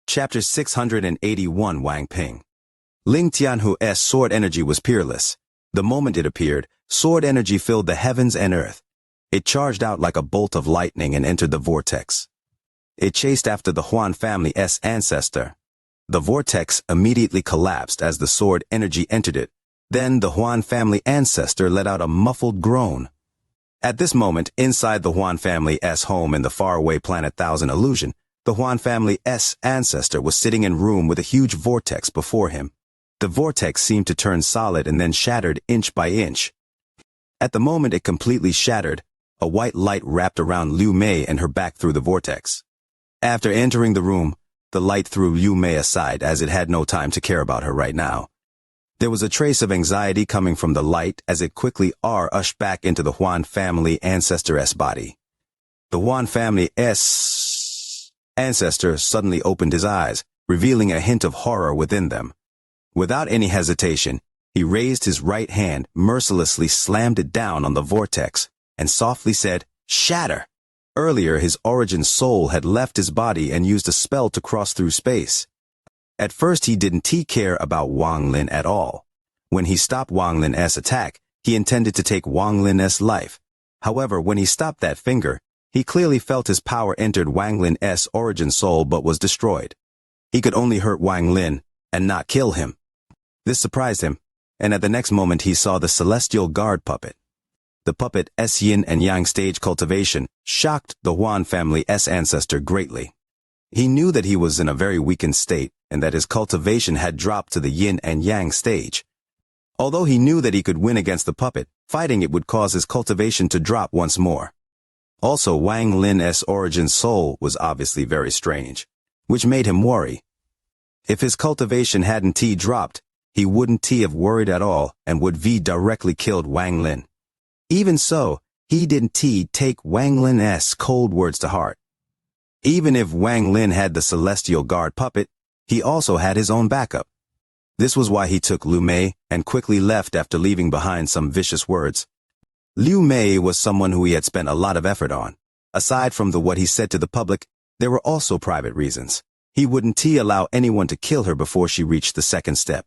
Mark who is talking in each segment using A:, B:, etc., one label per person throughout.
A: Chapter 681 Wang Ping. Ling Tianhu's sword energy was peerless. The moment it appeared, sword energy filled the heavens and earth. It charged out like a bolt of lightning and entered the vortex. It chased after the Huan family's ancestor. The vortex immediately collapsed as the sword energy entered it. Then the Huan family ancestor let out a muffled groan. At this moment, inside the Huan family's home in the faraway planet Thousand Illusion, the Huan family's ancestor was sitting in a room with a huge vortex before him. The vortex seemed to turn solid and then shattered inch by inch. At the moment it completely shattered, a white light wrapped around Liu Mei and her back through the vortex. After entering the room, the light threw Liu Mei aside as it had no time to care about her right now. There was a trace of anxiety coming from the light as it quickly ushered back into the Huan family ancestor's body. The Huan family's ancestor suddenly opened his eyes, revealing a hint of horror within them. Without any hesitation, he raised his right hand, mercilessly slammed it down on the vortex, and softly said, "Shatter!" Earlier, his origin soul had left his body and used a spell to cross through space. At first, he didn't care about Wang Lin at all. When he stopped Wang Lin's attack, he intended to take Wang Lin's life. However, when he stopped that finger, he clearly felt his power entered Wang Lin's origin soul but was destroyed. He could only hurt Wang Lin and not kill him. This surprised him, and at the next moment he saw the celestial guard puppet. The puppet's yin and yang stage cultivation shocked the Huan family's ancestor greatly. He knew that he was in a very weakened state and that his cultivation had dropped to the yin and yang stage. Although he knew that he could win against the puppet, fighting it would cause his cultivation to drop once more. Also, Wang Lin's origin soul was obviously very strange, which made him worry. If his cultivation hadn't dropped, he wouldn't have worried at all and would directly killed Wang Lin. Even so, he didn't take Wang Lin's cold words to heart. Even if Wang Lin had the celestial guard puppet, he also had his own backup. This was why he took Liu Mei and quickly left after leaving behind some vicious words. Liu Mei was someone who he had spent a lot of effort on. Aside from what he said to the public, there were also private reasons. He wouldn't allow anyone to kill her before she reached the second step.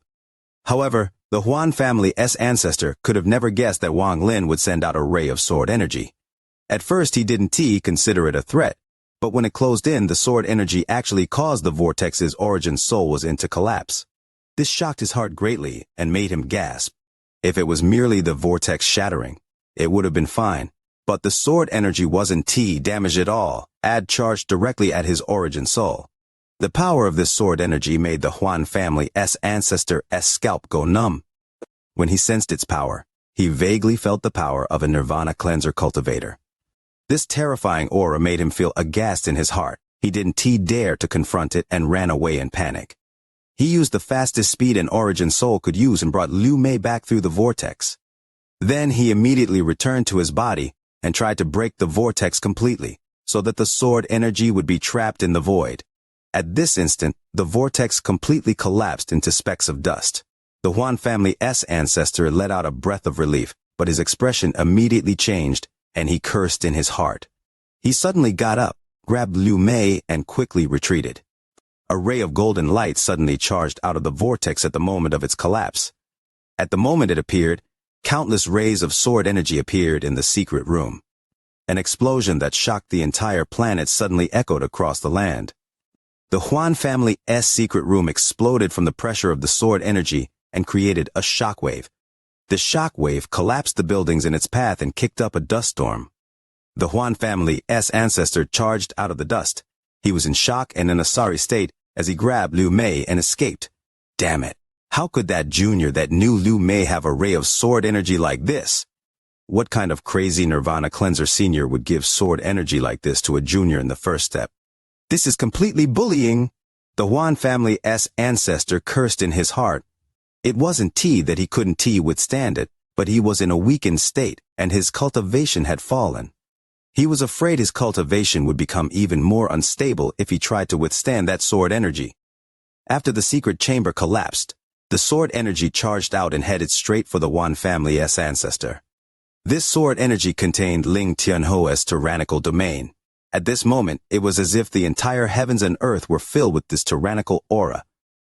A: However, the Huan family's ancestor could have never guessed that Wang Lin would send out a ray of sword energy. At first he didn't consider it a threat, but when it closed in, the sword energy actually caused the vortex's origin soul was to collapse. This shocked his heart greatly and made him gasp. If it was merely the vortex shattering, it would have been fine, but the sword energy wasn't damaged at all, charged directly at his origin soul. The power of this sword energy made the Huan family's ancestor's scalp go numb. When he sensed its power, he vaguely felt the power of a nirvana cleanser cultivator. This terrifying aura made him feel aghast in his heart. He didn't dare to confront it and ran away in panic. He used the fastest speed an origin soul could use and brought Liu Mei back through the vortex. Then he immediately returned to his body and tried to break the vortex completely, so that the sword energy would be trapped in the void. At this instant, the vortex completely collapsed into specks of dust. The Huan family's ancestor let out a breath of relief, but his expression immediately changed, and he cursed in his heart. He suddenly got up, grabbed Liu Mei, and quickly retreated. A ray of golden light suddenly charged out of the vortex at the moment of its collapse. At the moment it appeared, countless rays of sword energy appeared in the secret room. An explosion that shocked the entire planet suddenly echoed across the land. The Huan family's secret room exploded from the pressure of the sword energy and created a shockwave. The shockwave collapsed the buildings in its path and kicked up a dust storm. The Huan family's ancestor charged out of the dust. He was in shock and in a sorry state as he grabbed Liu Mei and escaped. Damn it! How could that junior that knew Liu Mei have a ray of sword energy like this? What kind of crazy nirvana cleanser senior would give sword energy like this to a junior in the first step? This is completely bullying! The Huan family's ancestor cursed in his heart. It wasn't that he couldn't withstand it, but he was in a weakened state, and his cultivation had fallen. He was afraid his cultivation would become even more unstable if he tried to withstand that sword energy. After the secret chamber collapsed, the sword energy charged out and headed straight for the Huan family's ancestor. This sword energy contained Ling Tianhu's tyrannical domain. At this moment, it was as if the entire heavens and earth were filled with this tyrannical aura.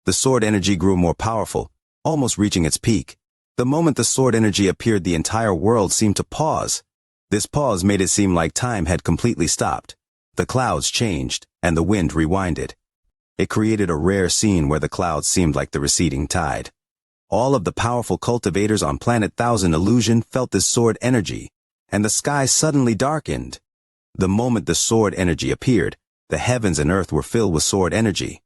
A: The sword energy grew more powerful, almost reaching its peak. The moment the sword energy appeared, the entire world seemed to pause. This pause made it seem like time had completely stopped. The clouds changed, and the wind rewinded. It created a rare scene where the clouds seemed like the receding tide. All of the powerful cultivators on Planet 1000 Illusion felt this sword energy, and the sky suddenly darkened. The moment the sword energy appeared, the heavens and earth were filled with sword energy.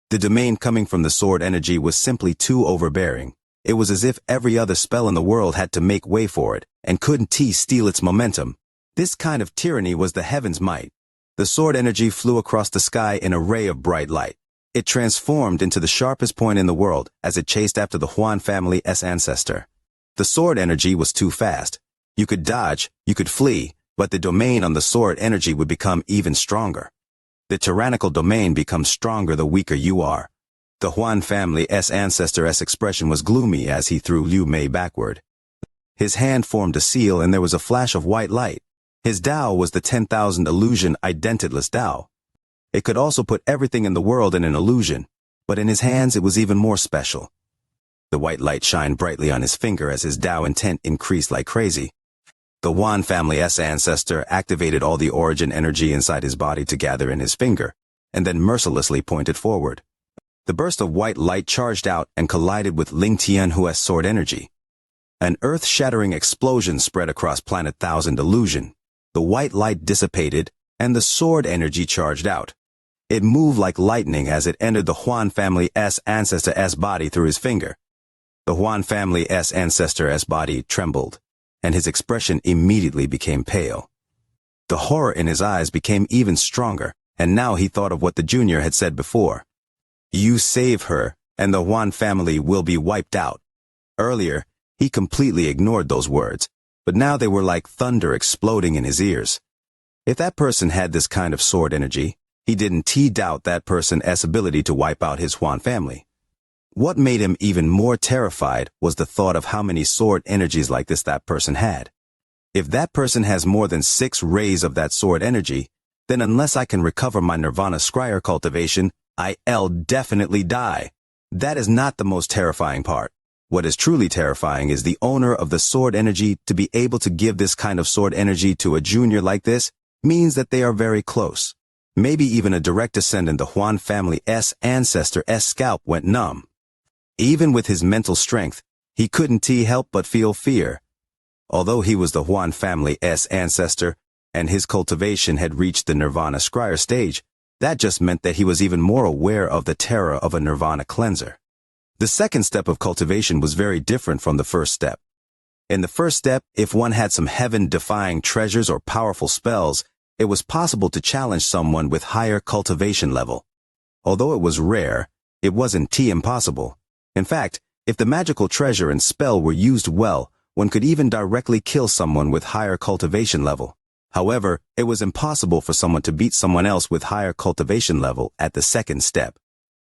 A: The domain coming from the sword energy was simply too overbearing. It was as if every other spell in the world had to make way for it, and couldn't steal its momentum. This kind of tyranny was the heaven's might. The sword energy flew across the sky in a ray of bright light. It transformed into the sharpest point in the world as it chased after the Huan family's ancestor. The sword energy was too fast. You could dodge, you could flee, but the domain on the sword energy would become even stronger. The tyrannical domain becomes stronger the weaker you are. The Huan family's ancestor's expression was gloomy as he threw Liu Mei backward. His hand formed a seal and there was a flash of white light. His Tao was the 10,000 illusion identiteless Tao. It could also put everything in the world in an illusion, but in his hands it was even more special. The white light shined brightly on his finger as his Tao intent increased like crazy. The Huan family's ancestor activated all the origin energy inside his body to gather in his finger, and then mercilessly pointed forward. The burst of white light charged out and collided with Ling Tianhu's sword energy. An earth-shattering explosion spread across Planet 1000 Illusion. The white light dissipated, and the sword energy charged out. It moved like lightning as it entered the Huan family's ancestor's body through his finger. The Huan family's ancestor's body trembled, and his expression immediately became pale. The horror in his eyes became even stronger, and now he thought of what the junior had said before. You save her, and the Huan family will be wiped out. Earlier, he completely ignored those words, but now they were like thunder exploding in his ears. If that person had this kind of sword energy, he didn't doubt that person's ability to wipe out his Huan family. What made him even more terrified was the thought of how many sword energies like this that person had. If that person has more than 6 rays of that sword energy, then unless I can recover my Nirvana Scryer cultivation, I'll definitely die. That is not the most terrifying part. What is truly terrifying is the owner of the sword energy to be able to give this kind of sword energy to a junior like this means that they are very close. Maybe even a direct descendant. The Huan family's ancestor's scalp went numb. Even with his mental strength, he couldn't help but feel fear. Although he was the Huan family's ancestor, and his cultivation had reached the Nirvana Scryer stage, that just meant that he was even more aware of the terror of a Nirvana cleanser. The second step of cultivation was very different from the first step. In the first step, if one had some heaven-defying treasures or powerful spells, it was possible to challenge someone with higher cultivation level. Although it was rare, it wasn't impossible. In fact, if the magical treasure and spell were used well, one could even directly kill someone with higher cultivation level. However, it was impossible for someone to beat someone else with higher cultivation level at the second step.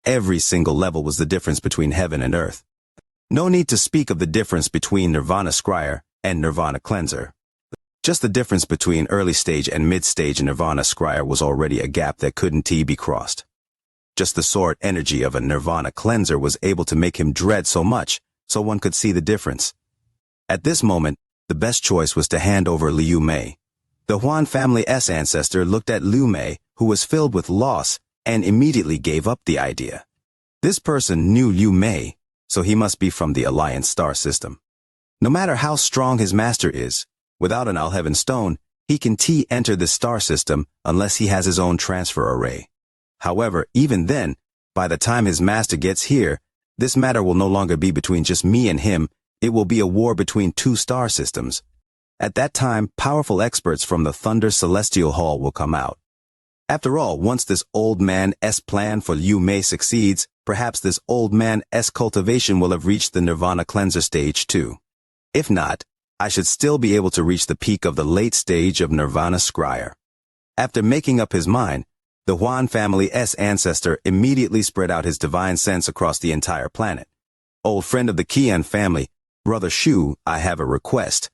A: Every single level was the difference between heaven and earth. No need to speak of the difference between Nirvana Scryer and Nirvana Cleanser. Just the difference between early stage and mid stage Nirvana Scryer was already a gap that couldn't be crossed. Just the sword energy of a Nirvana Cleanser was able to make him dread so much, so one could see the difference. At this moment, the best choice was to hand over Liu Mei. The Huan family's ancestor looked at Liu Mei, who was filled with loss, and immediately gave up the idea. This person knew Liu Mei, so he must be from the Alliance star system. No matter how strong his master is, without an Alheaven stone, he can enter the star system unless he has his own transfer array. However, even then, by the time his master gets here, this matter will no longer be between just me and him, it will be a war between 2 star systems. At that time, powerful experts from the Thunder Celestial Hall will come out. After all, once this old man's plan for Liu Mei succeeds, perhaps this old man's cultivation will have reached the Nirvana Cleanser stage too. If not, I should still be able to reach the peak of the late stage of Nirvana Scryer. After making up his mind, the Huan family's ancestor immediately spread out his divine sense across the entire planet. Old friend of the Qian family, Brother Shu, I have a request.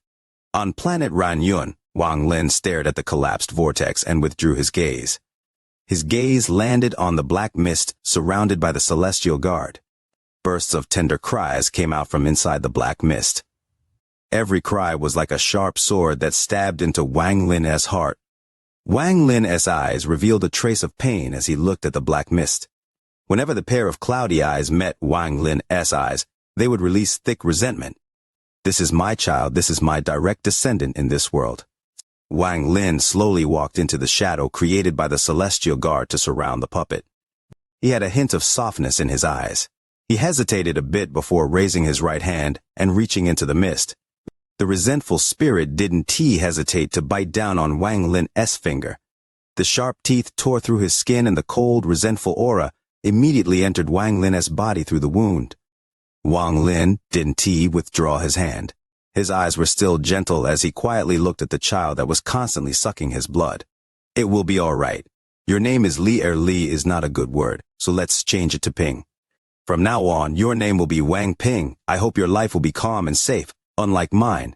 A: On planet Ranyun, Wang Lin stared at the collapsed vortex and withdrew his gaze. His gaze landed on the black mist surrounded by the celestial guard. Bursts of tender cries came out from inside the black mist. Every cry was like a sharp sword that stabbed into Wang Lin's heart. Wang Lin's eyes revealed a trace of pain as he looked at the black mist. Whenever the pair of cloudy eyes met Wang Lin's eyes, they would release thick resentment. This is my child, this is my direct descendant in this world. Wang Lin slowly walked into the shadow created by the celestial guard to surround the puppet. He had a hint of softness in his eyes. He hesitated a bit before raising his right hand and reaching into the mist. The resentful spirit didn't hesitate to bite down on Wang Lin's finger. The sharp teeth tore through his skin and the cold, resentful aura immediately entered Wang Lin's body through the wound. Wang Lin didn't withdraw his hand. His eyes were still gentle as he quietly looked at the child that was constantly sucking his blood. It will be all right. Your name is Li. Li is not a good word, so let's change it to Ping. From now on, your name will be Wang Ping. I hope your life will be calm and safe, unlike mine.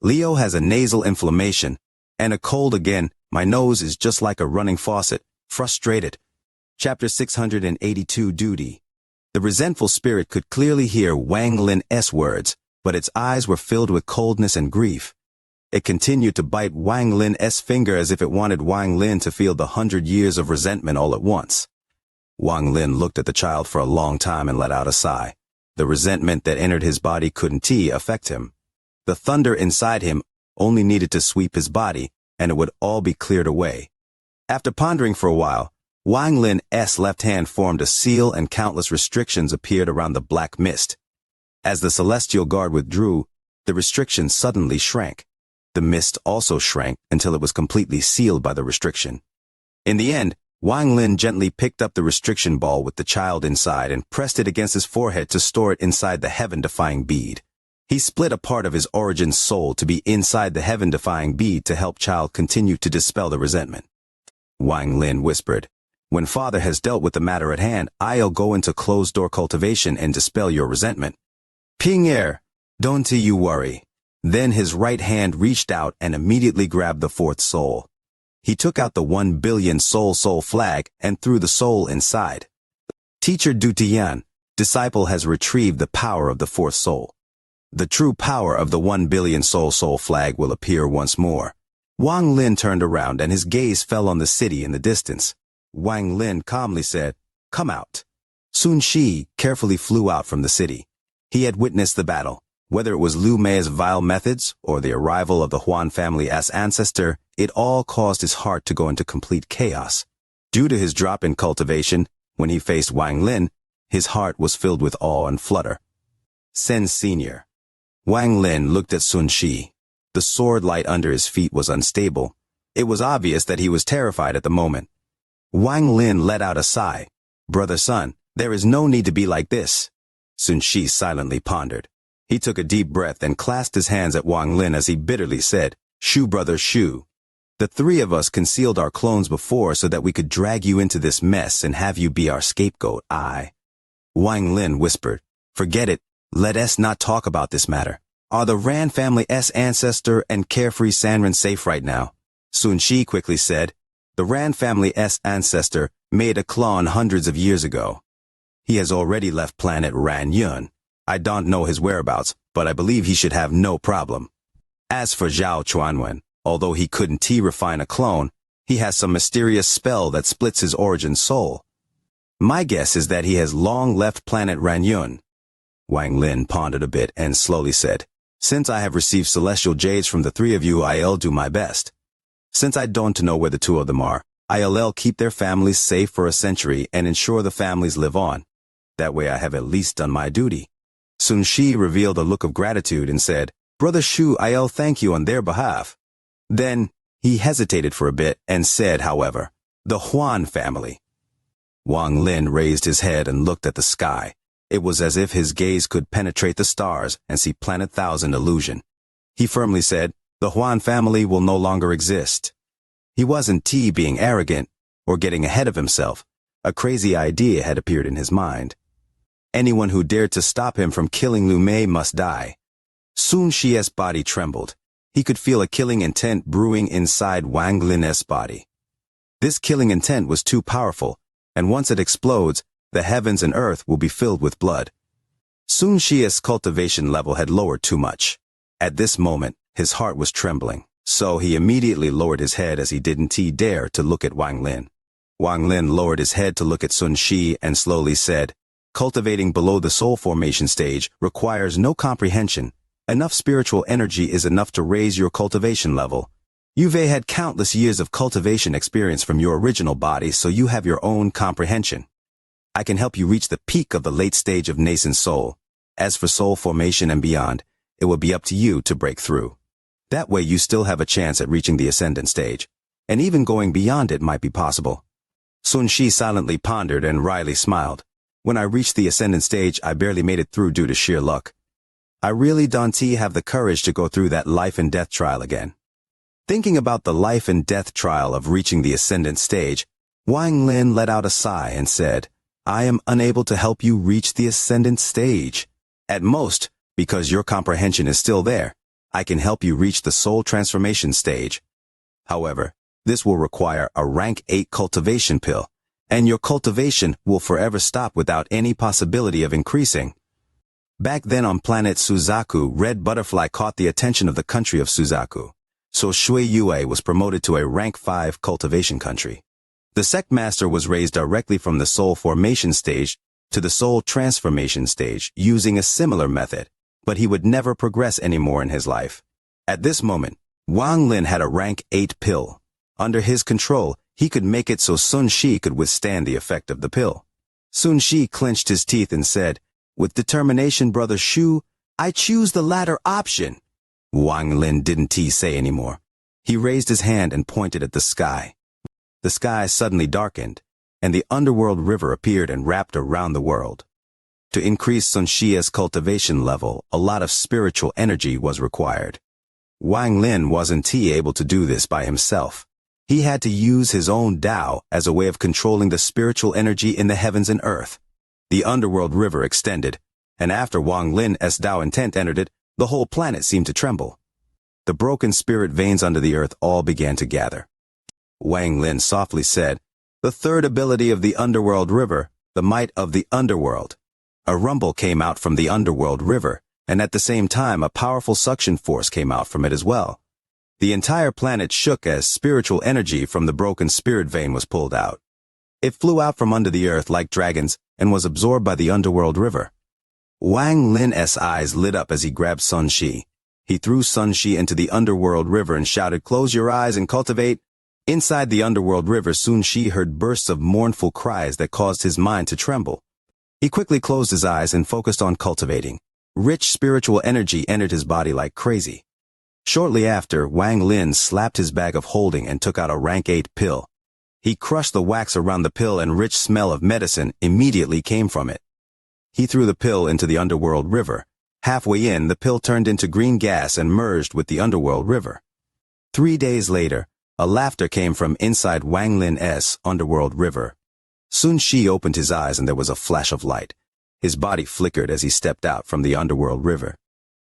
A: Leo has a nasal inflammation and a cold again. My nose is just like a running faucet. Frustrated. Chapter 682 Duty. The resentful spirit could clearly hear Wang Lin's words, but its eyes were filled with coldness and grief. It continued to bite Wang Lin's finger as if it wanted Wang Lin to feel the 100 years of resentment all at once. Wang Lin looked at the child for a long time and let out a sigh. The resentment that entered his body couldn't affect him. The thunder inside him only needed to sweep his body, and it would all be cleared away. After pondering for a while, Wang Lin's left hand formed a seal and countless restrictions appeared around the black mist. As the celestial guard withdrew, the restrictions suddenly shrank. The mist also shrank until it was completely sealed by the restriction. In the end, Wang Lin gently picked up the restriction ball with the child inside and pressed it against his forehead to store it inside the heaven-defying bead. He split a part of his origin soul to be inside the heaven-defying bead to help child continue to dispel the resentment. Wang Lin whispered, "When Father has dealt with the matter at hand, I'll go into closed-door cultivation and dispel your resentment." "Ping don't you worry." Then his right hand reached out and immediately grabbed the fourth soul. He took out the 1 billion soul flag and threw the soul inside. Teacher Du Tian, disciple has retrieved the power of the fourth soul. The true power of the 1 billion soul flag will appear once more. Wang Lin turned around and his gaze fell on the city in the distance. Wang Lin calmly said, "Come out." Sun Shi carefully flew out from the city. He had witnessed the battle. Whether it was Lu Mei's vile methods or the arrival of the Huan family as ancestor, it all caused his heart to go into complete chaos. Due to his drop in cultivation, when he faced Wang Lin, his heart was filled with awe and flutter. Sen Sr. Wang Lin looked at Sun Shi. The sword light under his feet was unstable. It was obvious that he was terrified at the moment. Wang Lin let out a sigh. "Brother Sun, there is no need to be like this." Sun Shi silently pondered. He took a deep breath and clasped his hands at Wang Lin as he bitterly said, "Shu, brother, Shu. The three of us concealed our clones before so that we could drag you into this mess and have you be our scapegoat, Wang Lin whispered, "Forget it. Let us not talk about this matter. Are the Ran family's ancestor and carefree Sanren safe right now?" Sun Shi quickly said, "The Ran family's ancestor made a clone hundreds of years ago. He has already left planet Ran Yun. I don't know his whereabouts, but I believe he should have no problem. As for Zhao Chuanwen, although he couldn't refine a clone, he has some mysterious spell that splits his origin soul. My guess is that he has long left planet Ran Yun." Wang Lin pondered a bit and slowly said, "Since I have received celestial jades from the three of you, I'll do my best. Since I don't know where the two of them are, I'll keep their families safe for a century and ensure the families live on. That way I have at least done my duty." Sun Shi revealed a look of gratitude and said, "Brother Shu, I'll thank you on their behalf." Then he hesitated for a bit and said, however, "The Huan family." Wang Lin raised his head and looked at the sky. It was as if his gaze could penetrate the stars and see Planet Thousand illusion. He firmly said, "The Huan family will no longer exist." He wasn't being arrogant or getting ahead of himself. A crazy idea had appeared in his mind. Anyone who dared to stop him from killing Lu Mei must die. Sun Shi's body trembled. He could feel a killing intent brewing inside Wang Lin's body. This killing intent was too powerful, and once it explodes, the heavens and earth will be filled with blood. Xianxia's cultivation level had lowered too much. At this moment, his heart was trembling, so he immediately lowered his head as he didn't dare to look at Wang Lin. Wang Lin lowered his head to look at Xianxia and slowly said, "Cultivating below the soul formation stage requires no comprehension. Enough spiritual energy is enough to raise your cultivation level. You've had countless years of cultivation experience from your original body, so you have your own comprehension. I can help you reach the peak of the late stage of nascent soul. As for soul formation and beyond, it will be up to you to break through. That way you still have a chance at reaching the ascendant stage, and even going beyond it might be possible." Xianxia silently pondered and wryly smiled. "When I reached the ascendant stage, I barely made it through due to sheer luck. I really don't have the courage to go through that life and death trial again." Thinking about the life and death trial of reaching the ascendant stage, Wang Lin let out a sigh and said, "I am unable to help you reach the ascendant stage. At most, because your comprehension is still there, I can help you reach the soul transformation stage. However, this will require a rank 8 cultivation pill, and your cultivation will forever stop without any possibility of increasing." Back then on planet Suzaku, Red Butterfly caught the attention of the country of Suzaku, so Shui Yue was promoted to a rank 5 cultivation country. The sect master was raised directly from the soul formation stage to the soul transformation stage using a similar method, but he would never progress anymore in his life. At this moment, Wang Lin had a rank 8 pill. Under his control, he could make it so Xianxia could withstand the effect of the pill. Xianxia clenched his teeth and said, "With determination, Brother Shu, I choose the latter option." Wang Lin didn't say anymore. He raised his hand and pointed at the sky. The sky suddenly darkened, and the underworld river appeared and wrapped around the world. To increase Xianxia's cultivation level, a lot of spiritual energy was required. Wang Lin wasn't able to do this by himself. He had to use his own Tao as a way of controlling the spiritual energy in the heavens and earth. The underworld river extended, and after Wang Lin's Tao intent entered it, the whole planet seemed to tremble. The broken spirit veins under the earth all began to gather. Wang Lin softly said, "The third ability of the underworld river, the might of the underworld." A rumble came out from the underworld river, and at the same time a powerful suction force came out from it as well. The entire planet shook as spiritual energy from the broken spirit vein was pulled out. It flew out from under the earth like dragons and was absorbed by the underworld river. Wang Lin's eyes lit up as he grabbed Xianxia. He threw Xianxia into the underworld river and shouted, "Close your eyes and cultivate." Inside the underworld river, Xianxia heard bursts of mournful cries that caused his mind to tremble. He quickly closed his eyes and focused on cultivating. Rich spiritual energy entered his body like crazy. Shortly after, Wang Lin slapped his bag of holding and took out a rank 8 pill. He crushed the wax around the pill and rich smell of medicine immediately came from it. He threw the pill into the underworld river. Halfway in, the pill turned into green gas and merged with the underworld river. 3 days later, a laughter came from inside Wang Lin's underworld river. Xianxia opened his eyes and there was a flash of light. His body flickered as he stepped out from the underworld river.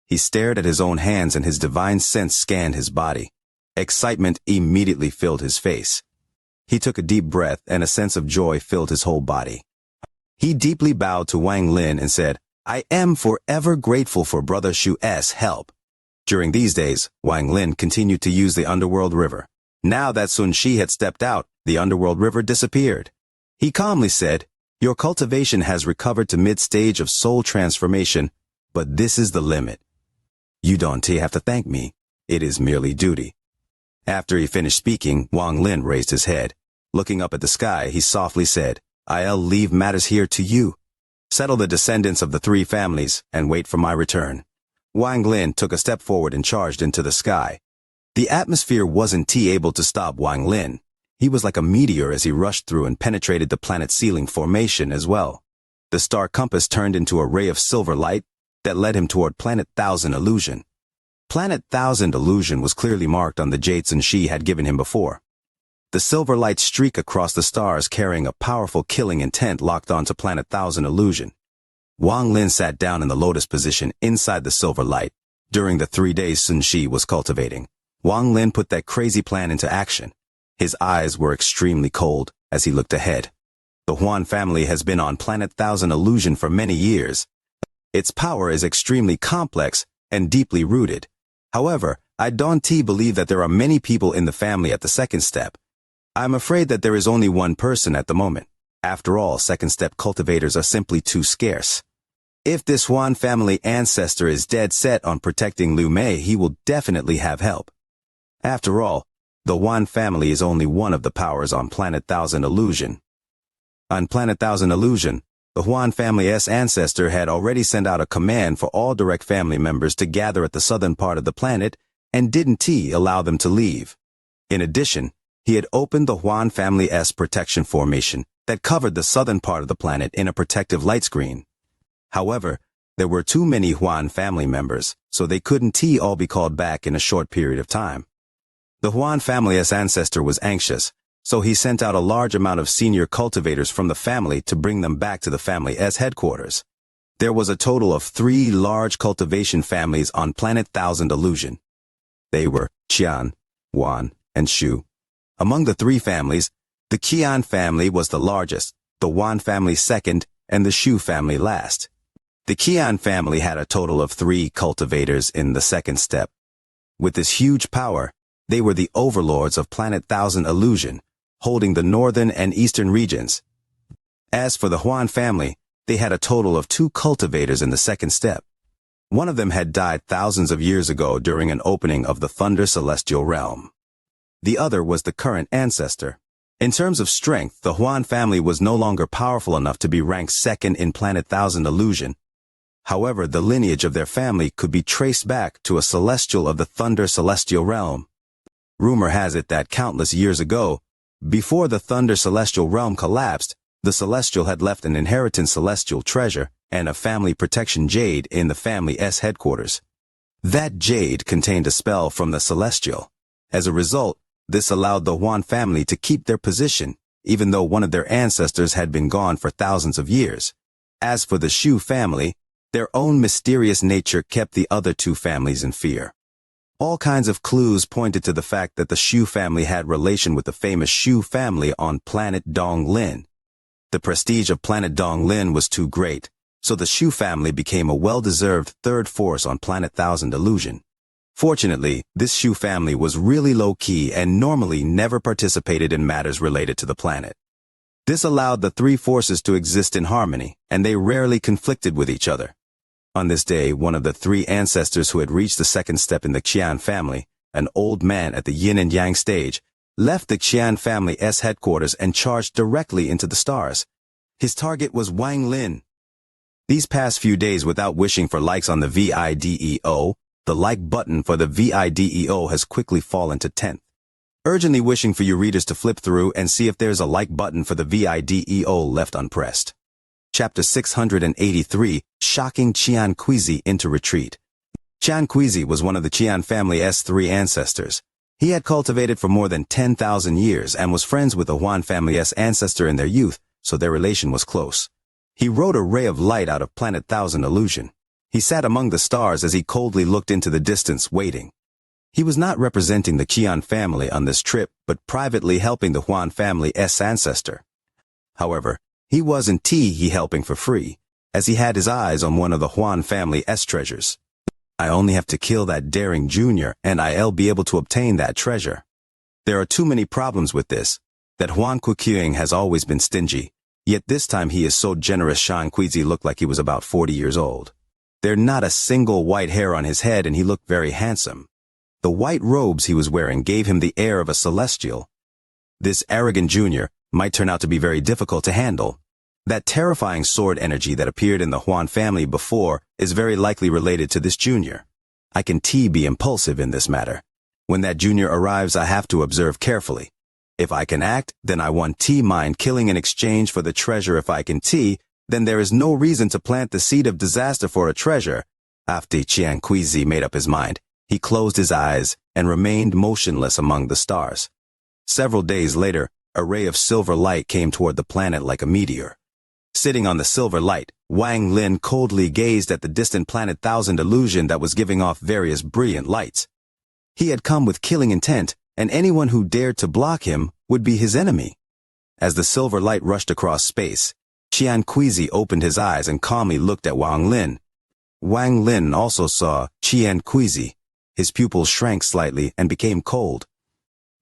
A: He stared at his own hands and his divine sense scanned his body. Excitement immediately filled his face. He took a deep breath and a sense of joy filled his whole body. He deeply bowed to Wang Lin and said, "I am forever grateful for Brother Shu's help." During these days, Wang Lin continued to use the underworld river. Now that Xianxia had stepped out, the underworld river disappeared. He calmly said, "Your cultivation has recovered to mid-stage of soul transformation, but this is the limit. You don't have to thank me. It is merely duty." After he finished speaking, Wang Lin raised his head. Looking up at the sky, he softly said, "I'll leave matters here to you. Settle the descendants of the 3 families and wait for my return." Wang Lin took a step forward and charged into the sky. The atmosphere wasn't able to stop Wang Lin. He was like a meteor as he rushed through and penetrated the planet's ceiling formation as well. The star compass turned into a ray of silver light that led him toward Planet 1000 Illusion. Planet 1000 Illusion was clearly marked on the jade Xianxia had given him before. The silver light streak across the stars carrying a powerful killing intent locked onto Planet 1000 Illusion. Wang Lin sat down in the lotus position inside the silver light. During the 3 days Xianxia was cultivating, Wang Lin put that crazy plan into action. His eyes were extremely cold as he looked ahead. The Huan family has been on Planet Thousand Illusion for many years. Its power is extremely complex and deeply rooted. However, I don't believe that there are many people in the family at the second step. I'm afraid that there is only one person at the moment. After all, second step cultivators are simply too scarce. If this Huan family ancestor is dead set on protecting Lu Mei, he will definitely have help. After all, the Huan family is only one of the powers on Planet Thousand Illusion. On Planet Thousand Illusion, the Huan family's ancestor had already sent out a command for all direct family members to gather at the southern part of the planet and didn't allow them to leave. In addition, he had opened the Huan family's protection formation that covered the southern part of the planet in a protective light screen. However, there were too many Huan family members, so they couldn't all be called back in a short period of time. The Huan family's ancestor was anxious, so he sent out a large amount of senior cultivators from the family to bring them back to the family's headquarters. There was a total of 3 large cultivation families on Planet Thousand Illusion. They were Qian, Wan, and Shu. Among the 3 families, the Qian family was the largest, the Wan family second, and the Shu family last. The Qian family had a total of 3 cultivators in the second step. With this huge power, they were the overlords of Planet Thousand Illusion, holding the northern and eastern regions. As for the Huan family, they had a total of 2 cultivators in the second step. One of them had died thousands of years ago during an opening of the Thunder Celestial Realm. The other was the current ancestor. In terms of strength, the Huan family was no longer powerful enough to be ranked second in Planet Thousand Illusion. However, the lineage of their family could be traced back to a celestial of the Thunder Celestial Realm. Rumor has it that countless years ago, before the Thunder Celestial Realm collapsed, the Celestial had left an inheritance celestial treasure and a family protection jade in the family's headquarters. That jade contained a spell from the Celestial. As a result, this allowed the Huan family to keep their position, even though one of their ancestors had been gone for thousands of years. As for the Shu family, their own mysterious nature kept the other 2 families in fear. All kinds of clues pointed to the fact that the Shu family had relation with the famous Shu family on planet Dong Lin. The prestige of planet Dong Lin was too great, so the Shu family became a well-deserved third force on Planet Thousand Illusion. Fortunately, this Shu family was really low-key and normally never participated in matters related to the planet. This allowed the 3 forces to exist in harmony, and they rarely conflicted with each other. On this day, one of the 3 ancestors who had reached the second step in the Qian family, an old man at the yin and yang stage, left the Qian family's headquarters and charged directly into the stars. His target was Wang Lin. These past few days, without wishing for likes on the video, the like button for the video has quickly fallen to 10th. Urgently wishing for you readers to flip through and see if there's a like button for the video left unpressed. Chapter 683, Shocking Xianxia into Retreat. Xianxia was one of the Qian family's 3 ancestors. He had cultivated for more than 10,000 years and was friends with the Huan family's ancestor in their youth, so their relation was close. He rode a ray of light out of Planet Thousand Illusion. He sat among the stars as he coldly looked into the distance, waiting. He was not representing the Qian family on this trip, but privately helping the Huan family's ancestor. However, he wasn't helping for free, as he had his eyes on one of the Huan family's treasures. I only have to kill that daring junior, and I'll be able to obtain that treasure. There are too many problems with this. That Huan Kuqiang has always been stingy, yet this time he is so generous. Xianxia looked like he was about 40 years old. There's not a single white hair on his head, and he looked very handsome. The white robes he was wearing gave him the air of a celestial. This arrogant junior might turn out to be very difficult to handle. That terrifying sword energy that appeared in the Huan family before is very likely related to this junior. I can be impulsive in this matter. When that junior arrives, I have to observe carefully. If I can act, then I want mind killing in exchange for the treasure. If I can then there is no reason to plant the seed of disaster for a treasure. After Xianxia made up his mind, he closed his eyes and remained motionless among the stars. Several days later, a ray of silver light came toward the planet like a meteor. Sitting on the silver light, Wang Lin coldly gazed at the distant planet Thousand Illusion that was giving off various brilliant lights. He had come with killing intent, and anyone who dared to block him would be his enemy. As the silver light rushed across space, Xianxia opened his eyes and calmly looked at Wang Lin. Wang Lin also saw Xianxia. His pupils shrank slightly and became cold.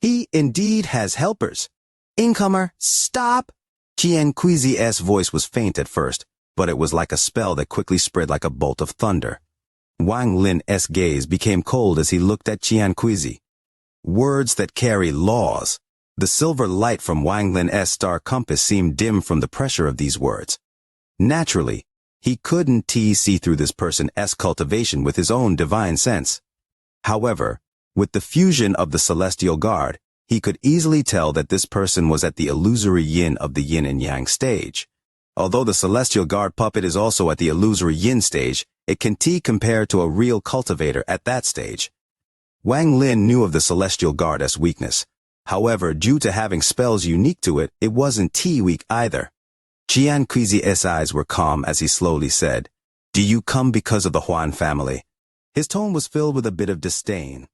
A: He indeed has helpers. Incomer, stop! Xianxia's voice was faint at first, but it was like a spell that quickly spread like a bolt of thunder. Wang Lin's gaze became cold as he looked at Xianxia. Words that carry laws. The silver light from Wang Lin's star compass seemed dim from the pressure of these words. Naturally, he couldn't see through this person's cultivation with his own divine sense. However, with the fusion of the celestial guard, he could easily tell that this person was at the illusory yin of the yin and yang stage. Although the celestial guard puppet is also at the illusory yin stage, it can compare to a real cultivator at that stage. Wang Lin knew of the celestial guard's weakness. However, due to having spells unique to it, it wasn't weak either. Xianxia's eyes were calm as he slowly said, "Do you come because of the Huan family?" His tone was filled with a bit of disdain.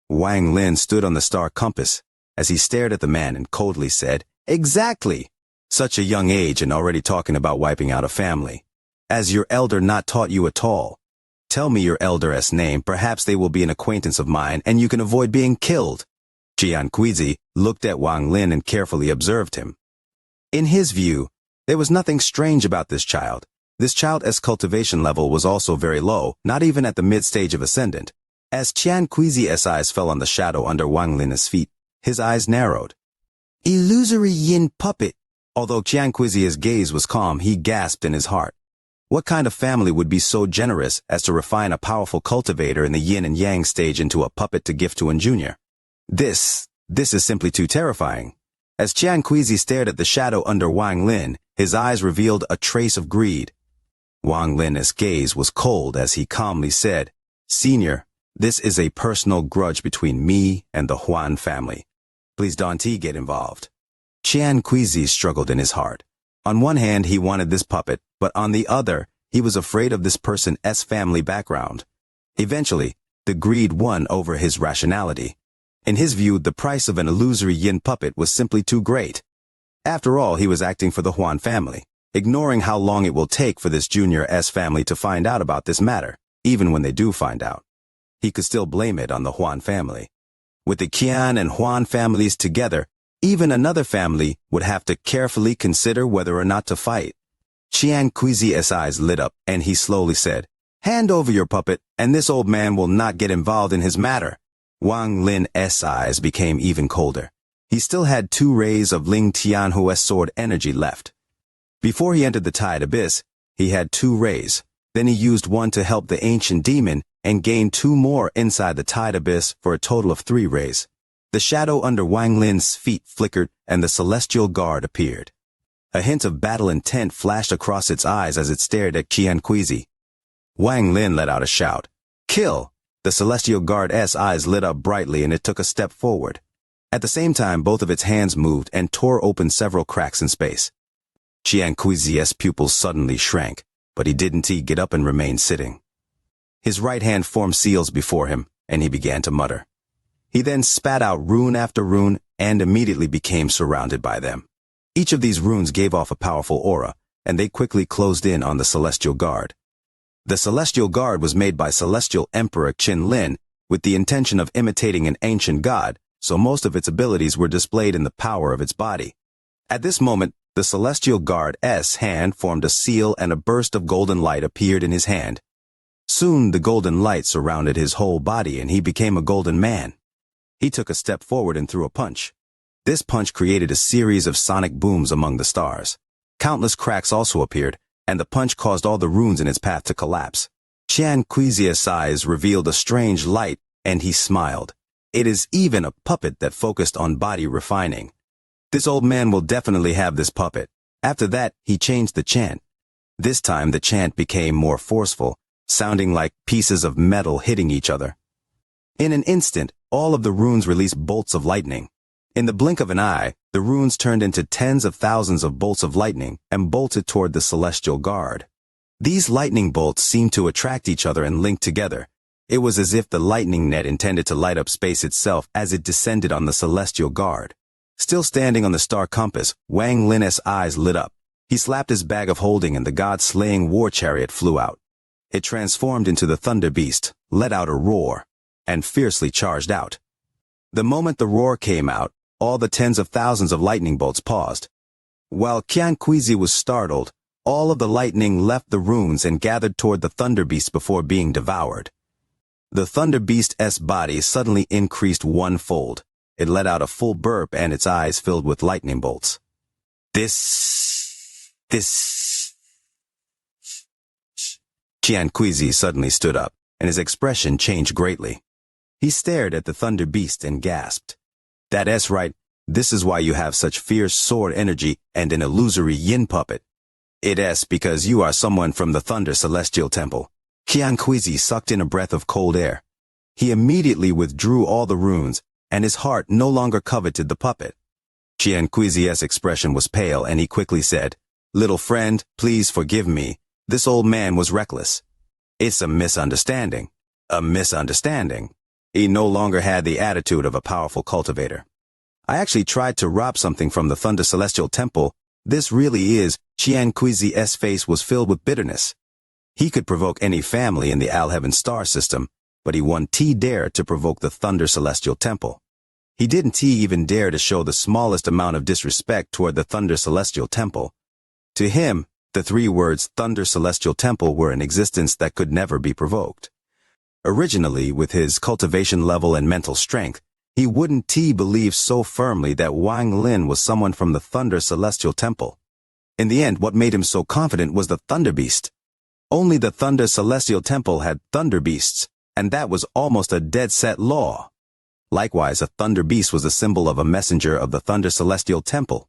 A: Wang Lin stood on the star compass as he stared at the man and coldly said, "Exactly! Such a young age and already talking about wiping out a family. As your elder not taught you at all. Tell me your elder's name, perhaps they will be an acquaintance of mine and you can avoid being killed." Xianxia looked at Wang Lin and carefully observed him. In his view, there was nothing strange about this child. This child's cultivation level was also very low, not even at the mid-stage of ascendant. As Xianxia's eyes fell on the shadow under Wang Lin's feet, his eyes narrowed. "Illusory yin puppet." Although Xianxia's gaze was calm, he gasped in his heart. What kind of family would be so generous as to refine a powerful cultivator in the yin and yang stage into a puppet to gift to a junior? This is simply too terrifying. As Xianxia stared at the shadow under Wang Lin, his eyes revealed a trace of greed. Wang Lin's gaze was cold as he calmly said, "Senior, this is a personal grudge between me and the Huan family. Please don't get involved." Xianxia struggled in his heart. On one hand, he wanted this puppet, but on the other, he was afraid of this person's family background. Eventually, the greed won over his rationality. In his view, the price of an illusory yin puppet was simply too great. After all, he was acting for the Huan family, ignoring how long it will take for this junior's family to find out about this matter. Even when they do find out, he could still blame it on the Huan family. With the Qian and Huan families together, even another family would have to carefully consider whether or not to fight. Xianxia's eyes lit up, and he slowly said, "Hand over your puppet, and this old man will not get involved in his matter." Wang Lin's eyes became even colder. He still had 2 rays of Ling Tianhuo's sword energy left. Before he entered the Tide Abyss, he had 2 rays. Then he used one to help the ancient demon and gained 2 more inside the Tide Abyss for a total of 3 rays. The shadow under Wang Lin's feet flickered and the celestial guard appeared. A hint of battle intent flashed across its eyes as it stared at Xianxia. Wang Lin let out a shout. "Kill!" The celestial guard's eyes lit up brightly and it took a step forward. At the same time, both of its hands moved and tore open several cracks in space. Xianxia's pupils suddenly shrank, but he didn't get up and remained sitting. His right hand formed seals before him, and he began to mutter. He then spat out rune after rune and immediately became surrounded by them. Each of these runes gave off a powerful aura, and they quickly closed in on the celestial guard. The celestial guard was made by Celestial Emperor Qin Lin with the intention of imitating an ancient god, so most of its abilities were displayed in the power of its body. At this moment, the celestial guard's hand formed a seal and a burst of golden light appeared in his hand. Soon the golden light surrounded his whole body and he became a golden man. He took a step forward and threw a punch. This punch created a series of sonic booms among the stars. Countless cracks also appeared, and the punch caused all the runes in its path to collapse. Xianxia's eyes revealed a strange light, and he smiled. It is even a puppet that focused on body refining. This old man will definitely have this puppet. After that, he changed the chant. This time the chant became more forceful, sounding like pieces of metal hitting each other. In an instant, all of the runes released bolts of lightning. In the blink of an eye, The runes turned into tens of thousands of bolts of lightning and bolted toward the celestial guard. These lightning bolts seemed to attract each other and link together. It was as if the lightning net intended to light up space itself as it descended on the celestial guard. Still standing on the star compass, Wang Lin's eyes lit up. He slapped his bag of holding and the god-slaying war chariot flew out. It transformed into the thunder beast, let out a roar, and fiercely charged out. The moment the roar came out, all the tens of thousands of lightning bolts paused. While Xianxia was startled, all of the lightning left the runes and gathered toward the thunder beast before being devoured. The thunder beast's body suddenly increased one-fold. It let out a full burp and its eyes filled with lightning bolts. This... Xianxia suddenly stood up, and his expression changed greatly. He stared at the thunder beast and gasped. That's right, this is why you have such fierce sword energy and an illusory yin puppet. It's because you are someone from the Thunder Celestial Temple. Xianxia sucked in a breath of cold air. He immediately withdrew all the runes, and his heart no longer coveted the puppet. Xianxia's expression was pale, and he quickly said, "Little friend, please forgive me. This old man was reckless. It's a misunderstanding." A misunderstanding. He no longer had the attitude of a powerful cultivator. I actually tried to rob something from the Thunder Celestial Temple. This really is. Xianxia's face was filled with bitterness. He could provoke any family in the Alheaven star system, but he wouldn't dare to provoke the Thunder Celestial Temple. He didn't even dare to show the smallest amount of disrespect toward the Thunder Celestial Temple. To him, the three words Thunder Celestial Temple were an existence that could never be provoked. Originally, with his cultivation level and mental strength, he wouldn't believe so firmly that Wang Lin was someone from the Thunder Celestial Temple. In the end, what made him so confident was the Thunder Beast. Only the Thunder Celestial Temple had Thunder Beasts, and that was almost a dead-set law. Likewise, a Thunder Beast was a symbol of a messenger of the Thunder Celestial Temple.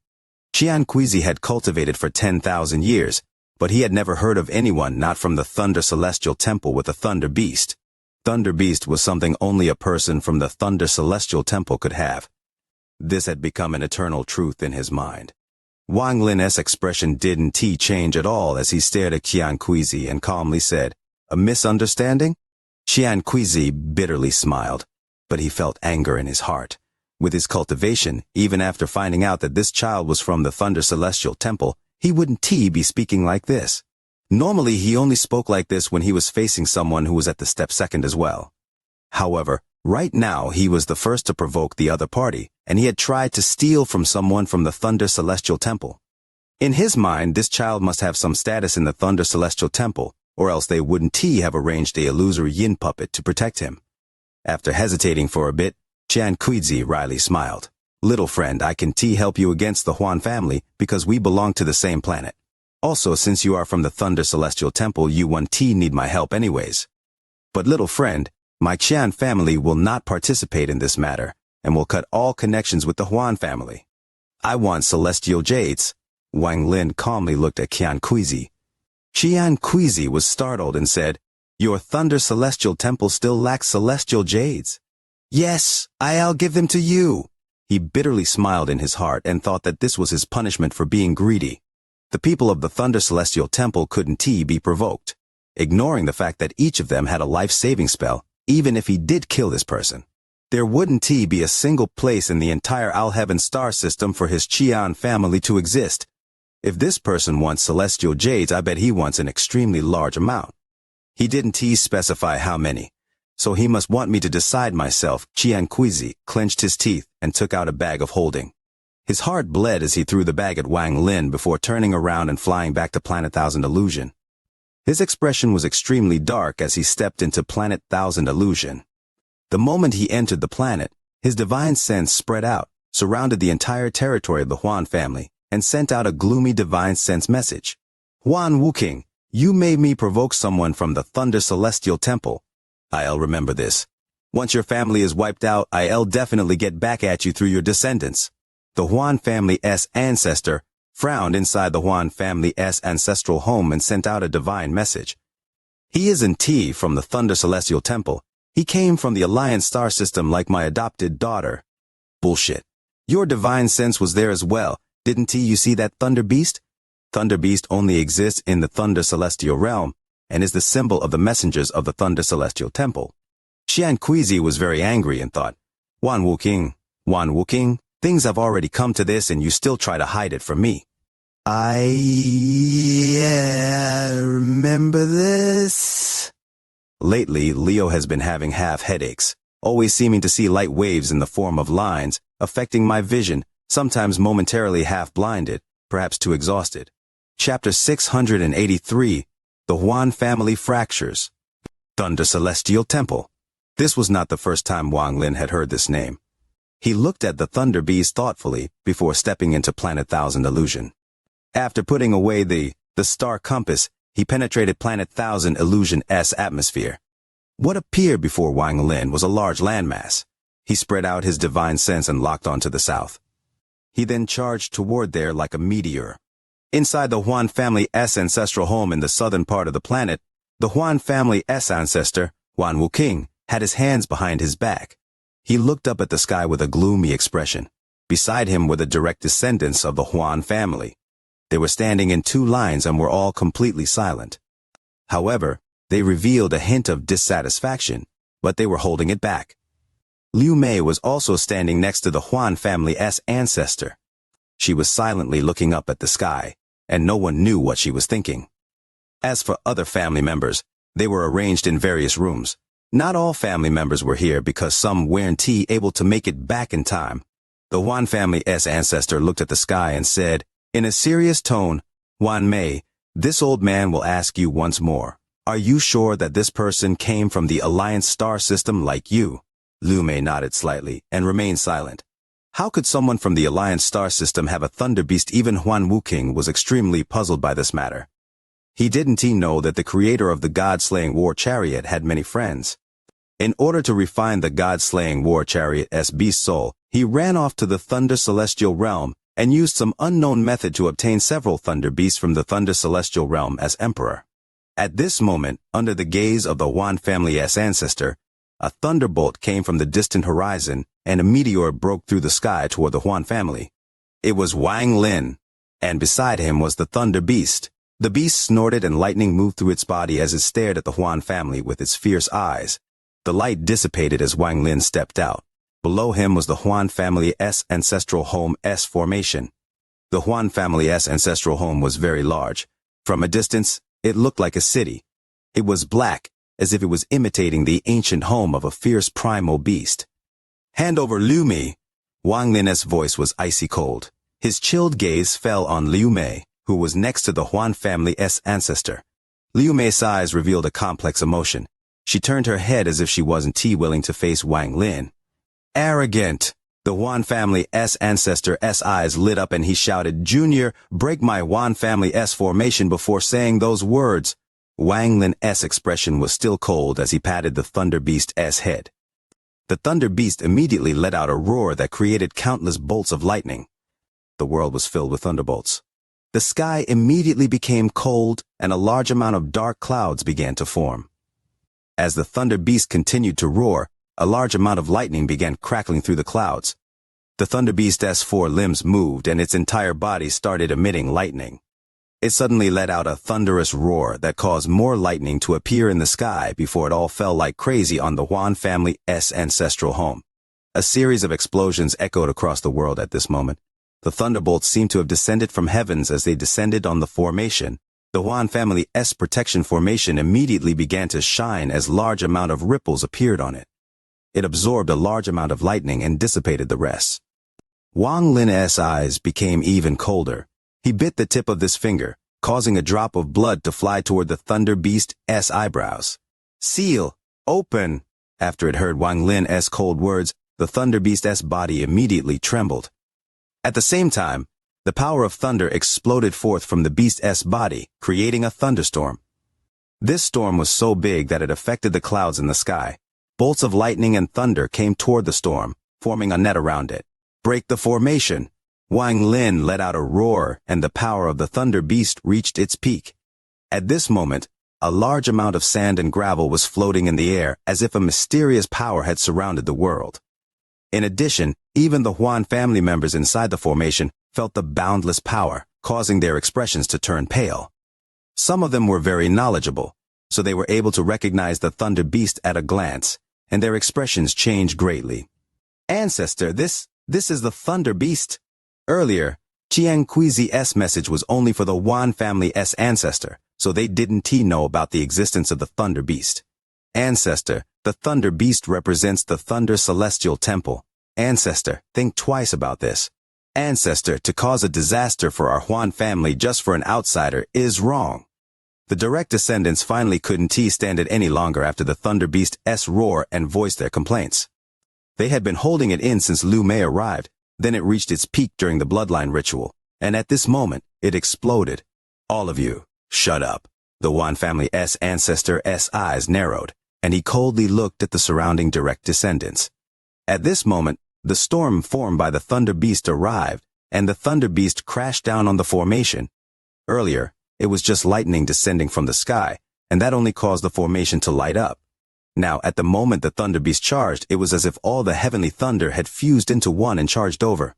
A: Xianxia had cultivated for 10,000 years, but he had never heard of anyone not from the Thunder Celestial Temple with a Thunder Beast. Thunder Beast was something only a person from the Thunder Celestial Temple could have. This had become an eternal truth in his mind. Wang Lin's expression didn't change at all as he stared at Xianxia and calmly said, "A misunderstanding?" Xianxia bitterly smiled, but he felt anger in his heart. With his cultivation, even after finding out that this child was from the Thunder Celestial Temple, he wouldn't be speaking like this. Normally, he only spoke like this when he was facing someone who was at the step second as well. However, right now he was the first to provoke the other party, and he had tried to steal from someone from the Thunder Celestial Temple. In his mind, this child must have some status in the Thunder Celestial Temple, or else they wouldn't have arranged a illusory yin puppet to protect him. After hesitating for a bit, Xianxia wryly smiled. "Little friend, I can help you against the Huan family because we belong to the same planet. Also, since you are from the Thunder Celestial Temple, you won't need my help anyways. But little friend, my Qian family will not participate in this matter, and will cut all connections with the Huan family. I want celestial jades." Wang Lin calmly looked at Xianxia. Xianxia was startled and said, "Your Thunder Celestial Temple still lacks celestial jades?" "Yes, I'll give them to you." He bitterly smiled in his heart and thought that this was his punishment for being greedy. The people of the Thunder Celestial Temple couldn't be provoked, ignoring the fact that each of them had a life-saving spell, even if he did kill this person. There wouldn't be a single place in the entire Alheaven star system for his Qian family to exist. If this person wants celestial jades, I bet he wants an extremely large amount. He didn't specify how many, so he must want me to decide myself. Xianxia clenched his teeth and took out a bag of holding. His heart bled as he threw the bag at Wang Lin before turning around and flying back to Planet Thousand Illusion. His expression was extremely dark as he stepped into Planet Thousand Illusion. The moment he entered the planet, his divine sense spread out, surrounded the entire territory of the Huan family, and sent out a gloomy divine sense message. "Huan Wuking, you made me provoke someone from the Thunder Celestial Temple. I'll remember this. Once your family is wiped out, I'll definitely get back at you through your descendants." The Huan family's ancestor frowned inside the Huan family's ancestral home and sent out a divine message. "He isn't from the Thunder Celestial Temple. He came from the Alliance star system like my adopted daughter." "Bullshit. Your divine sense was there as well, didn't he? You see that thunder beast? Thunder beast only exists in the thunder celestial realm, and is the symbol of the messengers of the thunder celestial temple. Xianxia was very angry and thought, Wan Wuking, things have already come to this and you still try to hide it from me. I remember this. Lately, Leo has been having half headaches, always seeming to see light waves in the form of lines, affecting my vision, sometimes momentarily half blinded, perhaps too exhausted. Chapter 683, The Huan Family Fractures. Thunder Celestial Temple. This was not the first time Wang Lin had heard this name. He looked at the Thunder Beast thoughtfully before stepping into Planet Thousand Illusion. After putting away the star compass, he penetrated Planet Thousand Illusion's atmosphere. What appeared before Wang Lin was a large landmass. He spread out his divine sense and locked on to the south. He then charged toward there like a meteor. Inside the Huan family's ancestral home in the southern part of the planet, the Huan family's ancestor, Wan Wuking, had his hands behind his back. He looked up at the sky with a gloomy expression. Beside him were the direct descendants of the Huan family. They were standing in two lines and were all completely silent. However, they revealed a hint of dissatisfaction, but they were holding it back. Liu Mei was also standing next to the Huan family's ancestor. She was silently looking up at the sky, and no one knew what she was thinking. As for other family members, they were arranged in various rooms. Not all family members were here because some weren't able to make it back in time. The Huan family's ancestor looked at the sky and said, in a serious tone, Wan Mei, this old man will ask you once more. Are you sure that this person came from the Alliance star system like you? Liu Mei nodded slightly and remained silent. How could someone from the Alliance star system have a thunder beast? Even Huan Wuking was extremely puzzled by this matter. Didn't he know that the creator of the god-slaying war chariot had many friends? In order to refine the god-slaying war chariot's beast soul, he ran off to the thunder celestial realm and used some unknown method to obtain several thunder beasts from the thunder celestial realm as emperor. At this moment, under the gaze of the Huan family's ancestor, a thunderbolt came from the distant horizon and a meteor broke through the sky toward the Huan family. It was Wang Lin, and beside him was the thunder beast. The beast snorted and lightning moved through its body as it stared at the Huan family with its fierce eyes. The light dissipated as Wang Lin stepped out. Below him was the Huan family's ancestral home's formation. The Huan family's ancestral home was very large. From a distance, it looked like a city. It was black, as if it was imitating the ancient home of a fierce primal beast. Hand over Liu Mei. Wang Lin's voice was icy cold. His chilled gaze fell on Liu Mei, who was next to the Huan family's ancestor. Liu Mei's eyes revealed a complex emotion. She turned her head as if she wasn't willing to face Wang Lin. Arrogant! The Huan family's ancestor's eyes lit up and he shouted, Junior, break my Huan family's formation before saying those words. Wang Lin's expression was still cold as he patted the Thunder Beast's head. The Thunder Beast immediately let out a roar that created countless bolts of lightning. The world was filled with thunderbolts. The sky immediately became cold and a large amount of dark clouds began to form. As the Thunder Beast continued to roar, a large amount of lightning began crackling through the clouds. The Thunder Beast's four limbs moved and its entire body started emitting lightning. It suddenly let out a thunderous roar that caused more lightning to appear in the sky before it all fell like crazy on the Huan family's ancestral home. A series of explosions echoed across the world at this moment. The thunderbolts seemed to have descended from heavens as they descended on the formation. The Huan family's protection formation immediately began to shine as large amount of ripples appeared on it. It absorbed a large amount of lightning and dissipated the rest. Wang Lin's eyes became even colder. He bit the tip of this finger, causing a drop of blood to fly toward the Thunder Beast's eyebrows. Seal! Open! After it heard Wang Lin's cold words, the Thunder Beast's body immediately trembled. At the same time, the power of thunder exploded forth from the beast's body, creating a thunderstorm. This storm was so big that it affected the clouds in the sky. Bolts of lightning and thunder came toward the storm, forming a net around it. Break the formation! Wang Lin let out a roar and the power of the Thunder Beast reached its peak. At this moment, a large amount of sand and gravel was floating in the air as if a mysterious power had surrounded the world. In addition, even the Huan family members inside the formation felt the boundless power, causing their expressions to turn pale. Some of them were very knowledgeable, so they were able to recognize the Thunder Beast at a glance, and their expressions changed greatly. Ancestor, this is the Thunder Beast. Earlier, Xianxia's message was only for the Huan family's ancestor, so they didn't know about the existence of the Thunder Beast. Ancestor, the Thunder Beast represents the Thunder Celestial Temple. Ancestor, think twice about this. Ancestor, to cause a disaster for our Huan family just for an outsider is wrong. The direct descendants finally couldn't stand it any longer after the Thunder Beast's roar and voiced their complaints. They had been holding it in since Lu Mei arrived, then it reached its peak during the bloodline ritual, and at this moment, it exploded. All of you, shut up. The Huan family's ancestor's eyes narrowed, and he coldly looked at the surrounding direct descendants. At this moment, the storm formed by the Thunder Beast arrived, and the Thunder Beast crashed down on the formation. Earlier, it was just lightning descending from the sky, and that only caused the formation to light up. Now, at the moment the Thunder Beast charged, it was as if all the heavenly thunder had fused into one and charged over.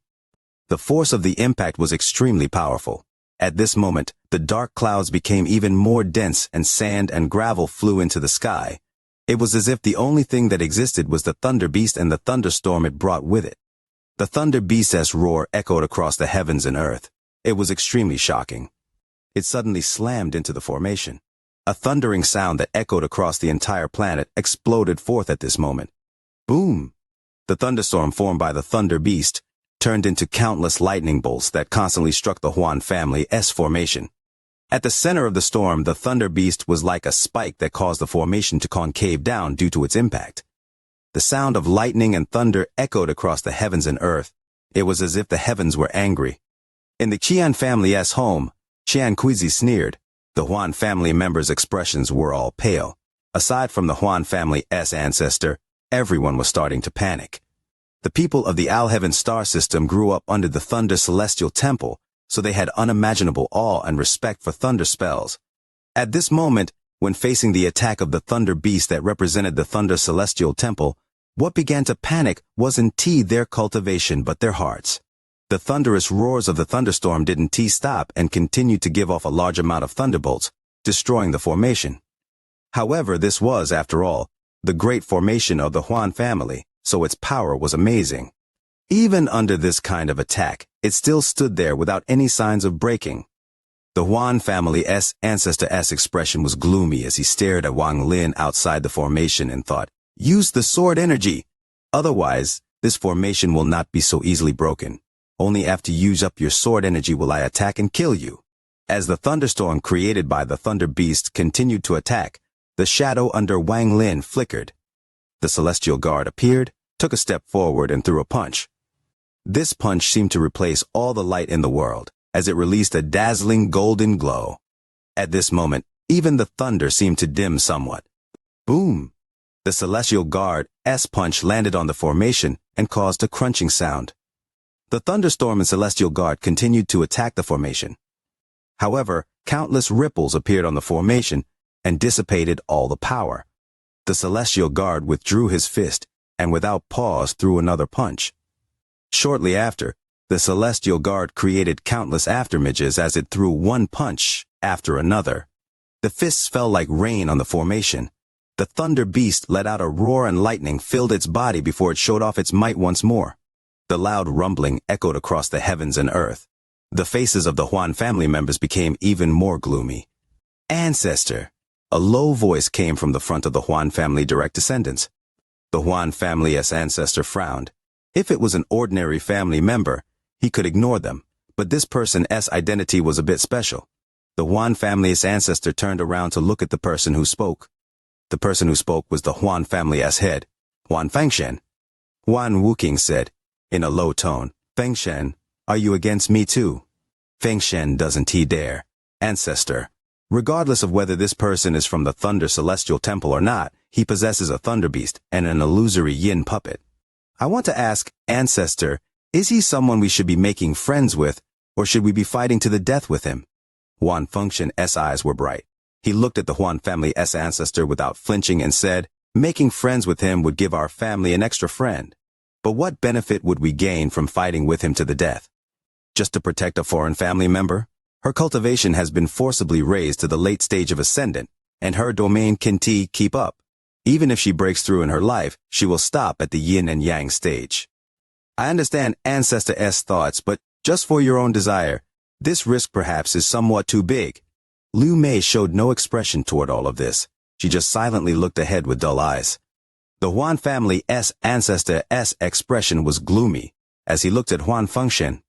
A: The force of the impact was extremely powerful. At this moment, the dark clouds became even more dense and sand and gravel flew into the sky. It was as if the only thing that existed was the Thunder Beast and the thunderstorm it brought with it. The Thunder Beast's roar echoed across the heavens and earth. It was extremely shocking. It suddenly slammed into the formation. A thundering sound that echoed across the entire planet exploded forth at this moment. Boom! The thunderstorm formed by the Thunder Beast turned into countless lightning bolts that constantly struck the Huan family's formation. At the center of the storm, the Thunder Beast was like a spike that caused the formation to concave down due to its impact. The sound of lightning and thunder echoed across the heavens and earth. It was as if the heavens were angry. In the Qian family's home, Xianxia sneered. The Huan family members' expressions were all pale. Aside from the Huan family's ancestor, everyone was starting to panic. The people of the Alheaven star system grew up under the Thunder Celestial Temple, so they had unimaginable awe and respect for thunder spells. At this moment, when facing the attack of the Thunder Beast that represented the Thunder Celestial Temple, what began to panic wasn't their cultivation but their hearts. The thunderous roars of the thunderstorm didn't stop and continued to give off a large amount of thunderbolts, destroying the formation. However, this was, after all, the great formation of the Huan family, so its power was amazing. Even under this kind of attack, it still stood there without any signs of breaking. The Huan family's ancestor's expression was gloomy as he stared at Wang Lin outside the formation and thought, "Use the sword energy. Otherwise, this formation will not be so easily broken. Only after you use up your sword energy will I attack and kill you." As the thunderstorm created by the Thunder Beast continued to attack, the shadow under Wang Lin flickered. The Celestial Guard appeared, took a step forward and threw a punch. This punch seemed to replace all the light in the world, as it released a dazzling golden glow. At this moment, even the thunder seemed to dim somewhat. Boom! The Celestial Guard's punch landed on the formation and caused a crunching sound. The thunderstorm and Celestial Guard continued to attack the formation. However, countless ripples appeared on the formation and dissipated all the power. The Celestial Guard withdrew his fist and without pause threw another punch. Shortly after, the Celestial Guard created countless afterimages as it threw one punch after another. The fists fell like rain on the formation. The Thunder Beast let out a roar and lightning filled its body before it showed off its might once more. The loud rumbling echoed across the heavens and earth. The faces of the Huan family members became even more gloomy. "Ancestor!" A low voice came from the front of the Huan family direct descendants. The Huan family's ancestor frowned. If it was an ordinary family member, he could ignore them, but this person's identity was a bit special. The Huan family's ancestor turned around to look at the person who spoke. The person who spoke was the Huan family's head, Huan Fengshen. Huan Wuking said, in a low tone, "Fengshen, are you against me too?" Fengshen doesn't dare. "Ancestor, regardless of whether this person is from the Thunder Celestial Temple or not, he possesses a Thunder Beast and an illusory yin puppet. I want to ask, Ancestor, is he someone we should be making friends with, or should we be fighting to the death with him?" Huan Fengshen's eyes were bright. He looked at the Huan family's ancestor without flinching and said, "Making friends with him would give our family an extra friend." But what benefit would we gain from fighting with him to the death? Just to protect a foreign family member? Her cultivation has been forcibly raised to the late stage of ascendant, and her domain can keep up. Even if she breaks through in her life, she will stop at the yin and yang stage. I understand Ancestor S thoughts, but just for your own desire, this risk perhaps is somewhat too big. Liu Mei showed no expression toward all of this. She just silently looked ahead with dull eyes. The Huan family's Ancestor S expression was gloomy as he looked at Huan Fengshen.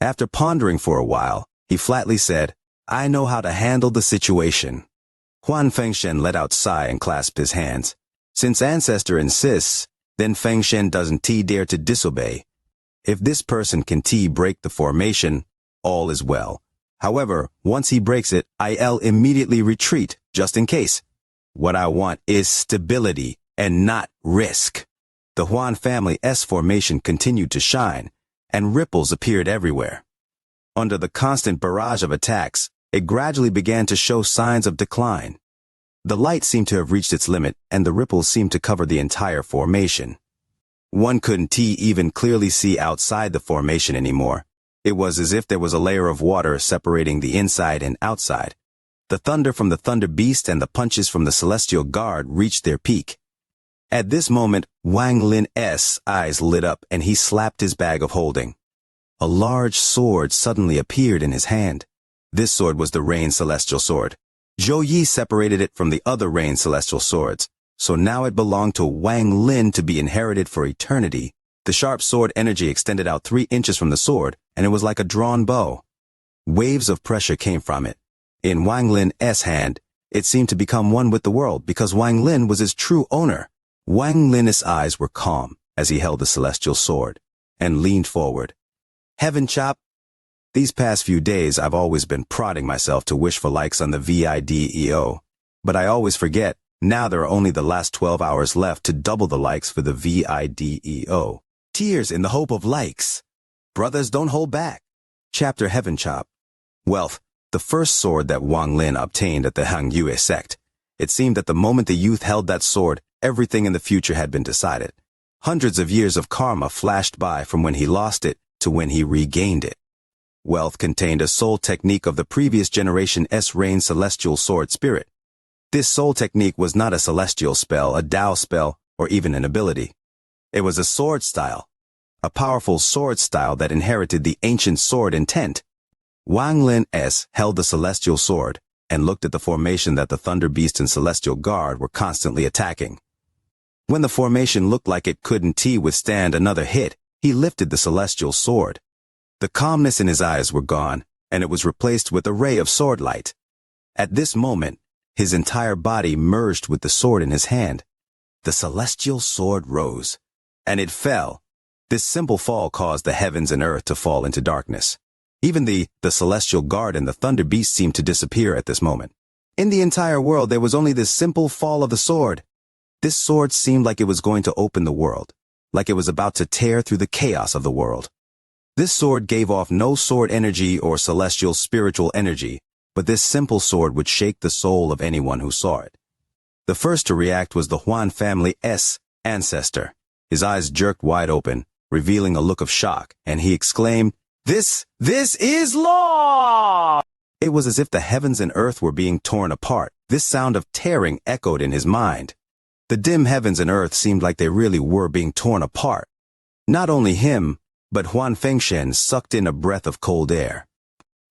A: After pondering for a while, he flatly said, "I know how to handle the situation." Huan Fengshen let out a sigh and clasped his hands. Since Ancestor insists, then Fengshen doesn't dare to disobey. If this person can break the formation, all is well. However, once he breaks it, I'll immediately retreat, just in case. What I want is stability and not risk. The Huan family's formation continued to shine, and ripples appeared everywhere. Under the constant barrage of attacks, it gradually began to show signs of decline. The light seemed to have reached its limit, and the ripples seemed to cover the entire formation. One couldn't even clearly see outside the formation anymore. It was as if there was a layer of water separating the inside and outside. The thunder from the Thunder Beast and the punches from the Celestial Guard reached their peak. At this moment, Wang Lin's eyes lit up and he slapped his bag of holding. A large sword suddenly appeared in his hand. This sword was the Rain Celestial Sword. Zhou Yi separated it from the other Rain Celestial Swords, so now it belonged to Wang Lin to be inherited for eternity. The sharp sword energy extended out 3 inches from the sword, and it was like a drawn bow. Waves of pressure came from it. In Wang Lin's hand, it seemed to become one with the world because Wang Lin was his true owner. Wang Lin's eyes were calm as he held the celestial sword and leaned forward. "Heaven Chop, these past few days I've always been prodding myself to wish for likes on the VIDEO, but I always forget. Now there are only the last 12 hours left to double the likes for the VIDEO. Tears in the hope of likes. Brothers, don't hold back." Chapter Heaven Chop. Wealth, the first sword that Wang Lin obtained at the Hangyue sect. It seemed that the moment the youth held that sword, everything in the future had been decided. Hundreds of years of karma flashed by from when he lost it to when he regained it. Wealth contained a soul technique of the previous generation's Rain Celestial Sword Spirit. This soul technique was not a celestial spell, a Tao spell, or even an ability. It was a sword style, a powerful sword style that inherited the ancient sword intent. Wang Lin held the celestial sword and looked at the formation that the Thunder Beast and Celestial Guard were constantly attacking. When the formation looked like it couldn't withstand another hit, he lifted the celestial sword. The calmness in his eyes were gone, and it was replaced with a ray of sword light. At this moment, his entire body merged with the sword in his hand. The celestial sword rose, and it fell. This simple fall caused the heavens and earth to fall into darkness. Even the Celestial Guard and the Thunder Beast seemed to disappear at this moment. In the entire world, there was only this simple fall of the sword. This sword seemed like it was going to open the world, like it was about to tear through the chaos of the world. This sword gave off no sword energy or celestial spiritual energy, but this simple sword would shake the soul of anyone who saw it. The first to react was the Huan family's ancestor. His eyes jerked wide open, revealing a look of shock, and he exclaimed, This is law! It was as if the heavens and earth were being torn apart. This sound of tearing echoed in his mind. The dim heavens and earth seemed like they really were being torn apart. Not only him, but Huan Fengshen sucked in a breath of cold air.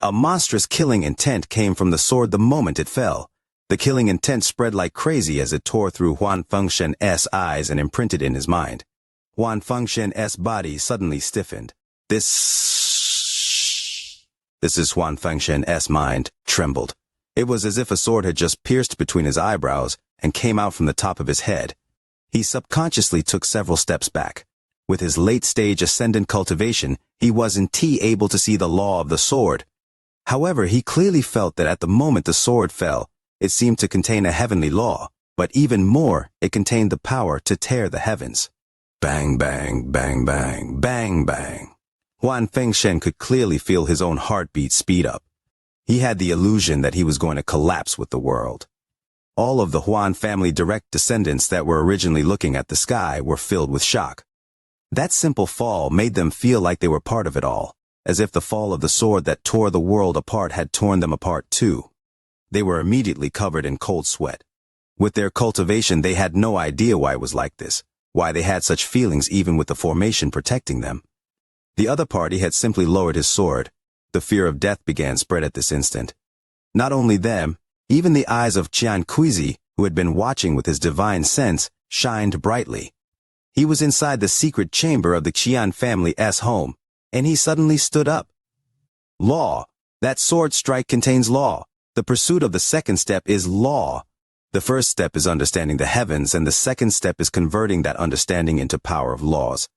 A: A monstrous killing intent came from the sword the moment it fell. The killing intent spread like crazy as it tore through Huan Fengshen's eyes and imprinted in his mind. Huan Fengshen's body suddenly stiffened. This is Huan Fengshen's mind, trembled. It was as if a sword had just pierced between his eyebrows and came out from the top of his head. He subconsciously took several steps back. With his late-stage ascendant cultivation, he wasn't able to see the law of the sword. However, he clearly felt that at the moment the sword fell, it seemed to contain a heavenly law, but even more, it contained the power to tear the heavens. Bang, bang, bang, bang, bang, bang. Huan Fengshen could clearly feel his own heartbeat speed up. He had the illusion that he was going to collapse with the world. All of the Huan family direct descendants that were originally looking at the sky were filled with shock. That simple fall made them feel like they were part of it all, as if the fall of the sword that tore the world apart had torn them apart too. They were immediately covered in cold sweat. With their cultivation, they had no idea why it was like this, why they had such feelings even with the formation protecting them. The other party had simply lowered his sword. The fear of death began spread at this instant. Not only them, even the eyes of Xianxia, who had been watching with his divine sense, shined brightly. He was inside the secret chamber of the Xian family's home, and he suddenly stood up. Law. That sword strike contains law. The pursuit of the second step is law. The first step is understanding the heavens, and the second step is converting that understanding into power of laws.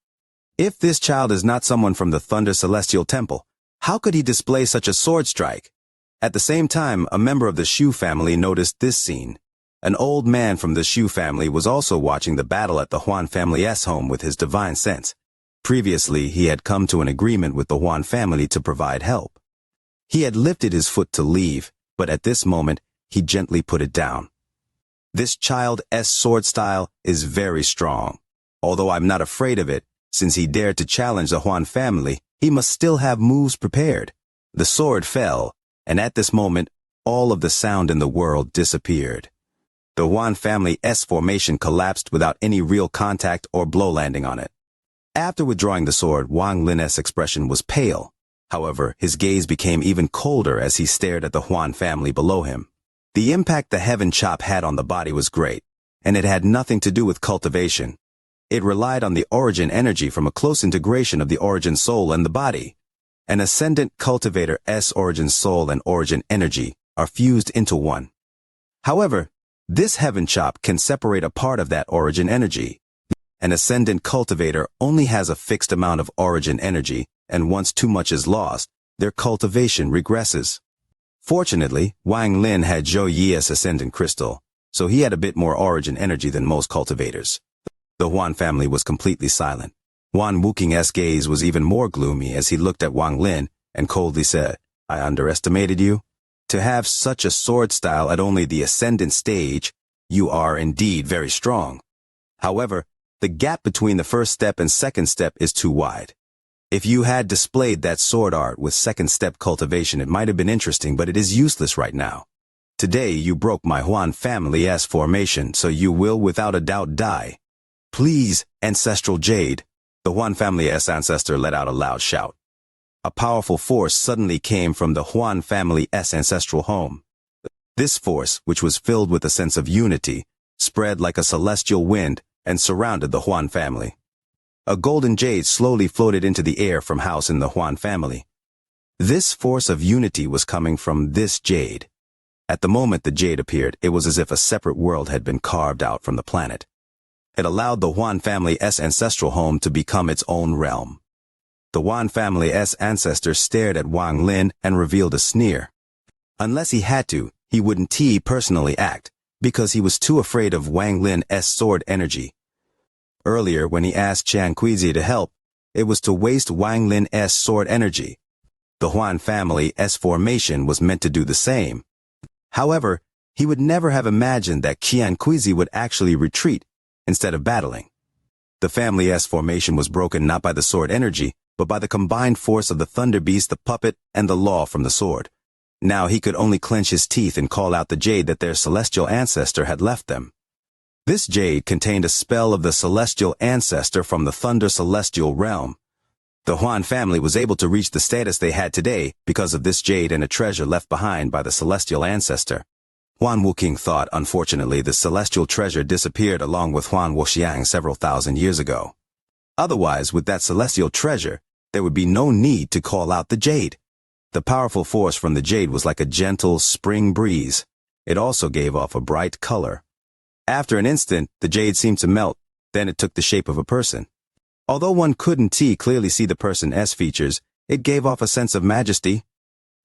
A: If this child is not someone from the Thunder Celestial Temple, how could he display such a sword strike? At the same time, a member of the Shu family noticed this scene. An old man from the Shu family was also watching the battle at the Huan family's home with his divine sense. Previously, he had come to an agreement with the Huan family to provide help. He had lifted his foot to leave, but at this moment, he gently put it down. This child's sword style is very strong. Although I'm not afraid of it, since he dared to challenge the Huan family, he must still have moves prepared. The sword fell, and at this moment, all of the sound in the world disappeared. The Huan family's formation collapsed without any real contact or blow landing on it. After withdrawing the sword, Wang Lin's expression was pale. However, his gaze became even colder as he stared at the Huan family below him. The impact the heaven chop had on the body was great, and it had nothing to do with cultivation. It relied on the origin energy from a close integration of the origin soul and the body. An ascendant cultivator's origin soul and origin energy are fused into one. However, this heaven chop can separate a part of that origin energy. An ascendant cultivator only has a fixed amount of origin energy, and once too much is lost, their cultivation regresses. Fortunately, Wang Lin had Zhou Yi's ascendant crystal, so he had a bit more origin energy than most cultivators. The Huan family was completely silent. Huan Wuking's gaze was even more gloomy as he looked at Wang Lin and coldly said, "I underestimated you. To have such a sword style at only the ascendant stage, you are indeed very strong. However, the gap between the first step and second step is too wide. If you had displayed that sword art with second step cultivation, it might have been interesting, but it is useless right now. Today you broke my Huan family's formation, so you will without a doubt die. Please, ancestral jade." The Huan family's ancestor let out a loud shout. A powerful force suddenly came from the Huan family's ancestral home. This force, which was filled with a sense of unity, spread like a celestial wind and surrounded the Huan family. A golden jade slowly floated into the air from house in the Huan family. This force of unity was coming from this jade. At the moment the jade appeared, it was as if a separate world had been carved out from the planet. It allowed the Huan family's ancestral home to become its own realm. The Huan family's ancestor stared at Wang Lin and revealed a sneer. Unless he had to, he wouldn't personally act, because he was too afraid of Wang Lin's sword energy. Earlier, when he asked Xianxia to help, it was to waste Wang Lin's sword energy. The Huan family's formation was meant to do the same. However, he would never have imagined that Xianxia would actually retreat instead of battling. The family's formation was broken not by the sword energy, but by the combined force of the thunder beast, the puppet, and the law from the sword. Now he could only clench his teeth and call out the jade that their celestial ancestor had left them. This jade contained a spell of the celestial ancestor from the thunder celestial realm. The Huan family was able to reach the status they had today because of this jade and a treasure left behind by the celestial ancestor. Huan Wuking thought, unfortunately, the celestial treasure disappeared along with Huan Wuxiang several thousand years ago. Otherwise, with that celestial treasure, there would be no need to call out the jade. The powerful force from the jade was like a gentle spring breeze. It also gave off a bright color. After an instant, the jade seemed to melt, then it took the shape of a person. Although one couldn't clearly see the person's features, it gave off a sense of majesty.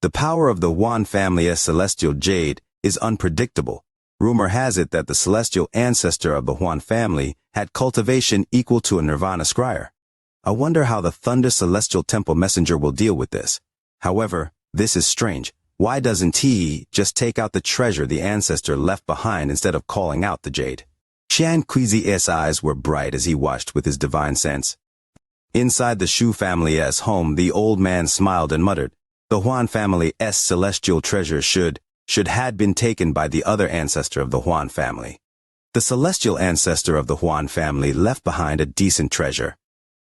A: The power of the Huan family's celestial jade is unpredictable. Rumor has it that the celestial ancestor of the Huan family had cultivation equal to a nirvana scryer. I wonder how the Thunder Celestial Temple messenger will deal with this. However, this is strange. Why doesn't he just take out the treasure the ancestor left behind instead of calling out the jade? Xianxia's eyes were bright as he watched with his divine sense. Inside the Shu family's home, the old man smiled and muttered, "The Huan family's celestial treasure should had been taken by the other ancestor of the Huan family. The celestial ancestor of the Huan family left behind a decent treasure.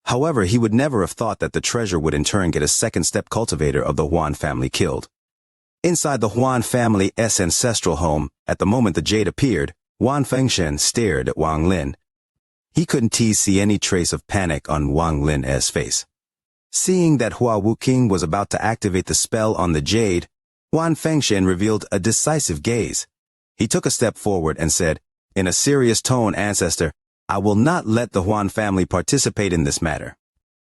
A: However, he would never have thought that the treasure would in turn get a second-step cultivator of the Huan family killed." Inside the Huan family's ancestral home, at the moment the jade appeared, Wan Fengshen stared at Wang Lin. He couldn't see any trace of panic on Wang Lin's face. Seeing that Hua Wuking was about to activate the spell on the jade, Wan Fengshen revealed a decisive gaze. He took a step forward and said, in a serious tone, "Ancestor, I will not let the Huan family participate in this matter.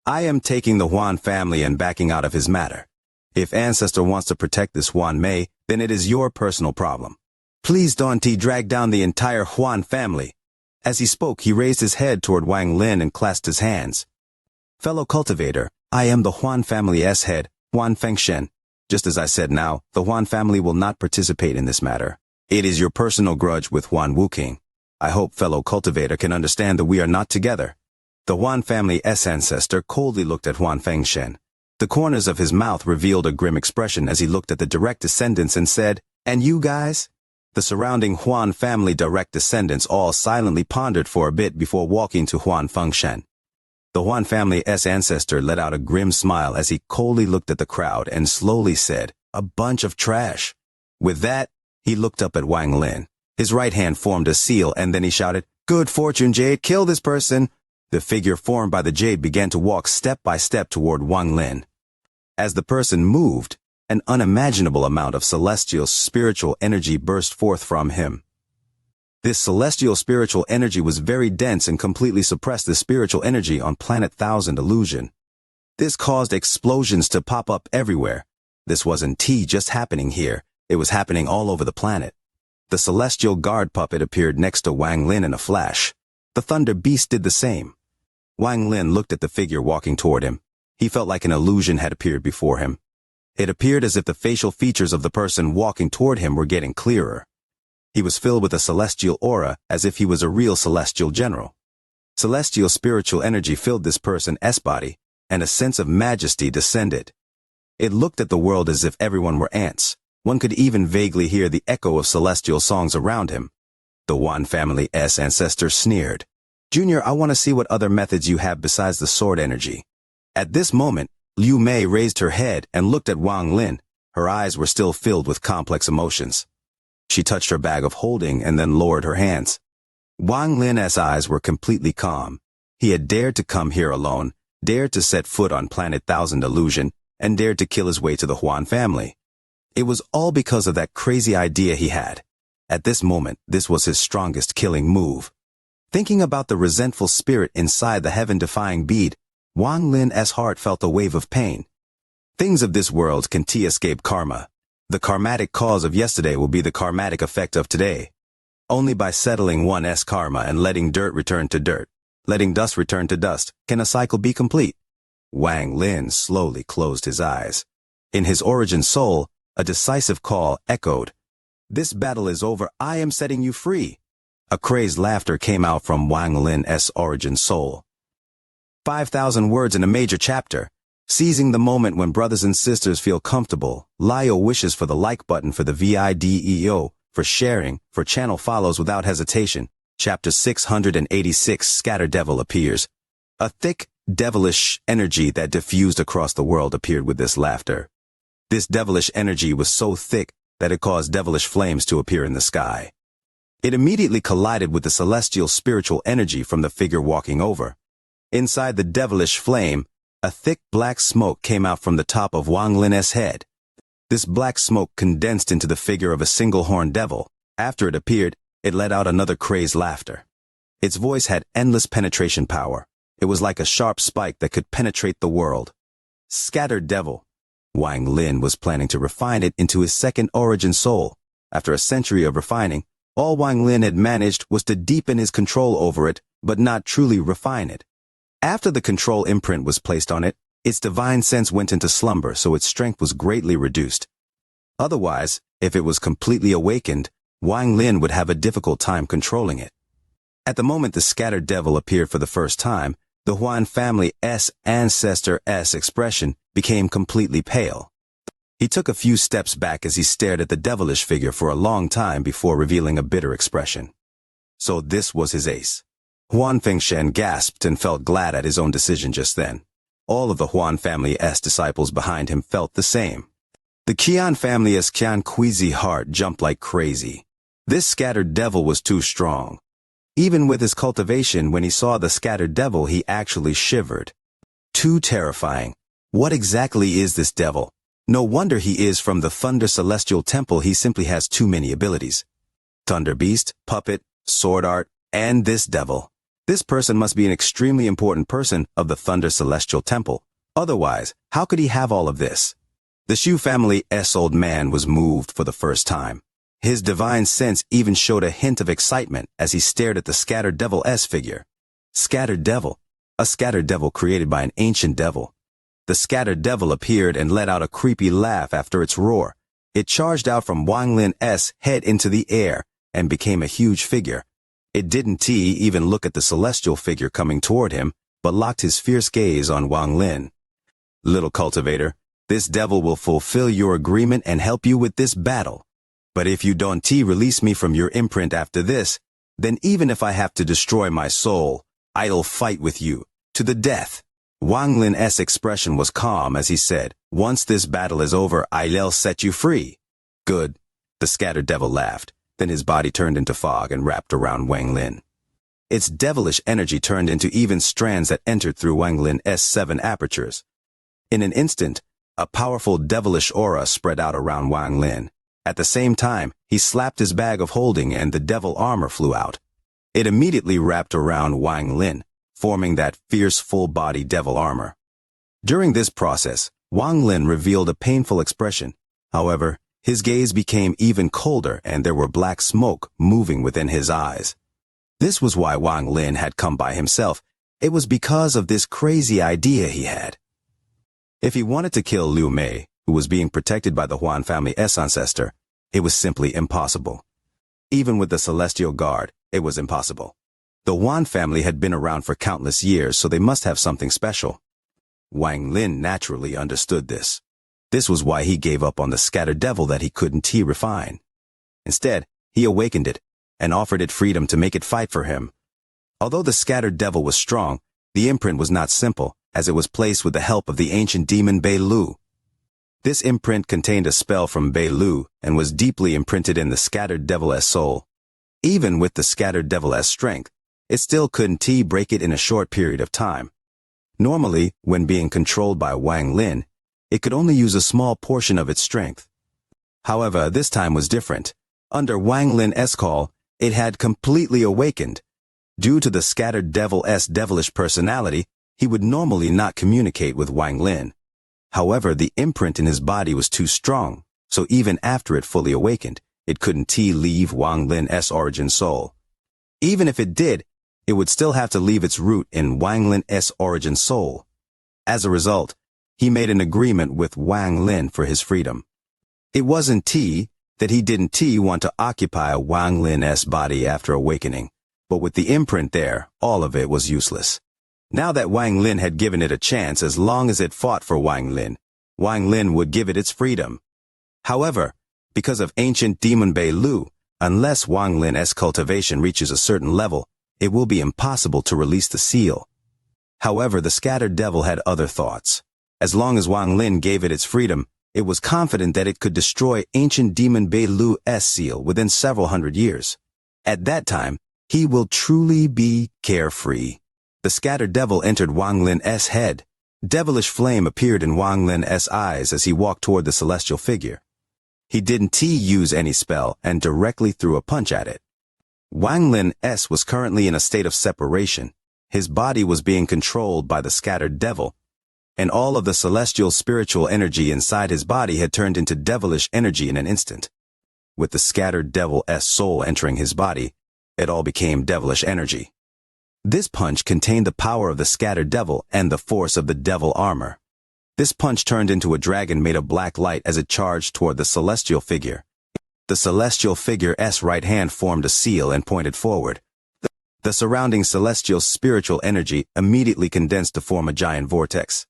A: I am taking the Huan family and backing out of his matter. If Ancestor wants to protect this Huan Mei, then it is your personal problem. Please don't drag down the entire Huan family." As he spoke, he raised his head toward Wang Lin and clasped his hands. "Fellow cultivator, I am the Huan family's head, Wan Fengshen. Just as I said now, the Huan family will not participate in this matter. It is your personal grudge with Huan Wuking. I hope fellow cultivator can understand that we are not together." The Huan family's ancestor coldly looked at Huan Fengshen. The corners of his mouth revealed a grim expression as he looked at the direct descendants and said, "And you guys?" The surrounding Huan family direct descendants all silently pondered for a bit before walking to Huan Fengshen. The Huan family's ancestor let out a grim smile as he coldly looked at the crowd and slowly said, "A bunch of trash." With that, he looked up at Wang Lin. His right hand formed a seal and then he shouted, "Good fortune, Jade, kill this person." The figure formed by the jade began to walk step by step toward Wang Lin. As the person moved, an unimaginable amount of celestial spiritual energy burst forth from him. This celestial spiritual energy was very dense and completely suppressed the spiritual energy on planet Thousand Illusion. This caused explosions to pop up everywhere. This wasn't just happening here, it was happening all over the planet. The celestial guard puppet appeared next to Wang Lin in a flash. The thunder beast did the same. Wang Lin looked at the figure walking toward him. He felt like an illusion had appeared before him. It appeared as if the facial features of the person walking toward him were getting clearer. He was filled with a celestial aura as if he was a real celestial general. Celestial spiritual energy filled this person's body, and a sense of majesty descended. It looked at the world as if everyone were ants. One could even vaguely hear the echo of celestial songs around him. The Wan family's ancestor sneered. "Junior, I want to see what other methods you have besides the sword energy." At this moment, Liu Mei raised her head and looked at Wang Lin. Her eyes were still filled with complex emotions. She touched her bag of holding and then lowered her hands. Wang Lin's eyes were completely calm. He had dared to come here alone, dared to set foot on planet Thousand Illusion, and dared to kill his way to the Huan family. It was all because of that crazy idea he had. At this moment, this was his strongest killing move. Thinking about the resentful spirit inside the heaven-defying bead, Wang Lin's heart felt a wave of pain. Things of this world can escape karma. The karmatic cause of yesterday will be the karmatic effect of today. Only by settling one's karma and letting dirt return to dirt, letting dust return to dust, can a cycle be complete. Wang Lin slowly closed his eyes. In his origin soul, a decisive call echoed. "This battle is over, I am setting you free." A crazed laughter came out from Wang Lin's origin soul. 5,000 words in a major chapter. Seizing the moment when brothers and sisters feel comfortable, Lio wishes for the like button for the video, for sharing, for channel follows without hesitation. Chapter 686 Scatter Devil appears. A thick, devilish energy that diffused across the world appeared with this laughter. This devilish energy was so thick that it caused devilish flames to appear in the sky. It immediately collided with the celestial spiritual energy from the figure walking over. Inside the devilish flame, a thick black smoke came out from the top of Wang Lin's head. This black smoke condensed into the figure of a single-horned devil. After it appeared, it let out another crazed laughter. Its voice had endless penetration power. It was like a sharp spike that could penetrate the world. Scattered devil. Wang Lin was planning to refine it into his second origin soul. After a century of refining, all Wang Lin had managed was to deepen his control over it, but not truly refine it. After the control imprint was placed on it, its divine sense went into slumber, so its strength was greatly reduced. Otherwise, if it was completely awakened, Wang Lin would have a difficult time controlling it. At the moment the scattered devil appeared for the first time, The Huan family's ancestor's expression became completely pale. He took a few steps back as he stared at the devilish figure for a long time before revealing a bitter expression. So this was his ace. Huan Fengshen gasped and felt glad at his own decision just then. All of the Huan family's disciples behind him felt the same. The Qian family's Qianquizi heart jumped like crazy. This scattered devil was too strong. Even with his cultivation, when he saw the scattered devil, he actually shivered. Too terrifying. What exactly is this devil? No wonder he is from the Thunder Celestial Temple. He simply has too many abilities. Thunder Beast, Puppet, Sword Art, and this devil. This person must be an extremely important person of the Thunder Celestial Temple. Otherwise, how could he have all of this? The Shu family's old man was moved for the first time. His divine sense even showed a hint of excitement as he stared at the scattered devil's figure. Scattered devil. A scattered devil created by an ancient devil. The scattered devil appeared and let out a creepy laugh after its roar. It charged out from Wang Lin's head into the air and became a huge figure. It didn't even look at the celestial figure coming toward him, but locked his fierce gaze on Wang Lin. Little cultivator, this devil will fulfill your agreement and help you with this battle. But if you don't release me from your imprint after this, then even if I have to destroy my soul, I'll fight with you, to the death. Wang Lin's expression was calm as he said, once this battle is over, I'll set you free. Good. The scattered devil laughed. Then his body turned into fog and wrapped around Wang Lin. Its devilish energy turned into even strands that entered through Wang Lin's 7 apertures. In an instant, a powerful devilish aura spread out around Wang Lin. At the same time, he slapped his bag of holding and the devil armor flew out. It immediately wrapped around Wang Lin, forming that fierce full-body devil armor. During this process, Wang Lin revealed a painful expression. However, his gaze became even colder and there were black smoke moving within his eyes. This was why Wang Lin had come by himself. It was because of this crazy idea he had. If he wanted to kill Liu Mei, who was being protected by the Huan family's ancestor, it was simply impossible. Even with the Celestial Guard, it was impossible. The Huan family had been around for countless years, so they must have something special. Wang Lin naturally understood this. This was why he gave up on the scattered devil that he couldn't refine. Instead, he awakened it and offered it freedom to make it fight for him. Although the scattered devil was strong, the imprint was not simple, as it was placed with the help of the ancient demon Bei Lu. This imprint contained a spell from Bei Lu and was deeply imprinted in the scattered devil's soul. Even with the scattered devil's strength, it still couldn't break it in a short period of time. Normally, when being controlled by Wang Lin, it could only use a small portion of its strength. However, this time was different. Under Wang Lin's call, it had completely awakened. Due to the scattered devil's devilish personality, he would normally not communicate with Wang Lin. However, the imprint in his body was too strong, so even after it fully awakened, it couldn't leave Wang Lin's origin soul. Even if it did, it would still have to leave its root in Wang Lin's origin soul. As a result, he made an agreement with Wang Lin for his freedom. It wasn't that he didn't want to occupy Wang Lin's body after awakening, but with the imprint there, all of it was useless. Now that Wang Lin had given it a chance, as long as it fought for Wang Lin would give it its freedom. However, because of ancient demon Bei Lu, unless Wang Lin's cultivation reaches a certain level, it will be impossible to release the seal. However, the scattered devil had other thoughts. As long as Wang Lin gave it its freedom, it was confident that it could destroy ancient demon Bei Lu's seal within several hundred years. At that time, he will truly be carefree. The scattered devil entered Wang Lin's head. Devilish flame appeared in Wang Lin's eyes as he walked toward the celestial figure. He didn't use any spell and directly threw a punch at it. Wang Lin's was currently in a state of separation. His body was being controlled by the scattered devil, and all of the celestial spiritual energy inside his body had turned into devilish energy in an instant. With the scattered devil's soul entering his body, it all became devilish energy. This punch contained the power of the scattered devil and the force of the devil armor. This punch turned into a dragon made of black light as it charged toward the celestial figure. The celestial figure's right hand formed a seal and pointed forward. The surrounding celestial spiritual energy immediately condensed to form a giant vortex.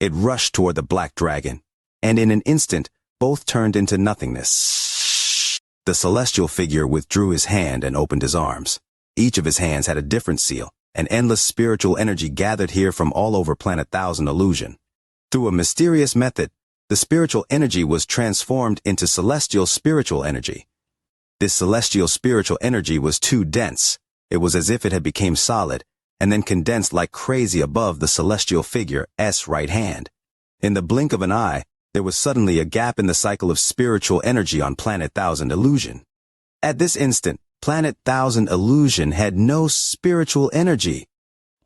A: It rushed toward the black dragon, and in an instant, both turned into nothingness. The celestial figure withdrew his hand and opened his arms. Each of his hands had a different seal, and endless spiritual energy gathered here from all over Planet Thousand Illusion. Through a mysterious method, the spiritual energy was transformed into celestial spiritual energy. This celestial spiritual energy was too dense. It was as if it had become solid, and then condensed like crazy above the celestial figure's right hand. In the blink of an eye, there was suddenly a gap in the cycle of spiritual energy on Planet Thousand Illusion. At this instant, Planet Thousand Illusion had no spiritual energy.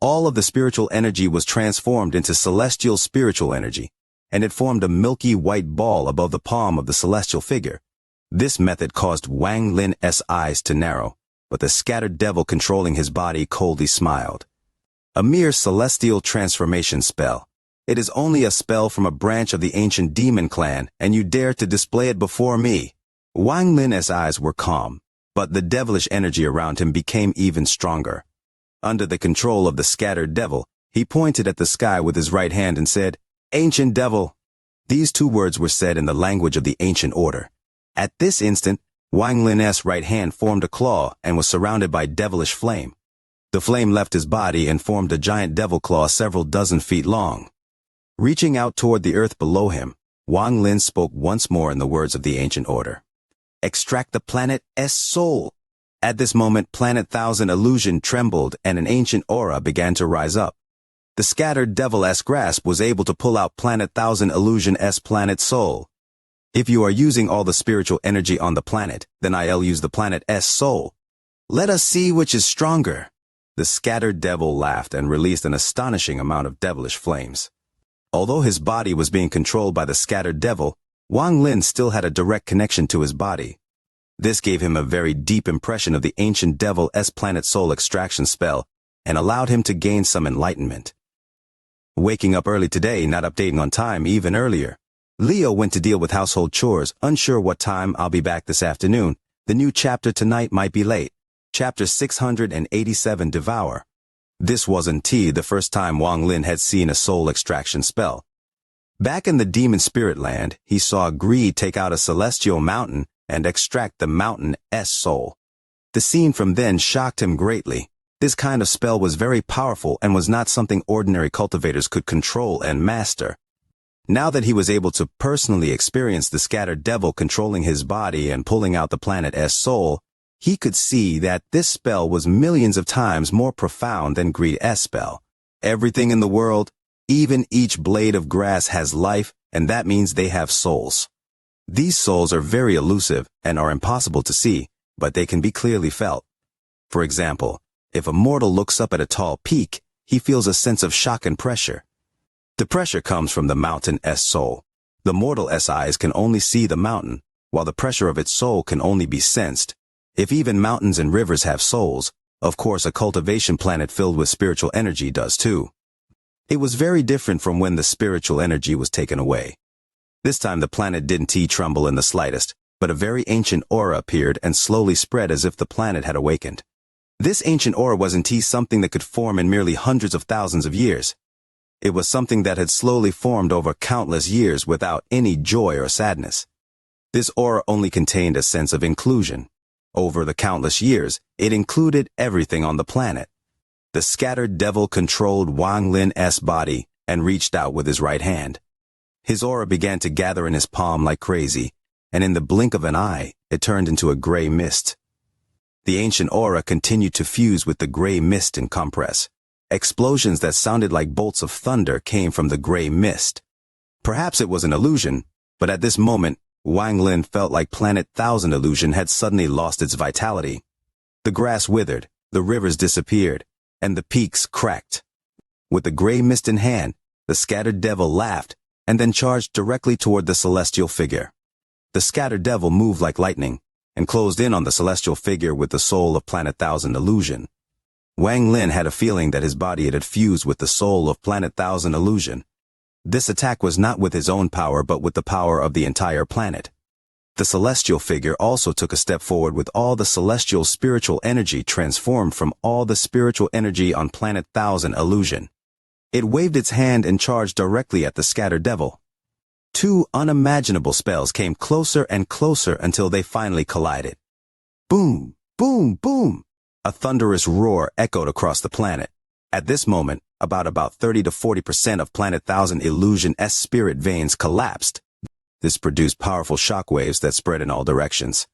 A: All of the spiritual energy was transformed into celestial spiritual energy, and it formed a milky white ball above the palm of the celestial figure. This method caused Wang Lin's eyes to narrow, but the scattered devil controlling his body coldly smiled. A mere celestial transformation spell. It is only a spell from a branch of the ancient demon clan, and you dare to display it before me. Wang Lin's eyes were calm, but the devilish energy around him became even stronger. Under the control of the scattered devil, he pointed at the sky with his right hand and said, "Ancient devil." These two words were said in the language of the ancient order. At this instant, Wang Lin's right hand formed a claw and was surrounded by devilish flame. The flame left his body and formed a giant devil claw several dozen feet long. Reaching out toward the earth below him, Wang Lin spoke once more in the words of the ancient order. "Extract the planet's soul." At this moment, Planet Thousand Illusion trembled and an ancient aura began to rise up. The scattered devil's grasp was able to pull out Planet Thousand Illusion's planet soul. If you are using all the spiritual energy on the planet, then I'll use the planet's soul. Let us see which is stronger. The scattered devil laughed and released an astonishing amount of devilish flames. Although his body was being controlled by the scattered devil, Wang Lin still had a direct connection to his body. This gave him a very deep impression of the ancient devil's planet soul extraction spell and allowed him to gain some enlightenment. Waking up early today, not updating on time even earlier. Leo went to deal with household chores, unsure what time I'll be back this afternoon. The new chapter tonight might be late. Chapter 687 Devour. This wasn't the first time Wang Lin had seen a soul extraction spell. Back in the demon spirit land, he saw Greed take out a celestial mountain and extract the mountain's soul. The scene from then shocked him greatly. This kind of spell was very powerful and was not something ordinary cultivators could control and master. Now that he was able to personally experience the scattered devil controlling his body and pulling out the planet's soul, he could see that this spell was millions of times more profound than Greed's spell. Everything in the world, even each blade of grass has life, and that means they have souls. These souls are very elusive and are impossible to see, but they can be clearly felt. For example, if a mortal looks up at a tall peak, he feels a sense of shock and pressure. The pressure comes from the mountain's soul. The mortal's eyes can only see the mountain, while the pressure of its soul can only be sensed. If even mountains and rivers have souls, of course a cultivation planet filled with spiritual energy does too. It was very different from when the spiritual energy was taken away. This time the planet didn't tremble in the slightest, but a very ancient aura appeared and slowly spread as if the planet had awakened. This ancient aura wasn't something that could form in merely hundreds of thousands of years. It was something that had slowly formed over countless years without any joy or sadness. This aura only contained a sense of inclusion. Over the countless years, it included everything on the planet. The scattered devil controlled Wang Lin's body and reached out with his right hand. His aura began to gather in his palm like crazy, and in the blink of an eye, it turned into a gray mist. The ancient aura continued to fuse with the gray mist and compress. Explosions that sounded like bolts of thunder came from the gray mist. Perhaps it was an illusion, but at this moment, Wang Lin felt like Planet Thousand Illusion had suddenly lost its vitality. The grass withered, the rivers disappeared, and the peaks cracked. With the gray mist in hand, the scattered devil laughed and then charged directly toward the celestial figure. The scattered devil moved like lightning and closed in on the celestial figure with the soul of Planet Thousand Illusion. Wang Lin had a feeling that his body had fused with the soul of Planet Thousand Illusion. This attack was not with his own power but with the power of the entire planet. The celestial figure also took a step forward with all the celestial spiritual energy transformed from all the spiritual energy on planet 1000 illusion. It waved its hand and charged directly at the scattered devil. Two unimaginable spells came closer and closer until they finally collided. Boom, boom, boom! A thunderous roar echoed across the planet. At this moment, about 30 to 40% of planet 1000 illusion's spirit veins collapsed. This produced powerful shockwaves that spread in all directions.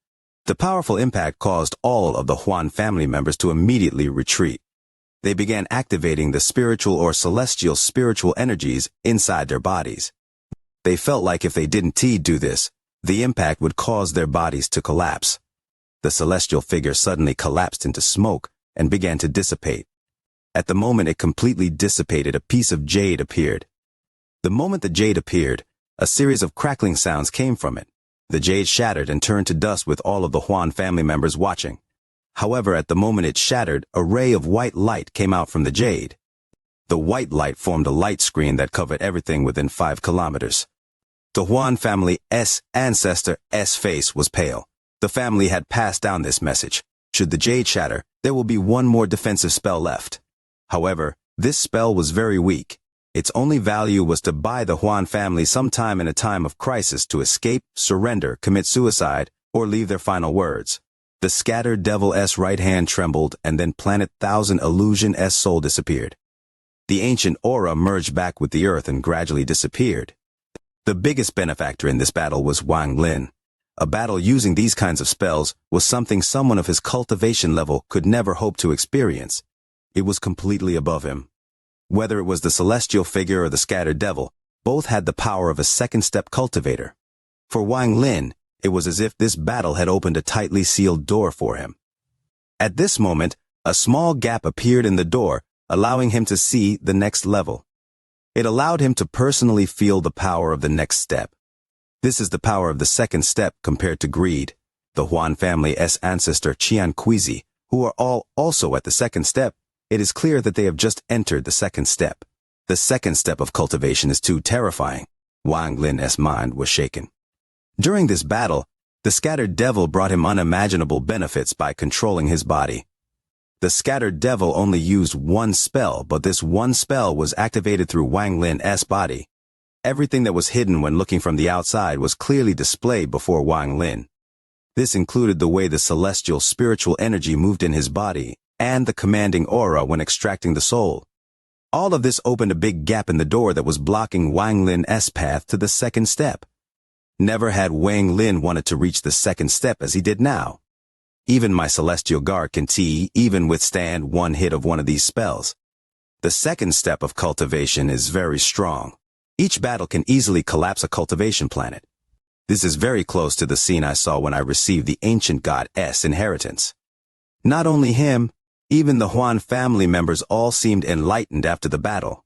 A: The powerful impact caused all of the Huan family members to immediately retreat. They began activating the spiritual or celestial spiritual energies inside their bodies. They felt like if they didn't do this, the impact would cause their bodies to collapse. The celestial figure suddenly collapsed into smoke and began to dissipate. At the moment it completely dissipated, a piece of jade appeared. The moment the jade appeared, a series of crackling sounds came from it. The jade shattered and turned to dust with all of the Huan family members watching. However, at the moment it shattered, a ray of white light came out from the jade. The white light formed a light screen that covered everything within 5 kilometers. The Huan family's ancestor's face was pale. The family had passed down this message. Should the jade shatter, there will be one more defensive spell left. However, this spell was very weak. Its only value was to buy the Huan family some time in a time of crisis to escape, surrender, commit suicide, or leave their final words. The scattered devil's right hand trembled, and then planet 1000 illusion's soul disappeared. The ancient aura merged back with the earth and gradually disappeared. The biggest benefactor in this battle was Wang Lin. A battle using these kinds of spells was something someone of his cultivation level could never hope to experience. It was completely above him. Whether it was the celestial figure or the scattered devil, both had the power of a second-step cultivator. For Wang Lin, it was as if this battle had opened a tightly sealed door for him. At this moment, a small gap appeared in the door, allowing him to see the next level. It allowed him to personally feel the power of the next step. This is the power of the second step compared to greed. The Huan family's ancestor Xianxia, who are all also at the second step, it is clear that they have just entered the second step. The second step of cultivation is too terrifying. Wang Lin's mind was shaken. During this battle, the scattered devil brought him unimaginable benefits by controlling his body. The scattered devil only used one spell, but this one spell was activated through Wang Lin's body. Everything that was hidden when looking from the outside was clearly displayed before Wang Lin. This included the way the celestial spiritual energy moved in his body, and the commanding aura when extracting the soul. All of this opened a big gap in the door that was blocking Wang Lin's path to the second step. Never had Wang Lin wanted to reach the second step as he did now. Even my celestial guard can even withstand one hit of one of these spells. The second step of cultivation is very strong. Each battle can easily collapse a cultivation planet. This is very close to the scene I saw when I received the ancient god's inheritance. Not only him, even the Huan family members all seemed enlightened after the battle.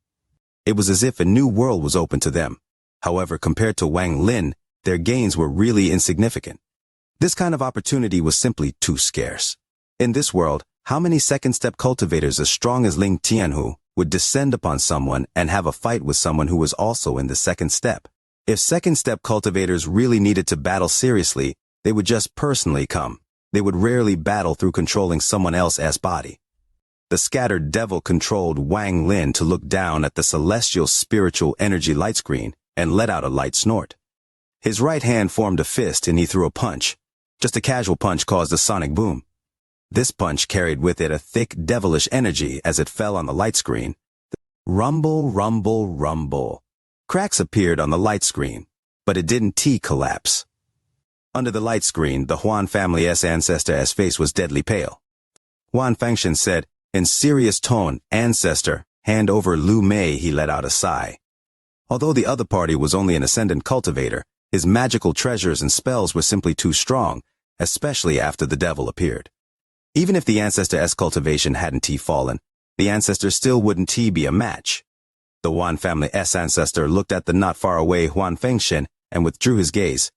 A: It was as if a new world was open to them. However, compared to Wang Lin, their gains were really insignificant. This kind of opportunity was simply too scarce. In this world, how many second-step cultivators as strong as Ling Tianhu would descend upon someone and have a fight with someone who was also in the second step? If second-step cultivators really needed to battle seriously, they would just personally come. They would rarely battle through controlling someone else's body. The scattered devil controlled Wang Lin to look down at the celestial spiritual energy light screen and let out a light snort. His right hand formed a fist and he threw a punch. Just a casual punch caused a sonic boom. This punch carried with it a thick, devilish energy as it fell on the light screen. Rumble, rumble, rumble. Cracks appeared on the light screen, but it didn't collapse. Under the light screen, the Huan family's ancestor's face was deadly pale. Huan Fengshan said, in serious tone, "Ancestor, hand over Lu Mei." He let out a sigh. Although the other party was only an ascendant cultivator, his magical treasures and spells were simply too strong, especially after the devil appeared. Even if the ancestor's cultivation hadn't fallen, the ancestor still wouldn't be a match. The Huan family's ancestor looked at the not far away Huan Fengshan and withdrew his gaze.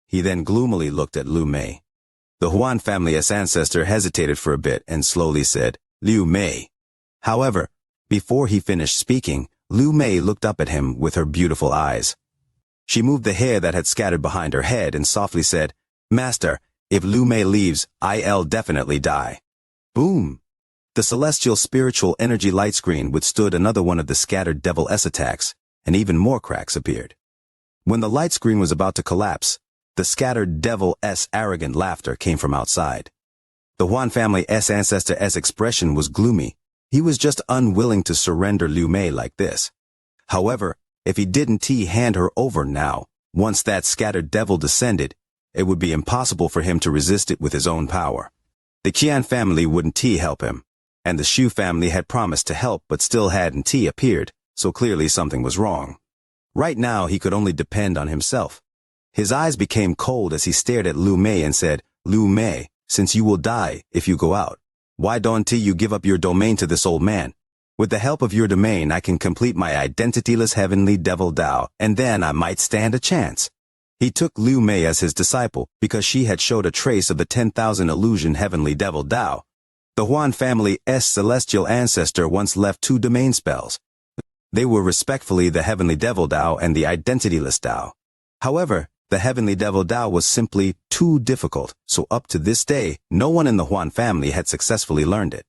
A: He then gloomily looked at Lu Mei. The Huan family's ancestor hesitated for a bit and slowly said, "Liu Mei." However, before he finished speaking, Lu Mei looked up at him with her beautiful eyes. She moved the hair that had scattered behind her head and softly said, "Master, if Lu Mei leaves, I'll definitely die." Boom! The celestial spiritual energy light screen withstood another one of the scattered Devil S attacks, and even more cracks appeared. When the light screen was about to collapse, the scattered Devil S arrogant laughter came from outside. The Huan family S ancestor S expression was gloomy. He was just unwilling to surrender Lu Mei like this. However, if he didn't hand her over now, once that scattered devil descended, it would be impossible for him to resist it with his own power. The Qian family wouldn't help him, and the Shu family had promised to help but still hadn't appeared, so clearly something was wrong. Right now he could only depend on himself. His eyes became cold as he stared at Lu Mei and said, "Lu Mei, since you will die if you go out, why don't you give up your domain to this old man? With the help of your domain I can complete my identityless heavenly devil Dao, and then I might stand a chance." He took Lu Mei as his disciple because she had showed a trace of the 10,000 illusion heavenly devil Dao. The Huan family S celestial ancestor once left 2 domain spells. They were respectfully the heavenly devil Dao and the identityless Dao. However, the heavenly devil Dao was simply too difficult, so up to this day, no one in the Huan family had successfully learned it.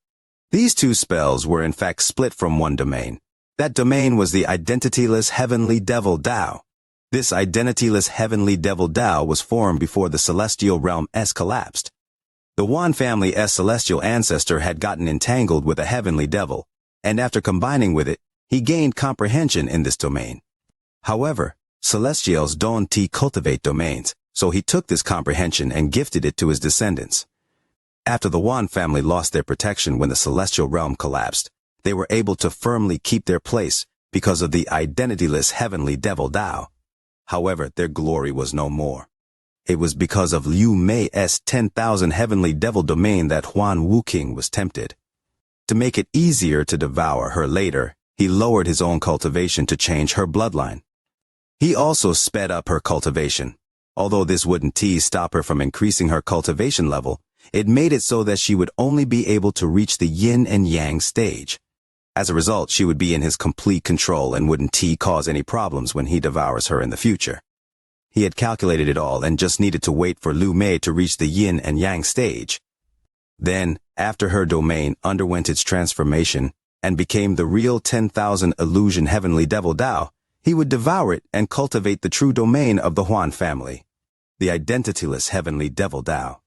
A: These 2 spells were in fact split from one domain. That domain was the identityless heavenly devil Dao. This identityless heavenly devil Dao was formed before the celestial realm S collapsed. The Huan family S celestial ancestor had gotten entangled with a heavenly devil, and after combining with it, he gained comprehension in this domain. However, Celestials don't cultivate domains, so he took this comprehension and gifted it to his descendants. After the Huan family lost their protection when the celestial realm collapsed, they were able to firmly keep their place because of the identityless heavenly devil Dao. However, their glory was no more. It was because of Lu Mei's 10,000 heavenly devil domain that Huan Wuking was tempted. To make it easier to devour her later, he lowered his own cultivation to change her bloodline. He also sped up her cultivation. Although this wouldn't stop her from increasing her cultivation level, it made it so that she would only be able to reach the yin and yang stage. As a result, she would be in his complete control and wouldn't cause any problems when he devours her in the future. He had calculated it all and just needed to wait for Lu Mei to reach the yin and yang stage. Then, after her domain underwent its transformation and became the real 10,000 illusion heavenly devil Dao, he would devour it and cultivate the true domain of the Huan family, the identityless heavenly devil Dao.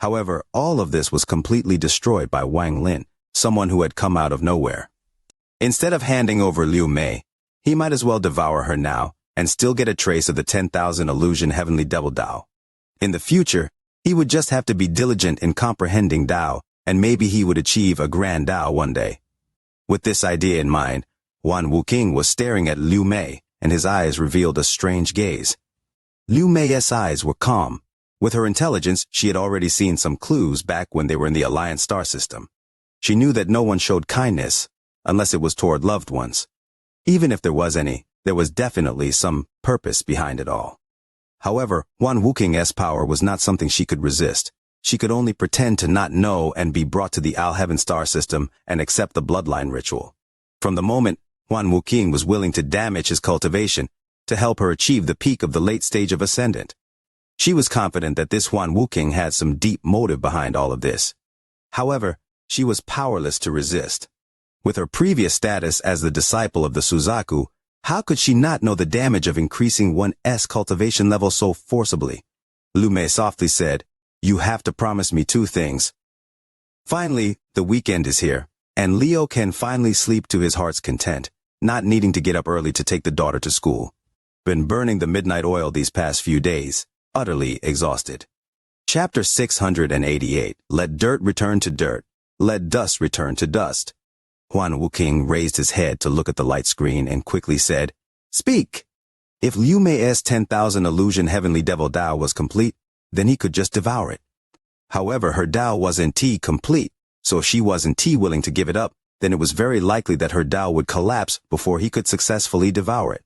A: However, all of this was completely destroyed by Wang Lin, someone who had come out of nowhere. Instead of handing over Lu Mei, he might as well devour her now and still get a trace of the 10,000 illusion heavenly devil Dao. In the future, he would just have to be diligent in comprehending Dao, and maybe he would achieve a grand Dao one day. With this idea in mind, Huan Wuking was staring at Lu Mei, and his eyes revealed a strange gaze. Lu Mei's eyes were calm. With her intelligence, she had already seen some clues back when they were in the Alliance star system. She knew that no one showed kindness, unless it was toward loved ones. Even if there was any, there was definitely some purpose behind it all. However, Huan Wuking's power was not something she could resist. She could only pretend to not know and be brought to the Al-Heaven star system and accept the bloodline ritual. From the moment, Huan Wuking was willing to damage his cultivation to help her achieve the peak of the late stage of Ascendant. She was confident that this Huan Wuking had some deep motive behind all of this. However, she was powerless to resist. With her previous status as the disciple of the Suzaku, how could she not know the damage of increasing one's cultivation level so forcibly? Lu Mei softly said, "You have to promise me 2 things. Finally, the weekend is here, and Leo can finally sleep to his heart's content, not needing to get up early to take the daughter to school. Been burning the midnight oil these past few days, utterly exhausted." Chapter 688, Let Dirt Return to Dirt, Let Dust Return to Dust. Huan Wuking raised his head to look at the light screen and quickly said, "Speak." If Lu Mei's 10,000 illusion heavenly devil Dao was complete, then he could just devour it. However, her Dao wasn't complete, so if she wasn't willing to give it up, then it was very likely that her Dao would collapse before he could successfully devour it.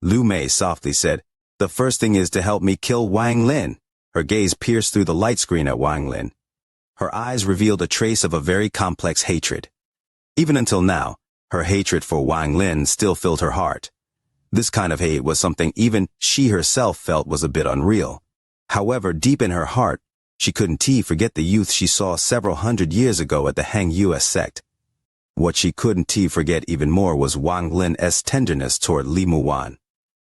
A: Lu Mei softly said, "The first thing is to help me kill Wang Lin." Her gaze pierced through the light screen at Wang Lin. Her eyes revealed a trace of a very complex hatred. Even until now, her hatred for Wang Lin still filled her heart. This kind of hate was something even she herself felt was a bit unreal. However, deep in her heart, she couldn't forget the youth she saw several hundred years ago at the Hang US sect. What she couldn't forget even more was Wang Lin's tenderness toward Li Muwan.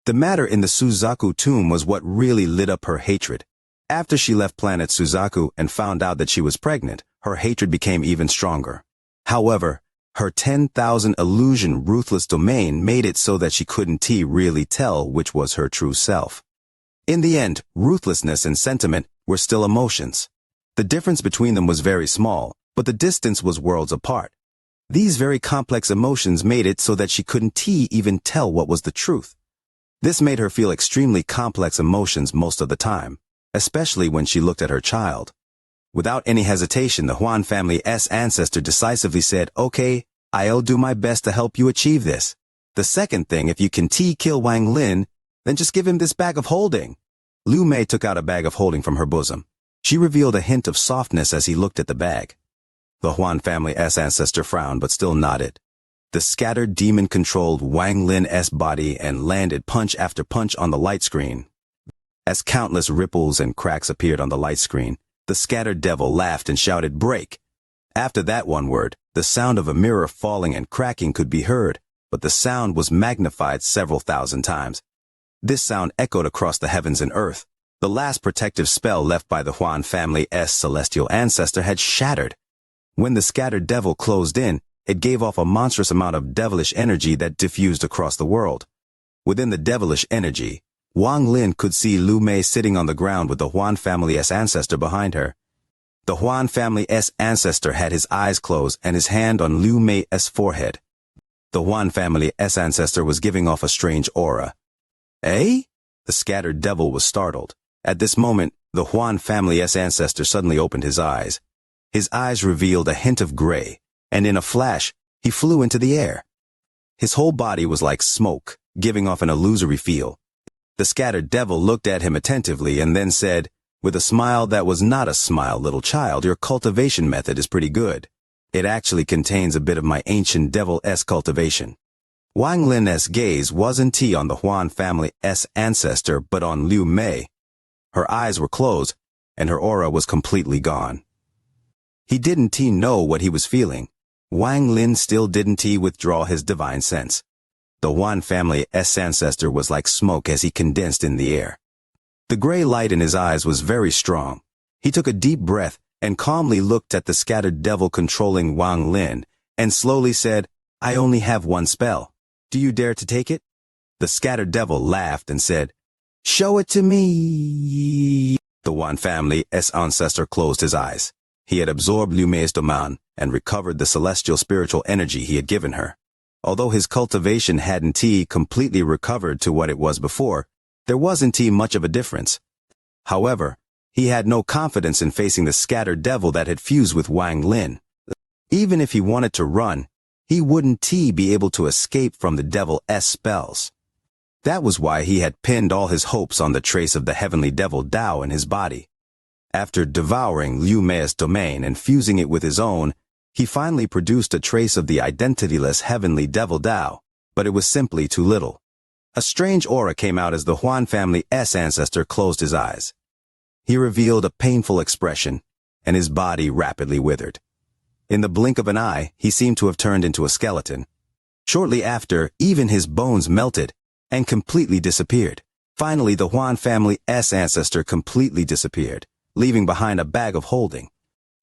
A: The matter in the Suzaku tomb was what really lit up her hatred. After she left planet Suzaku and found out that she was pregnant, her hatred became even stronger. However, her 10,000 illusion ruthless domain made it so that she couldn't really tell which was her true self. In the end, ruthlessness and sentiment were still emotions. The difference between them was very small, but the distance was worlds apart. These very complex emotions made it so that she couldn't even tell what was the truth. This made her feel extremely complex emotions most of the time, especially when she looked at her child. Without any hesitation, the Huan family's ancestor decisively said, "Okay, I'll do my best to help you achieve this. The second thing, if you can kill Wang Lin, then just give him this bag of holding." Liu Mei took out a bag of holding from her bosom. She revealed a hint of softness as he looked at the bag. The Huan family's ancestor frowned but still nodded. The scattered demon controlled Wang Lin's body and landed punch after punch on the light screen. As countless ripples and cracks appeared on the light screen, the scattered devil laughed and shouted, "Break!" After that one word, the sound of a mirror falling and cracking could be heard, but the sound was magnified several thousand times. This sound echoed across the heavens and earth. The last protective spell left by the Huan family's celestial ancestor had shattered. When the scattered devil closed in, it gave off a monstrous amount of devilish energy that diffused across the world. Within the devilish energy, Wang Lin could see Liu Mei sitting on the ground with the Huan family's ancestor behind her. The Huan family's ancestor had his eyes closed and his hand on Liu Mei's forehead. The Huan family's ancestor was giving off a strange aura. Eh? The scattered devil was startled. At this moment, the Huan family's ancestor suddenly opened his eyes. His eyes revealed a hint of gray, and in a flash, he flew into the air. His whole body was like smoke, giving off an illusory feel. The scattered devil looked at him attentively and then said, with a smile that was not a smile, "Little child, your cultivation method is pretty good. It actually contains a bit of my ancient devil-esque cultivation." Wang Lin's gaze wasn't on the Huan family's ancestor but on Liu Mei. Her eyes were closed, and her aura was completely gone. He didn't know what he was feeling. Wang Lin still didn't withdraw his divine sense. The Huan family's ancestor was like smoke as he condensed in the air. The gray light in his eyes was very strong. He took a deep breath and calmly looked at the scattered devil controlling Wang Lin and slowly said, "I only have one spell. Do you dare to take it?" The scattered devil laughed and said, "Show it to me." The Huan family's ancestor closed his eyes. He had absorbed Liu Mei's domain and recovered the celestial spiritual energy he had given her. Although his cultivation hadn't completely recovered to what it was before, there wasn't much of a difference. However, he had no confidence in facing the scattered devil that had fused with Wang Lin. Even if he wanted to run, he wouldn't be able to escape from the devil's spells. That was why he had pinned all his hopes on the trace of the heavenly devil Dao in his body. After devouring Liu Mei's domain and fusing it with his own, he finally produced a trace of the identityless heavenly devil Dao, but it was simply too little. A strange aura came out as the Huan family's ancestor closed his eyes. He revealed a painful expression, and his body rapidly withered. In the blink of an eye, he seemed to have turned into a skeleton. Shortly after, even his bones melted and completely disappeared. Finally, the Huan family's ancestor completely disappeared, leaving behind a bag of holding.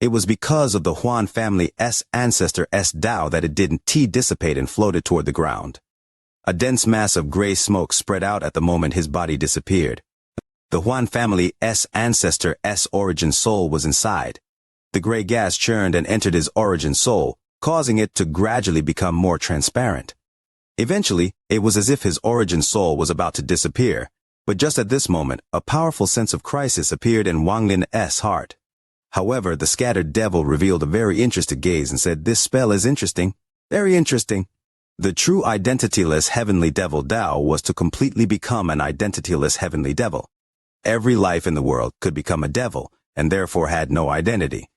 A: It was because of the Huan family's ancestor's Dao that it didn't dissipate and floated toward the ground. A dense mass of gray smoke spread out at the moment his body disappeared. The Huan family's ancestor's origin soul was inside. The gray gas churned and entered his origin soul, causing it to gradually become more transparent. Eventually, it was as if his origin soul was about to disappear, but just at this moment, a powerful sense of crisis appeared in Wang Lin's heart. However, the scattered devil revealed a very interested gaze and said, "This spell is interesting, very interesting." The true identityless heavenly devil Dao was to completely become an identityless heavenly devil. Every life in the world could become a devil, and therefore had no identity.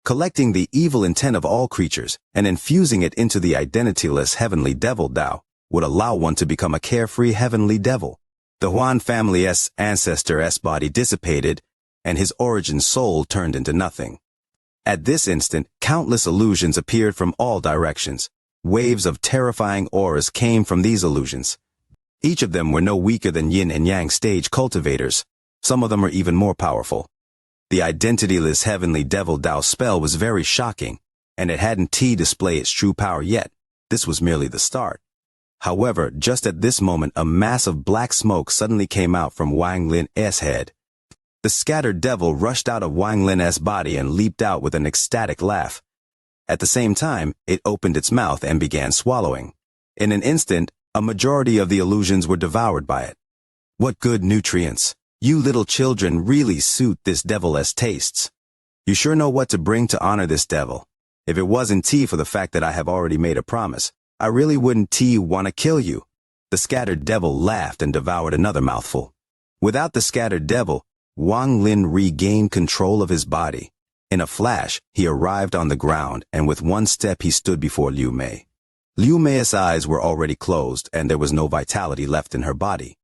A: Collecting the evil intent of all creatures and infusing it into the identityless heavenly devil Dao would allow one to become a carefree heavenly devil. The Huan family's ancestor's body dissipated, and his origin soul turned into nothing. At this instant, countless illusions appeared from all directions. Waves of terrifying auras came from these illusions. Each of them were no weaker than yin and yang stage cultivators. Some of them are even more powerful. The identityless heavenly devil Dao spell was very shocking, and it hadn't displayed its true power yet. This was merely the start. However, just at this moment, a mass of black smoke suddenly came out from Wang Lin's head. The scattered devil rushed out of Wang Lin's body and leaped out with an ecstatic laugh. At the same time, it opened its mouth and began swallowing. In an instant, a majority of the illusions were devoured by it. What good nutrients! You little children really suit this devil's tastes. You sure know what to bring to honor this devil. If it wasn't for the fact that I have already made a promise, I really wouldn't want to kill you. The scattered devil laughed and devoured another mouthful. Without the scattered devil, Wang Lin regained control of his body. In a flash, he arrived on the ground, and with one step he stood before Liu Mei. Liu Mei's eyes were already closed, and there was no vitality left in her body.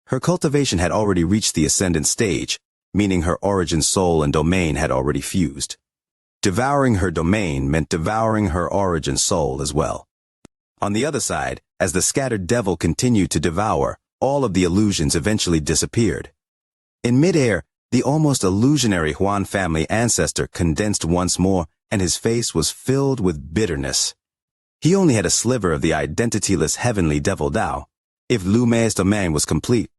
A: Her cultivation had already reached the ascendant stage, meaning her origin soul and domain had already fused. Devouring her domain meant devouring her origin soul as well. On the other side, as the scattered devil continued to devour, all of the illusions eventually disappeared. In midair, the almost illusionary Huan family ancestor condensed once more, and his face was filled with bitterness. He only had a sliver of the identityless heavenly devil Dao. If Liu Mei's domain was complete,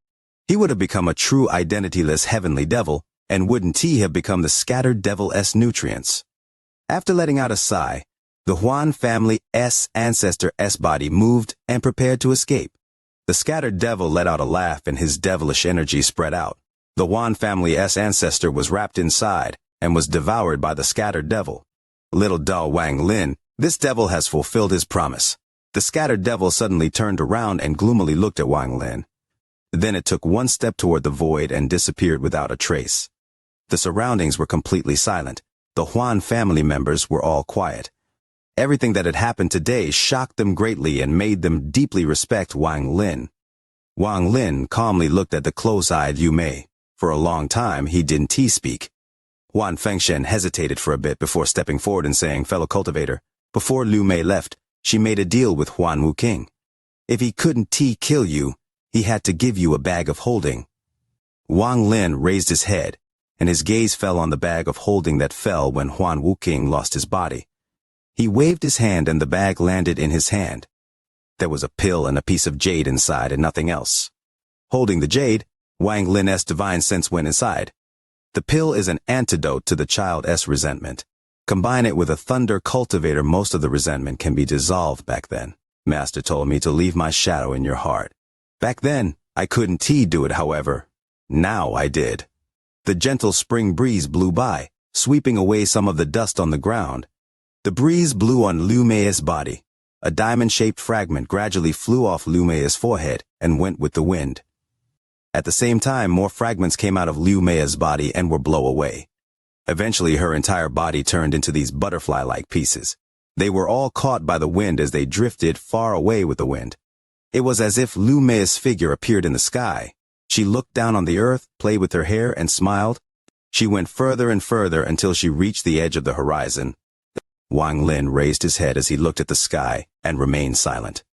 A: he would have become a true identityless heavenly devil, and wouldn't he have become the scattered devil's nutrients? After letting out a sigh, the Huan family's ancestor's body moved and prepared to escape. The scattered devil let out a laugh and his devilish energy spread out. The Huan family's ancestor was wrapped inside and was devoured by the scattered devil. Little dull Wang Lin, this devil has fulfilled his promise. The scattered devil suddenly turned around and gloomily looked at Wang Lin. Then it took one step toward the void and disappeared without a trace. The surroundings were completely silent. The Huan family members were all quiet. Everything that had happened today shocked them greatly and made them deeply respect Wang Lin. Wang Lin calmly looked at the close-eyed Liu Mei. For a long time, he didn't speak. Huan Fengshen hesitated for a bit before stepping forward and saying, "Fellow cultivator, before Liu Mei left, she made a deal with Huan Wuking. If he couldn't kill you, he had to give you a bag of holding." Wang Lin raised his head, and his gaze fell on the bag of holding that fell when Huan Wuking lost his body. He waved his hand and the bag landed in his hand. There was a pill and a piece of jade inside and nothing else. Holding the jade, Wang Lin's divine sense went inside. The pill is an antidote to the child's resentment. Combine it with a thunder cultivator, most of the resentment can be dissolved back then. Master told me to leave my shadow in your heart. Back then, I couldn't do it, however. Now I did. The gentle spring breeze blew by, sweeping away some of the dust on the ground. The breeze blew on Liu Mei's body. A diamond-shaped fragment gradually flew off Liu Mei's forehead and went with the wind. At the same time, more fragments came out of Liu Mei's body and were blown away. Eventually, her entire body turned into these butterfly-like pieces. They were all caught by the wind as they drifted far away with the wind. It was as if Liu Mei's figure appeared in the sky. She looked down on the earth, played with her hair, and smiled. She went further and further until she reached the edge of the horizon. Wang Lin raised his head as he looked at the sky and remained silent.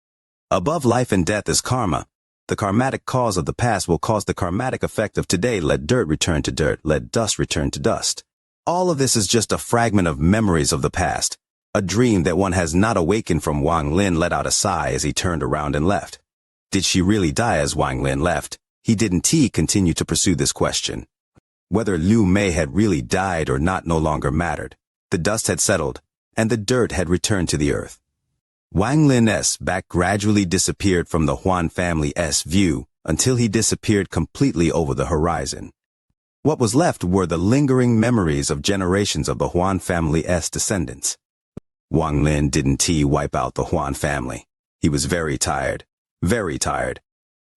A: Above life and death is karma. The karmatic cause of the past will cause the karmatic effect of today. Let dirt return to dirt, let dust return to dust. All of this is just a fragment of memories of the past, a dream that one has not awakened from. Wang Lin let out a sigh as he turned around and left. Did she really die? As Wang Lin left, he didn't continue to pursue this question. Whether Liu Mei had really died or not no longer mattered. The dust had settled, and the dirt had returned to the earth. Wang Lin's back gradually disappeared from the Huan family's view until he disappeared completely over the horizon. What was left were the lingering memories of generations of the Huan family's descendants. Wang Lin didn't wipe out the Huan family. He was very tired. Very tired.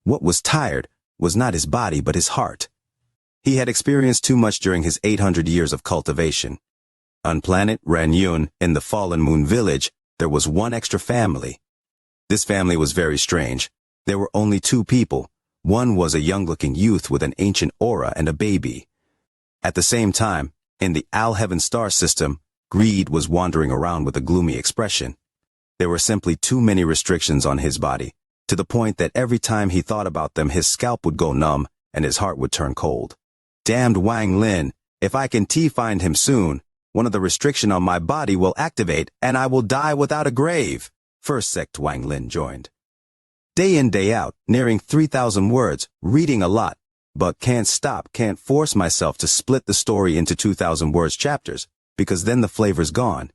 A: What was tired was not his body but his heart. He had experienced too much during his 800 years of cultivation. On planet Ranyun, in the Fallen Moon Village, there was one extra family. This family was very strange. There were only two people. One was a young-looking youth with an ancient aura and a baby. At the same time, in the Al-Heaven star system, Greed was wandering around with a gloomy expression. There were simply too many restrictions on his body, to the point that every time he thought about them his scalp would go numb and his heart would turn cold. Damned Wang Lin, if I can find him soon, one of the restriction on my body will activate and I will die without a grave. First sect Wang Lin joined. Day in, day out, nearing 3,000 words, reading a lot, but can't force myself to split the story into 2,000 words chapters, because then the flavor's gone.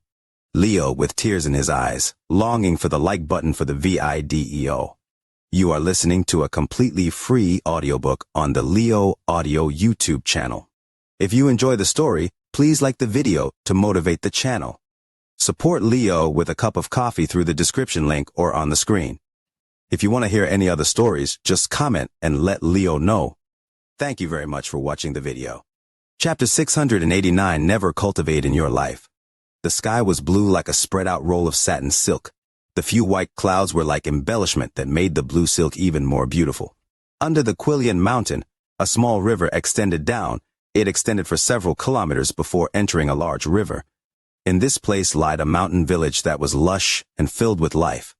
A: Leo with tears in his eyes, longing for the like button for the video. You are listening to a completely free audiobook on the Leo Audio YouTube channel. If you enjoy the story, please like the video to motivate the channel. Support Leo with a cup of coffee through the description link or on the screen. If you want to hear any other stories, just comment and let Leo know. Thank you very much for watching the video. Chapter 689, Never Cultivate in Your Life. The sky was blue like a spread-out roll of satin silk. The few white clouds were like embellishment that made the blue silk even more beautiful. Under the Quillian mountain, a small river extended down. It extended for several kilometers before entering a large river. In this place lied a mountain village that was lush and filled with life.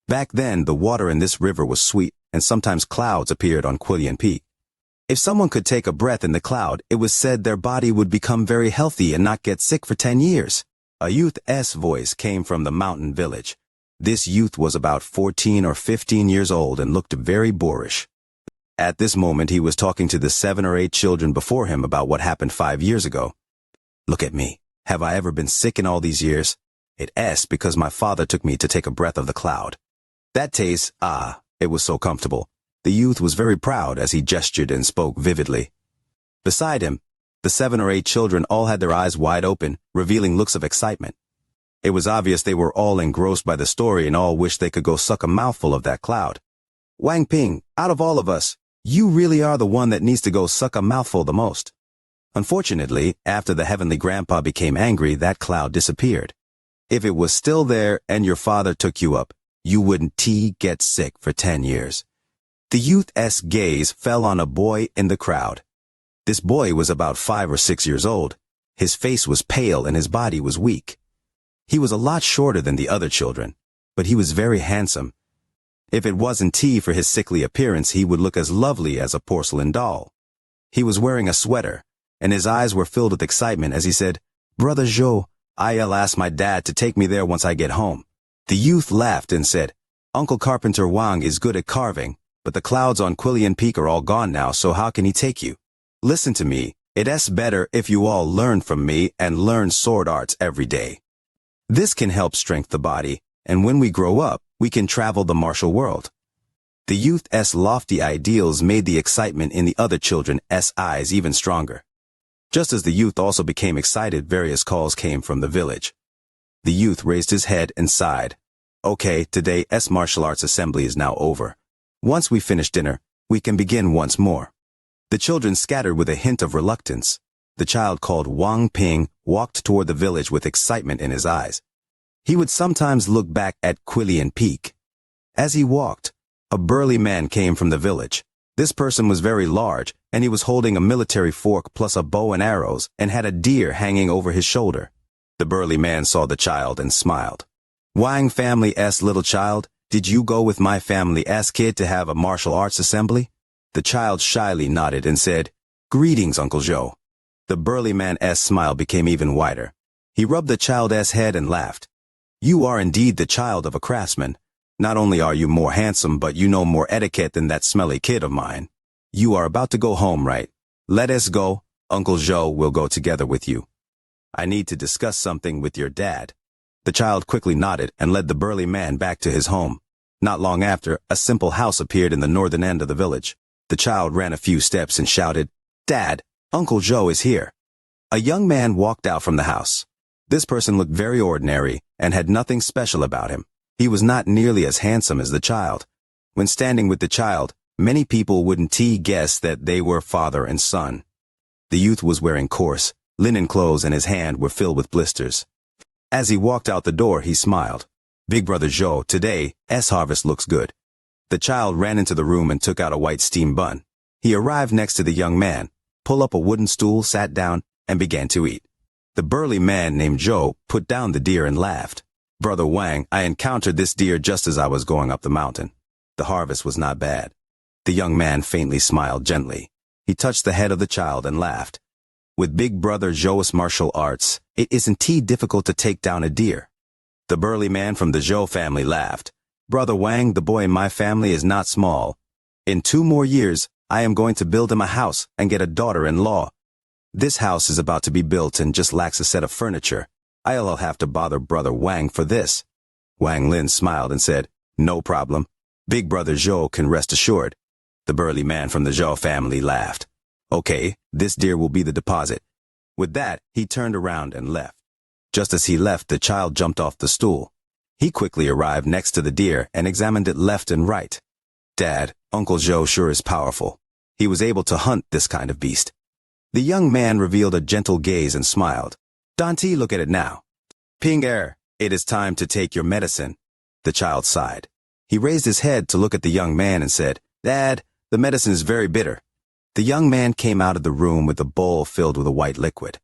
A: Back then, the water in this river was sweet, and sometimes clouds appeared on Quillian Peak. If someone could take a breath in the cloud, it was said their body would become very healthy and not get sick for 10 years. A youth's voice came from the mountain village. This youth was about 14 or 15 years old and looked very boorish. At this moment, he was talking to the 7 or 8 children before him about what happened 5 years ago. Look at me. Have I ever been sick in all these years? It's because my father took me to take a breath of the cloud. That taste, it was so comfortable. The youth was very proud as he gestured and spoke vividly. Beside him, the 7 or 8 children all had their eyes wide open, revealing looks of excitement. It was obvious they were all engrossed by the story and all wished they could go suck a mouthful of that cloud. Wang Ping, out of all of us, you really are the one that needs to go suck a mouthful the most. Unfortunately, after the heavenly grandpa became angry, that cloud disappeared. If it was still there and your father took you up, you wouldn't get sick for 10 years. The youth's gaze fell on a boy in the crowd. This boy was about 5 or 6 years old. His face was pale and his body was weak. He was a lot shorter than the other children, but he was very handsome. If it wasn't for his sickly appearance, he would look as lovely as a porcelain doll. He was wearing a sweater, and his eyes were filled with excitement as he said, "Brother Zhou, I'll ask my dad to take me there once I get home." The youth laughed and said, "Uncle Carpenter Wang is good at carving, but the clouds on Quillian Peak are all gone now, so how can he take you? Listen to me, it's better if you all learn from me and learn sword arts every day. This can help strengthen the body, and when we grow up, we can travel the martial world." The youth's lofty ideals made the excitement in the other children's eyes even stronger. Just as the youth also became excited, various calls came from the village. The youth raised his head and sighed. "Okay, today's martial arts assembly is now over. Once we finish dinner, we can begin once more." The children scattered with a hint of reluctance. The child called Wang Ping walked toward the village with excitement in his eyes. He would sometimes look back at Quillian Peak. As he walked, a burly man came from the village. This person was very large, and he was holding a military fork plus a bow and arrows and had a deer hanging over his shoulder. The burly man saw the child and smiled. "Wang family's little child, did you go with my family's kid to have a martial arts assembly?" The child shyly nodded and said, "Greetings, Uncle Zhou." The burly man's smile became even wider. He rubbed the child's head and laughed. "You are indeed the child of a craftsman. Not only are you more handsome, but you know more etiquette than that smelly kid of mine. You are about to go home, right? Let us go. Uncle Zhou will go together with you. I need to discuss something with your dad." The child quickly nodded and led the burly man back to his home. Not long after, a simple house appeared in the northern end of the village. The child ran a few steps and shouted, "Dad, Uncle Zhou is here." A young man walked out from the house. This person looked very ordinary and had nothing special about him. He was not nearly as handsome as the child. When standing with the child, many people wouldn't guess that they were father and son. The youth was wearing coarse, linen clothes and his hand were filled with blisters. As he walked out the door, he smiled. Big brother Zhou, today, harvest looks good. The child ran into the room and took out a white steam bun. He arrived next to the young man, pulled up a wooden stool, sat down, and began to eat. The burly man named Zhou put down the deer and laughed. Brother Wang, I encountered this deer just as I was going up the mountain. The harvest was not bad. The young man faintly smiled gently. He touched the head of the child and laughed. With big brother Zhou's martial arts, it isn't difficult to take down a deer. The burly man from the Zhou family laughed. Brother Wang, the boy in my family is not small. In 2 more years, I am going to build him a house and get a daughter-in-law. This house is about to be built and just lacks a set of furniture. I'll have to bother brother Wang for this. Wang Lin smiled and said, no problem. Big brother Zhou can rest assured. The burly man from the Zhou family laughed. Okay, this deer will be the deposit. With that, he turned around and left. Just as he left, the child jumped off the stool. He quickly arrived next to the deer and examined it left and right. Dad, Uncle Zhou sure is powerful. He was able to hunt this kind of beast. The young man revealed a gentle gaze and smiled. Dante, look at it now. Ping Er, it is time to take your medicine. The child sighed. He raised his head to look at the young man and said, Dad, the medicine is very bitter. The young man came out of the room with a bowl filled with a white liquid.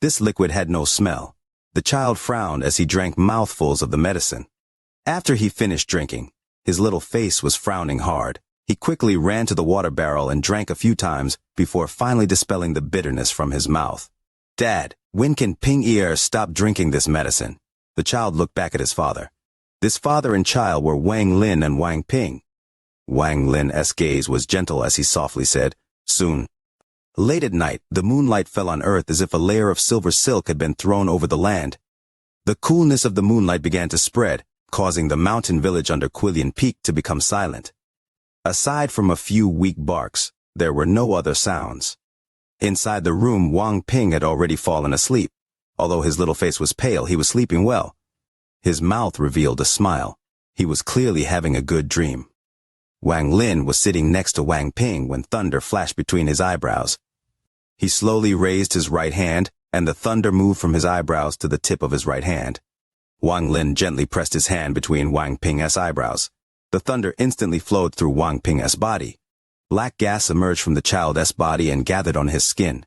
A: This liquid had no smell. The child frowned as he drank mouthfuls of the medicine. After he finished drinking, his little face was frowning hard. He quickly ran to the water barrel and drank a few times before finally dispelling the bitterness from his mouth. Dad, when can Ping Er stop drinking this medicine? The child looked back at his father. This father and child were Wang Lin and Wang Ping. Wang Lin's gaze was gentle as he softly said, soon. Late at night, the moonlight fell on earth as if a layer of silver silk had been thrown over the land. The coolness of the moonlight began to spread, causing the mountain village under Quillian Peak to become silent. Aside from a few weak barks, there were no other sounds. Inside the room, Wang Ping had already fallen asleep. Although his little face was pale, he was sleeping well. His mouth revealed a smile. He was clearly having a good dream. Wang Lin was sitting next to Wang Ping when thunder flashed between his eyebrows. He slowly raised his right hand, and the thunder moved from his eyebrows to the tip of his right hand. Wang Lin gently pressed his hand between Wang Ping's eyebrows. The thunder instantly flowed through Wang Ping's body. Black gas emerged from the child's body and gathered on his skin.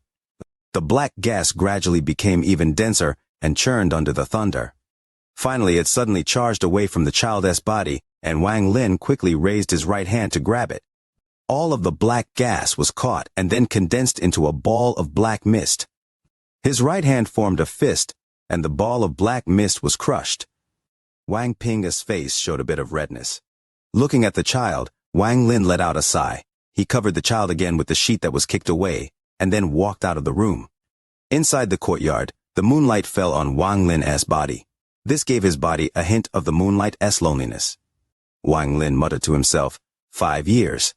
A: The black gas gradually became even denser and churned under the thunder. Finally, it suddenly charged away from the child's body, and Wang Lin quickly raised his right hand to grab it. All of the black gas was caught and then condensed into a ball of black mist. His right hand formed a fist, and the ball of black mist was crushed. Wang Ping's face showed a bit of redness. Looking at the child, Wang Lin let out a sigh. He covered the child again with the sheet that was kicked away, and then walked out of the room. Inside the courtyard, the moonlight fell on Wang Lin's body. This gave his body a hint of the moonlight's loneliness. Wang Lin muttered to himself, 5 years.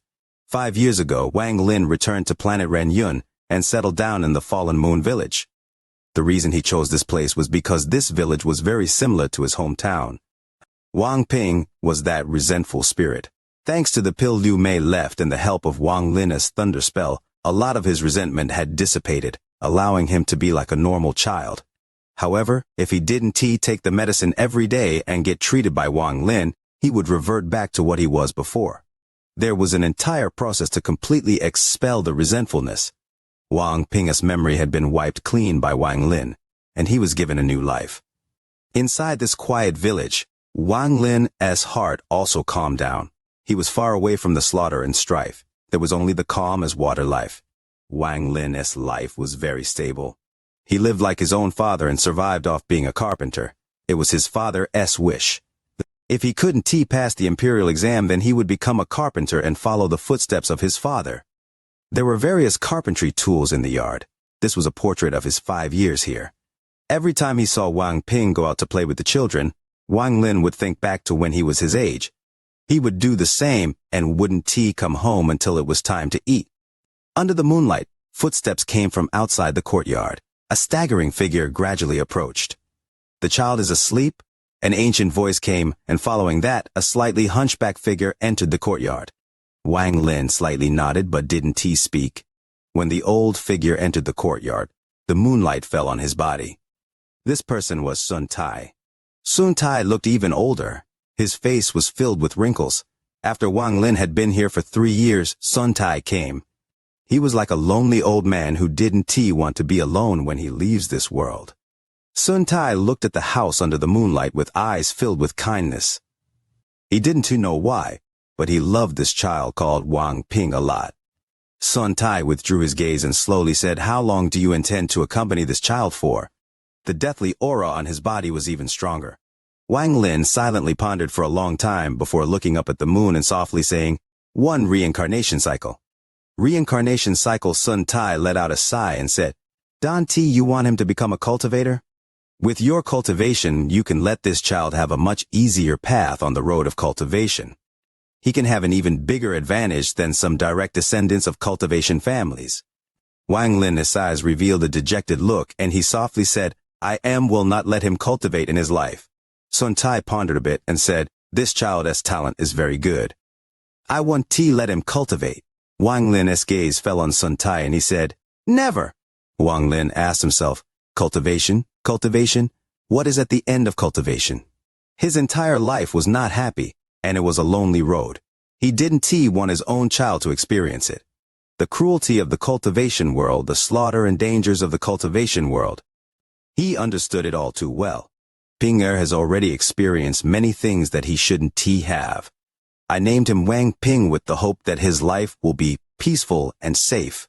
A: 5 years ago, Wang Lin returned to planet Ren Yun and settled down in the Fallen Moon village. The reason he chose this place was because this village was very similar to his hometown. Wang Ping was that resentful spirit. Thanks to the pill Liu Mei left and the help of Wang Lin's thunder spell, a lot of his resentment had dissipated, allowing him to be like a normal child. However, if he didn't take the medicine every day and get treated by Wang Lin, he would revert back to what he was before. There was an entire process to completely expel the resentfulness. Wang Ping's memory had been wiped clean by Wang Lin, and he was given a new life. Inside this quiet village, Wang Lin's heart also calmed down. He was far away from the slaughter and strife. There was only the calm as water life. Wang Lin's life was very stable. He lived like his own father and survived off being a carpenter. It was his father's wish. If he couldn't pass the imperial exam, then he would become a carpenter and follow the footsteps of his father. There were various carpentry tools in the yard. This was a portrait of his 5 years here. Every time he saw Wang Ping go out to play with the children, Wang Lin would think back to when he was his age. He would do the same and wouldn't come home until it was time to eat. Under the moonlight, footsteps came from outside the courtyard. A staggering figure gradually approached. The child is asleep? An ancient voice came, and following that, a slightly hunchback figure entered the courtyard. Wang Lin slightly nodded but didn't speak. When the old figure entered the courtyard, the moonlight fell on his body. This person was Sun Tai. Sun Tai looked even older. His face was filled with wrinkles. After Wang Lin had been here for 3 years, Sun Tai came. He was like a lonely old man who didn't want to be alone when he leaves this world. Sun Tai looked at the house under the moonlight with eyes filled with kindness. He didn't know why, but he loved this child called Wang Ping a lot. Sun Tai withdrew his gaze and slowly said, "How long do you intend to accompany this child for?" The deathly aura on his body was even stronger. Wang Lin silently pondered for a long time before looking up at the moon and softly saying, "1 reincarnation cycle." Reincarnation cycle. Sun Tai let out a sigh and said, "Don T, you want him to become a cultivator? With your cultivation, you can let this child have a much easier path on the road of cultivation. He can have an even bigger advantage than some direct descendants of cultivation families." Wang Lin's eyes revealed a dejected look, and he softly said, will not let him cultivate in his life." Sun Tai pondered a bit and said, "This child's talent is very good. I want to let him cultivate." Wang Lin's gaze fell on Sun Tai and he said, "Never." Wang Lin asked himself, "Cultivation? Cultivation? What is at the end of cultivation?" His entire life was not happy, and it was a lonely road. He didn't want his own child to experience it. The cruelty of the cultivation world, the slaughter and dangers of the cultivation world. He understood it all too well. Pinger has already experienced many things that he shouldn't have. I named him Wang Ping with the hope that his life will be peaceful and safe.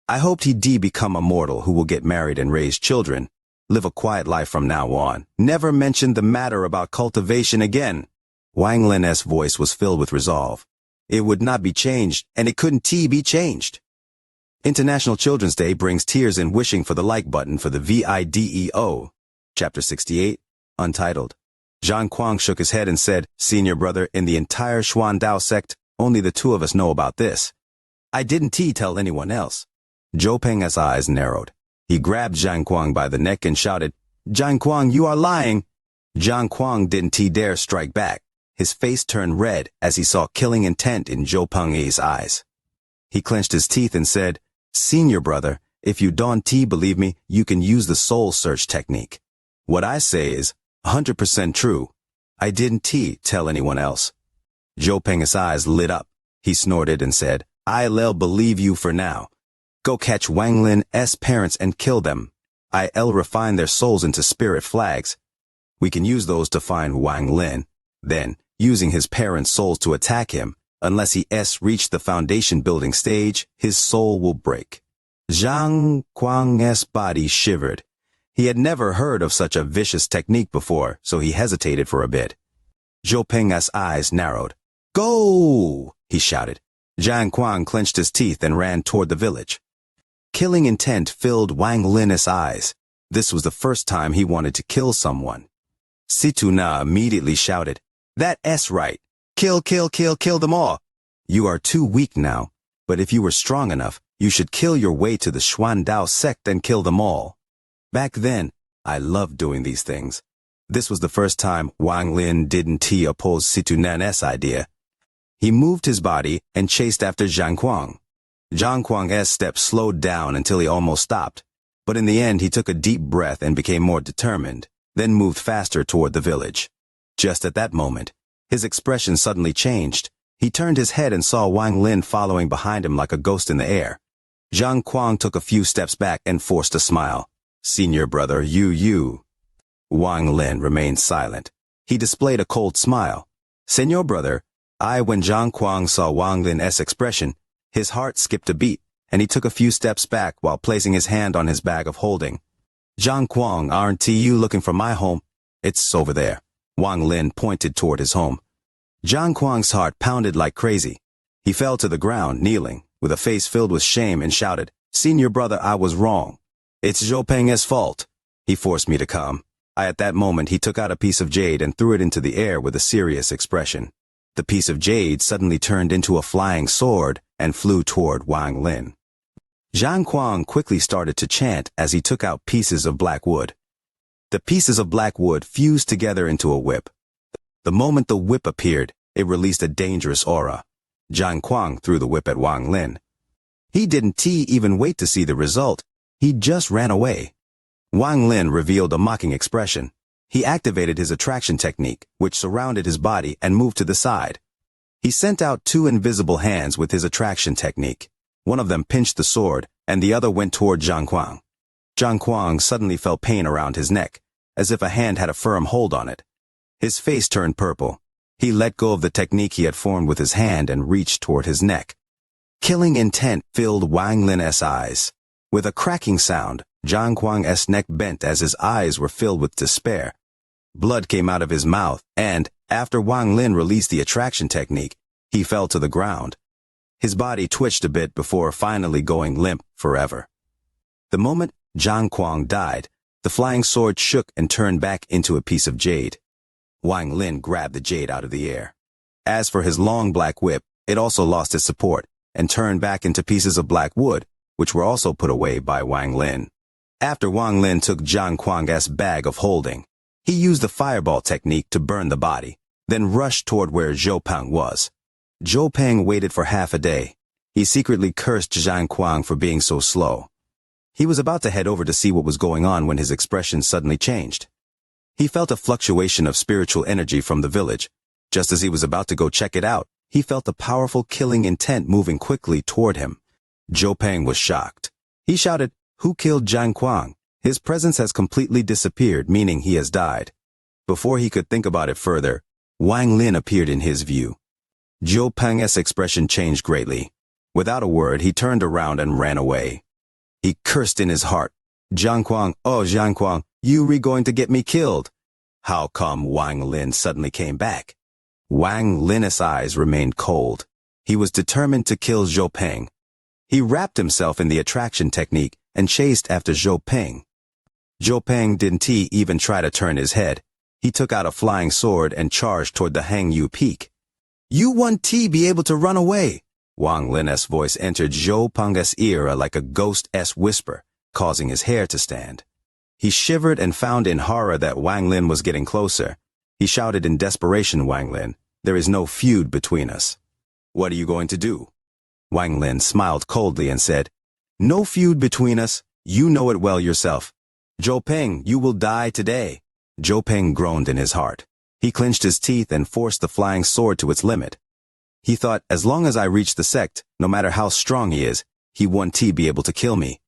A: I hoped he'd become a mortal who will get married and raise children, live a quiet life from now on, never mention the matter about cultivation again. Wang Lin's voice was filled with resolve. It would not be changed, and it couldn't be changed. International Children's Day brings tears and wishing for the like button for the video. Chapter 68, Untitled. Zhang Kuang shook his head and said, "Senior brother, in the entire Xuan Dao sect, only the 2 of us know about this. I didn't tell anyone else." Zhou Peng's eyes narrowed. He grabbed Zhang Kuang by the neck and shouted, "Zhang Kuang, you are lying!" Zhang Kuang didn't dare strike back. His face turned red as he saw killing intent in Zhou Peng's eyes. He clenched his teeth and said, "Senior brother, if you don't believe me, you can use the soul search technique. What I say is 100% true. I didn't tell anyone else." Zhou Peng's eyes lit up. He snorted and said, "I'll believe you for now. Go catch Wang Lin's parents and kill them. I'll refine their souls into spirit flags. We can use those to find Wang Lin. Then, using his parents' souls to attack him, unless he reached the foundation building stage, his soul will break." Zhang Kuang's body shivered. He had never heard of such a vicious technique before, so he hesitated for a bit. Zhou Peng's eyes narrowed. "Go!" he shouted. Zhang Kuang clenched his teeth and ran toward the village. Killing intent filled Wang Lin's eyes. This was the first time he wanted to kill someone. Situna immediately shouted, "That's right. Kill them all. You are too weak now, but if you were strong enough, you should kill your way to the Xuan Dao sect and kill them all." Back then, I loved doing these things. This was the first time Wang Lin didn't oppose Situna's idea. He moved his body and chased after Zhang Kuang. Zhang Kuang's steps slowed down until he almost stopped, but in the end he took a deep breath and became more determined, then moved faster toward the village. Just at that moment, his expression suddenly changed. He turned his head and saw Wang Lin following behind him like a ghost in the air. Zhang Kuang took a few steps back and forced a smile. "Senior brother, you. Wang Lin remained silent. He displayed a cold smile. "Senor brother, when Zhang Kuang saw Wang Lin's expression, his heart skipped a beat, and he took a few steps back while placing his hand on his bag of holding. "Zhang Kuang, aren't you looking for my home?" "It's over there." Wang Lin pointed toward his home. Zhang Kuang's heart pounded like crazy. He fell to the ground, kneeling, with a face filled with shame, and shouted, "Senior brother, I was wrong. It's Zhou Peng's fault. He forced me to come." At that moment he took out a piece of jade and threw it into the air with a serious expression. The piece of jade suddenly turned into a flying sword and flew toward Wang Lin. Zhang Kuang quickly started to chant as he took out pieces of black wood. The pieces of black wood fused together into a whip. The moment the whip appeared, it released a dangerous aura. Zhang Kuang threw the whip at Wang Lin. He didn't even wait to see the result. He just ran away. Wang Lin revealed a mocking expression. He activated his attraction technique, which surrounded his body and moved to the side. He sent out two invisible hands with his attraction technique. One of them pinched the sword, and the other went toward Zhang Kuang. Zhang Kuang suddenly felt pain around his neck, as if a hand had a firm hold on it. His face turned purple. He let go of the technique he had formed with his hand and reached toward his neck. Killing intent filled Wang Lin's eyes. With a cracking sound, Zhang Kuang's neck bent as his eyes were filled with despair. Blood came out of his mouth, and, after Wang Lin released the attraction technique, he fell to the ground. His body twitched a bit before finally going limp forever. The moment Zhang Kuang died, the flying sword shook and turned back into a piece of jade. Wang Lin grabbed the jade out of the air. As for his long black whip, it also lost its support and turned back into pieces of black wood, which were also put away by Wang Lin. After Wang Lin took Zhang Kuang's bag of holding, he used the fireball technique to burn the body, then rushed toward where Zhou Peng was. Zhou Peng waited for half a day. He secretly cursed Zhang Kuang for being so slow. He was about to head over to see what was going on when his expression suddenly changed. He felt a fluctuation of spiritual energy from the village. Just as he was about to go check it out, he felt a powerful killing intent moving quickly toward him. Zhou Peng was shocked. He shouted, "Who killed Zhang Kuang? His presence has completely disappeared, meaning he has died." Before he could think about it further, Wang Lin appeared in his view. Zhou Peng's expression changed greatly. Without a word, he turned around and ran away. He cursed in his heart, "Zhang Kuang, oh Zhang Kuang, you re going to get me killed." How come Wang Lin suddenly came back? Wang Lin's eyes remained cold. He was determined to kill Zhou Peng. He wrapped himself in the attraction technique and chased after Zhou Peng. Zhou Peng didn't even try to turn his head. He took out a flying sword and charged toward the Hangyu Peak. "You won't be able to run away." Wang Lin's voice entered Zhou Peng's ear like a ghost's whisper, causing his hair to stand. He shivered and found in horror that Wang Lin was getting closer. He shouted in desperation, "Wang Lin, there is no feud between us." "What are you going to do?" Wang Lin smiled coldly and said, "No feud between us. You know it well yourself. Zhou Peng, you will die today." Zhou Peng groaned in his heart. He clenched his teeth and forced the flying sword to its limit. He thought, as long as I reach the sect, no matter how strong he is, he won't be able to kill me.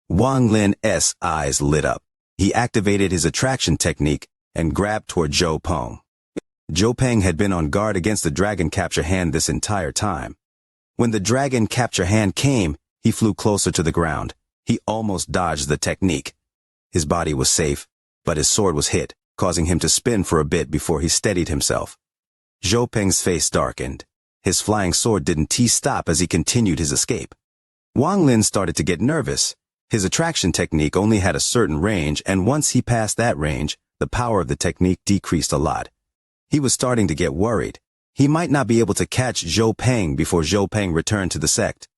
A: Wang Lin's eyes lit up. He activated his attraction technique and grabbed toward Zhou Peng. Zhou Peng had been on guard against the dragon capture hand this entire time. When the dragon capture hand came, he flew closer to the ground. He almost dodged the technique. His body was safe, but his sword was hit, causing him to spin for a bit before he steadied himself. Zhou Peng's face darkened. His flying sword didn't stop as he continued his escape. Wang Lin started to get nervous. His attraction technique only had a certain range, and once he passed that range, the power of the technique decreased a lot. He was starting to get worried. He might not be able to catch Zhou Peng before Zhou Peng returned to the sect.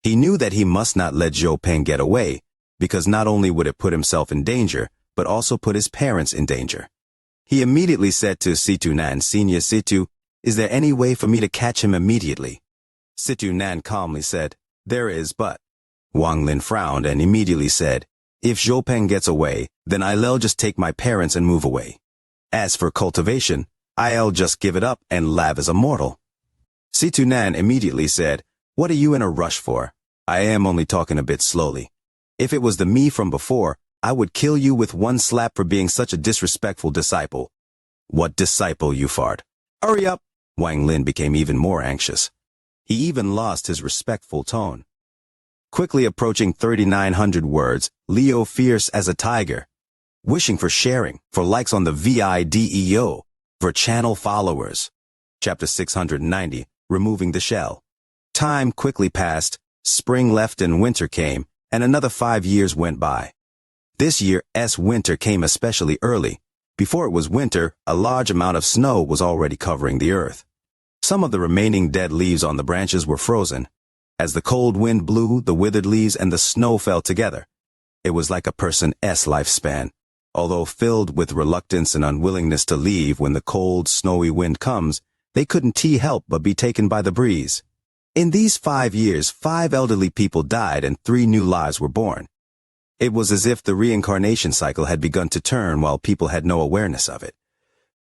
A: He knew that he must not let Zhou Peng get away, because not only would it put himself in danger, but also put his parents in danger. He immediately said to Situ Nan, "Senior Situ, is there any way for me to catch him immediately?" Situ Nan calmly said, "There is, but..." Wang Lin frowned and immediately said, "If Zhou Peng gets away, then I'll just take my parents and move away. As for cultivation, I'll just give it up and live as a mortal." Situ Nan immediately said, "What are you in a rush for? I am only talking a bit slowly. If it was the me from before, I would kill you with one slap for being such a disrespectful disciple." "What disciple, you fart? Hurry up!" Wang Lin became even more anxious. He even lost his respectful tone. Quickly approaching 3,900 words, Leo fierce as a tiger. Wishing for sharing, for likes on the video, for channel followers. Chapter 690, Removing the Shell. Time quickly passed, spring left and winter came, and another 5 years went by. This year's winter came especially early. Before it was winter, a large amount of snow was already covering the earth. Some of the remaining dead leaves on the branches were frozen. As the cold wind blew, the withered leaves and the snow fell together. It was like a person's lifespan. Although filled with reluctance and unwillingness to leave when the cold, snowy wind comes, they couldn't help but be taken by the breeze. In these 5 years, 5 elderly people died and 3 new lives were born. It was as if the reincarnation cycle had begun to turn while people had no awareness of it.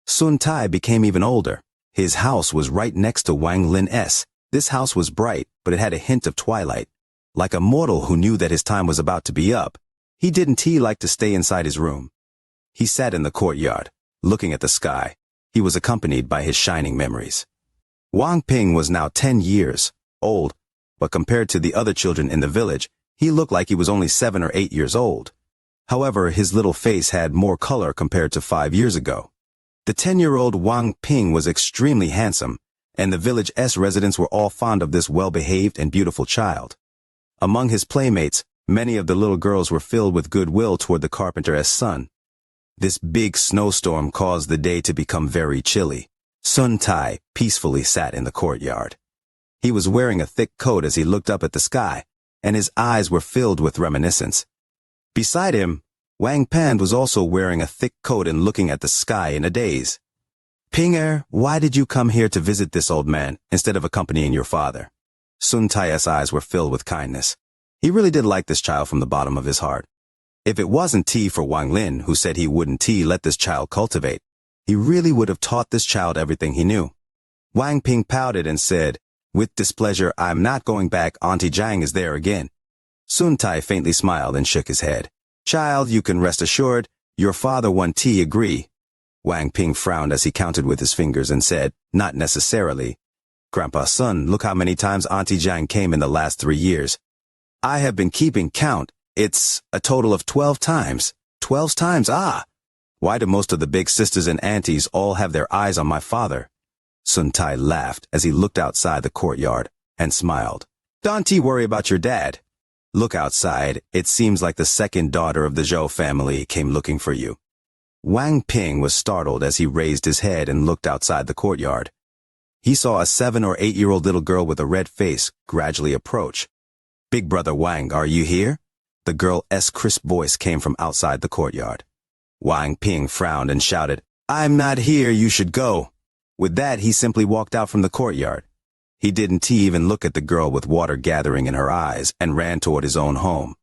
A: Sun Tai became even older. His house was right next to Wang Lin's. This house was bright, but it had a hint of twilight. Like a mortal who knew that his time was about to be up, he didn't like to stay inside his room. He sat in the courtyard, looking at the sky. He was accompanied by his shining memories. Wang Ping was now 10 years old, but compared to the other children in the village, he looked like he was only 7 or 8 years old. However, his little face had more color compared to 5 years ago. The 10-year-old Wang Ping was extremely handsome, and the village's residents were all fond of this well-behaved and beautiful child. Among his playmates, many of the little girls were filled with goodwill toward the carpenter's son. This big snowstorm caused the day to become very chilly. Sun Tai peacefully sat in the courtyard. He was wearing a thick coat as he looked up at the sky, and his eyes were filled with reminiscence. Beside him, Wang Pan was also wearing a thick coat and looking at the sky in a daze. "Ping-er, why did you come here to visit this old man instead of accompanying your father?" Sun Tai's eyes were filled with kindness. He really did like this child from the bottom of his heart. If it wasn't tea for Wang Lin, who said he wouldn't let this child cultivate, he really would have taught this child everything he knew. Wang Ping pouted and said, "With displeasure, I'm not going back. Auntie Jiang is there again." Sun Tai faintly smiled and shook his head. "Child, you can rest assured, your father won tea agree." Wang Ping frowned as he counted with his fingers and said, "Not necessarily. Grandpa's son, look how many times Auntie Jiang came in the last 3 years. I have been keeping count. It's a total of 12 times. 12 times, ah! Why do most of the big sisters and aunties all have their eyes on my father?" Sun Tai laughed as he looked outside the courtyard and smiled. "Don't worry about your dad. Look outside, it seems like the second daughter of the Zhou family came looking for you." Wang Ping was startled as he raised his head and looked outside the courtyard. He saw a 7 or 8-year-old little girl with a red face gradually approach. "Big brother Wang, are you here?" The girl's crisp voice came from outside the courtyard. Wang Ping frowned and shouted, "I'm not here, you should go." With that, he simply walked out from the courtyard. He didn't even look at the girl with water gathering in her eyes and ran toward his own home.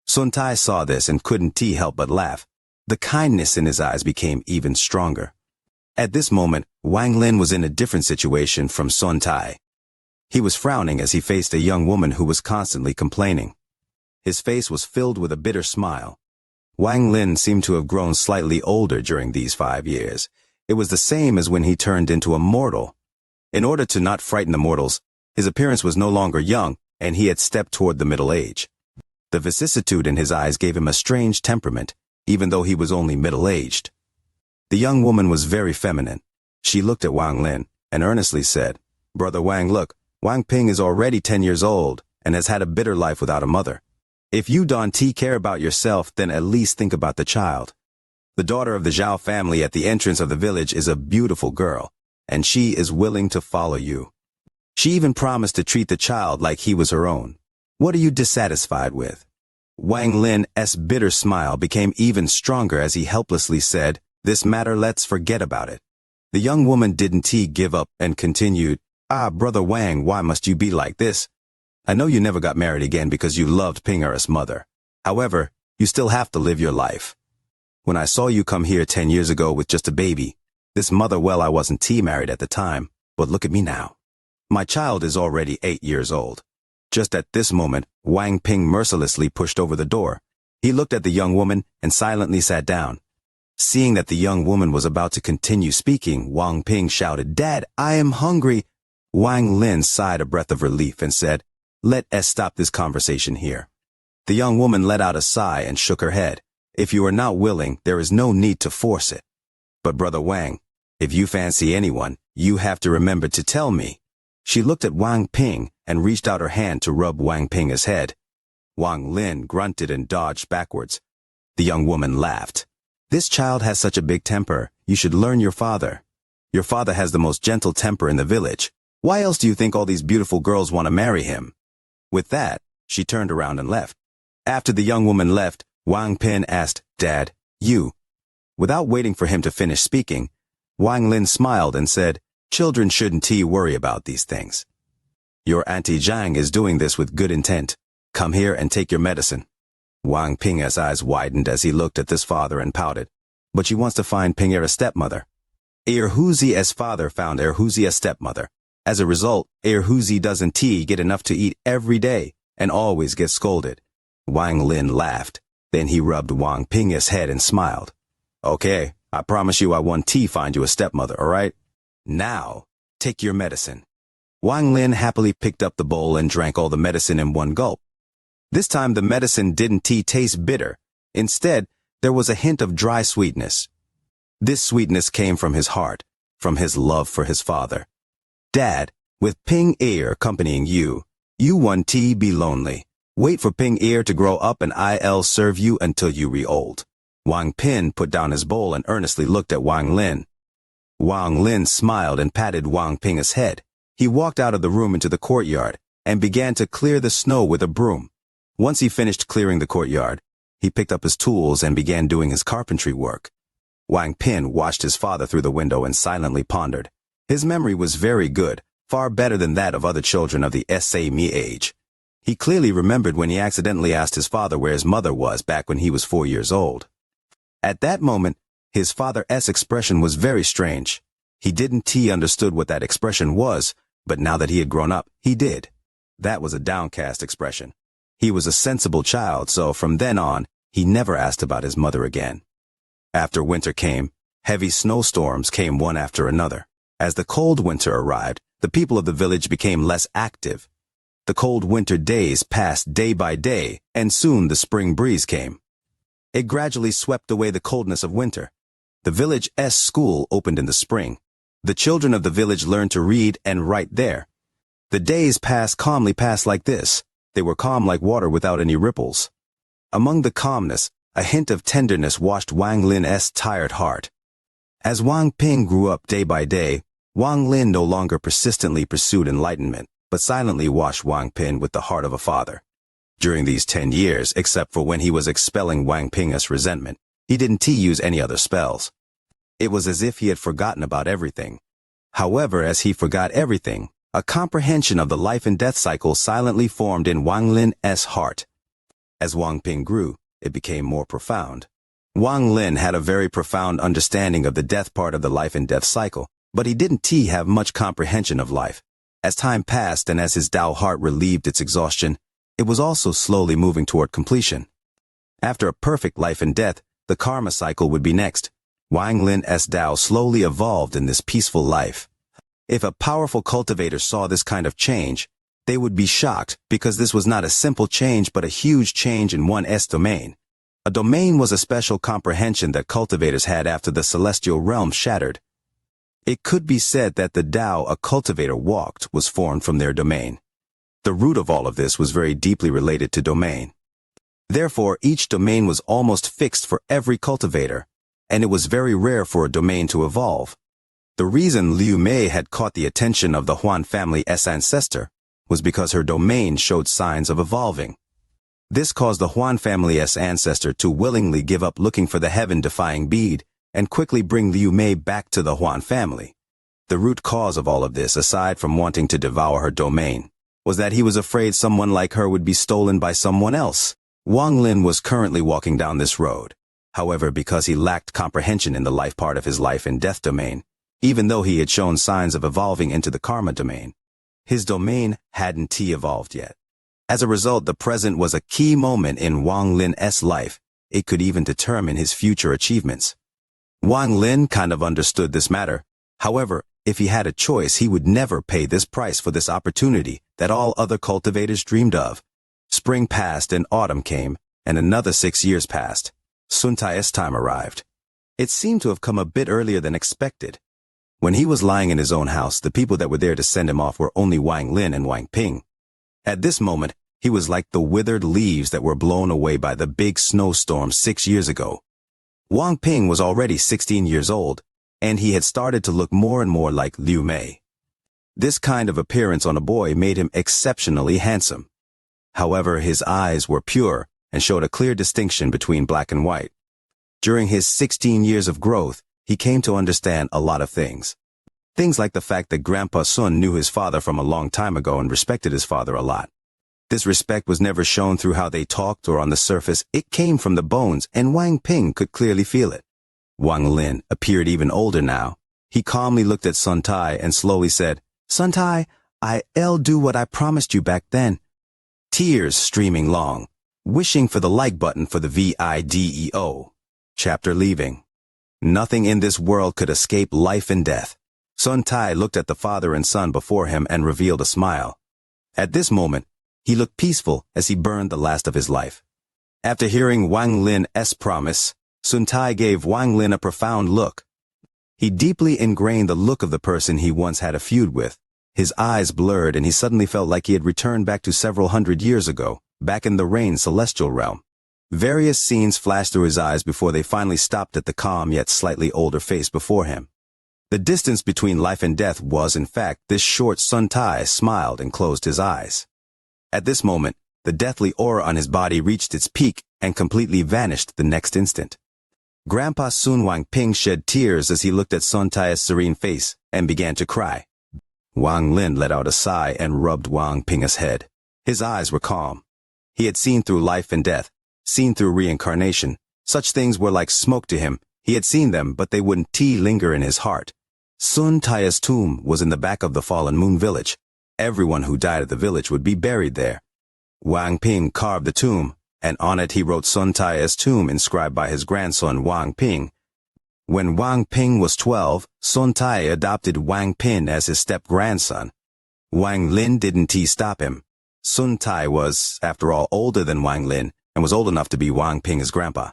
A: Sun Tai saw this and couldn't help but laugh. The kindness in his eyes became even stronger. At this moment, Wang Lin was in a different situation from Sun Tai. He was frowning as he faced a young woman who was constantly complaining. His face was filled with a bitter smile. Wang Lin seemed to have grown slightly older during these 5 years. It was the same as when he turned into a mortal. In order to not frighten the mortals, his appearance was no longer young, and he had stepped toward the middle age. The vicissitude in his eyes gave him a strange temperament, even though he was only middle-aged. The young woman was very feminine. She looked at Wang Lin and earnestly said, "Brother Wang, look, Wang Ping is already 10 years old and has had a bitter life without a mother. If you don't care about yourself, then at least think about the child. The daughter of the Zhao family at the entrance of the village is a beautiful girl, and she is willing to follow you. She even promised to treat the child like he was her own. What are you dissatisfied with?" Wang Lin's bitter smile became even stronger as he helplessly said, "This matter, let's forget about it." The young woman didn't give up and continued, "Ah, Brother Wang, why must you be like this? I know you never got married again because you loved Ping-er's mother. However, you still have to live your life. When I saw you come here 10 years ago with just a baby, this mother, well, I wasn't married at the time, but look at me now. My child is already 8 years old." Just at this moment, Wang Ping mercilessly pushed over the door. He looked at the young woman and silently sat down. Seeing that the young woman was about to continue speaking, Wang Ping shouted, "Dad, I am hungry." Wang Lin sighed a breath of relief and said, "Let's stop this conversation here." The young woman let out a sigh and shook her head. "If you are not willing, there is no need to force it. But Brother Wang, if you fancy anyone, you have to remember to tell me." She looked at Wang Ping and reached out her hand to rub Wang Ping's head. Wang Lin grunted and dodged backwards. The young woman laughed. "This child has such a big temper. You should learn your father. Your father has the most gentle temper in the village. Why else do you think all these beautiful girls want to marry him?" With that, she turned around and left. After the young woman left, Wang Ping asked, "Dad, you?" Without waiting for him to finish speaking, Wang Lin smiled and said, "Children shouldn't worry about these things. Your Auntie Jiang is doing this with good intent. Come here and take your medicine." Wang Ping's eyes widened as he looked at this father and pouted. But she wants to find Ping's stepmother. Erhuzi's father found Erhuzi's stepmother. As a result, Erhuzi doesn't get enough to eat every day and always gets scolded. Wang Lin laughed. Then he rubbed Wang Ping's head and smiled. Okay, I promise you I won't find you a stepmother, alright? Now, take your medicine. Wang Lin happily picked up the bowl and drank all the medicine in one gulp. This time the medicine didn't taste bitter. Instead, there was a hint of dry sweetness. This sweetness came from his heart, from his love for his father. Dad, with Ping accompanying you, you won't be lonely. Wait for Ping to grow up and I'll serve you until you re-old. Wang Ping put down his bowl and earnestly looked at Wang Lin. Wang Lin smiled and patted Wang Ping's head. He walked out of the room into the courtyard and began to clear the snow with a broom. Once he finished clearing the courtyard, he picked up his tools and began doing his carpentry work. Wang Ping watched his father through the window and silently pondered. His memory was very good, far better than that of other children of the same age. He clearly remembered when he accidentally asked his father where his mother was back when he was 4 years old. At that moment, his father's expression was very strange. He didn't understood what that expression was, but now that he had grown up, he did. That was a downcast expression. He was a sensible child, so from then on, he never asked about his mother again. After winter came, heavy snowstorms came one after another. As the cold winter arrived, the people of the village became less active. The cold winter days passed day by day, and soon the spring breeze came. It gradually swept away the coldness of winter. The village's school opened in the spring. The children of the village learned to read and write there. The days calmly passed like this. They were calm like water without any ripples. Among the calmness, a hint of tenderness washed Wang Lin's tired heart. As Wang Ping grew up day by day, Wang Lin no longer persistently pursued enlightenment, but silently watched Wang Ping with the heart of a father. During these 10 years, except for when he was expelling Wang Ping's resentment, he didn't use any other spells. It was as if he had forgotten about everything. However, as he forgot everything, a comprehension of the life and death cycle silently formed in Wang Lin's heart. As Wang Ping grew, it became more profound. Wang Lin had a very profound understanding of the death part of the life and death cycle, but he didn't have much comprehension of life. As time passed and as his Tao heart relieved its exhaustion, it was also slowly moving toward completion. After a perfect life and death, the karma cycle would be next. Wang Lin's Tao slowly evolved in this peaceful life. If a powerful cultivator saw this kind of change, they would be shocked because this was not a simple change but a huge change in one's domain. A domain was a special comprehension that cultivators had after the celestial realm shattered. It could be said that the Tao a cultivator walked was formed from their domain. The root of all of this was very deeply related to domain. Therefore, each domain was almost fixed for every cultivator, and it was very rare for a domain to evolve. The reason Liu Mei had caught the attention of the Huan family's ancestor was because her domain showed signs of evolving. This caused the Huan family's ancestor to willingly give up looking for the heaven-defying bead and quickly bring Liu Mei back to the Huan family. The root cause of all of this, aside from wanting to devour her domain, was that he was afraid someone like her would be stolen by someone else. Wang Lin was currently walking down this road. However, because he lacked comprehension in the life part of his life and death domain, even though he had shown signs of evolving into the karma domain, his domain hadn't evolved yet. As a result, the present was a key moment in Wang Lin's life. It could even determine his future achievements. Wang Lin kind of understood this matter. However, if he had a choice, he would never pay this price for this opportunity that all other cultivators dreamed of. Spring passed and autumn came, and another 6 years passed. Sun Tai's time arrived. It seemed to have come a bit earlier than expected. When he was lying in his own house, the people that were there to send him off were only Wang Lin and Wang Ping. At this moment, he was like the withered leaves that were blown away by the big snowstorm 6 years ago. Wang Ping was already 16 years old, and he had started to look more and more like Liu Mei. This kind of appearance on a boy made him exceptionally handsome. However, his eyes were pure and showed a clear distinction between black and white. During his 16 years of growth, he came to understand a lot of things. Things like the fact that Grandpa Sun knew his father from a long time ago and respected his father a lot. This respect was never shown through how they talked or on the surface. It came from the bones, and Wang Ping could clearly feel it. Wang Lin appeared even older now. He calmly looked at Sun Tai and slowly said, "Sun Tai, I'll do what I promised you back then." Tears streaming long, wishing for the like button for the video. Chapter leaving. Nothing in this world could escape life and death. Sun Tai looked at the father and son before him and revealed a smile. At this moment, he looked peaceful as he burned the last of his life. After hearing Wang Lin's promise, Sun Tai gave Wang Lin a profound look. He deeply ingrained the look of the person he once had a feud with. His eyes blurred and he suddenly felt like he had returned back to several hundred years ago, back in the Rain celestial realm. Various scenes flashed through his eyes before they finally stopped at the calm yet slightly older face before him. The distance between life and death was, in fact, this short. Sun Tai smiled and closed his eyes. At this moment, the deathly aura on his body reached its peak and completely vanished the next instant. Grandpa Sun Wang Ping shed tears as he looked at Sun Tai's serene face and began to cry. Wang Lin let out a sigh and rubbed Wang Ping's head. His eyes were calm. He had seen through life and death, seen through reincarnation. Such things were like smoke to him. He had seen them, but they wouldn't linger in his heart. Sun Tai's tomb was in the back of the Fallen Moon village. Everyone who died at the village would be buried there. Wang Ping carved the tomb, and on it he wrote Sun Tai's tomb inscribed by his grandson Wang Ping. When Wang Ping was 12, Sun Tai adopted Wang Ping as his step-grandson. Wang Lin didn't stop him. Sun Tai was, after all, older than Wang Lin, and was old enough to be Wang Ping's grandpa.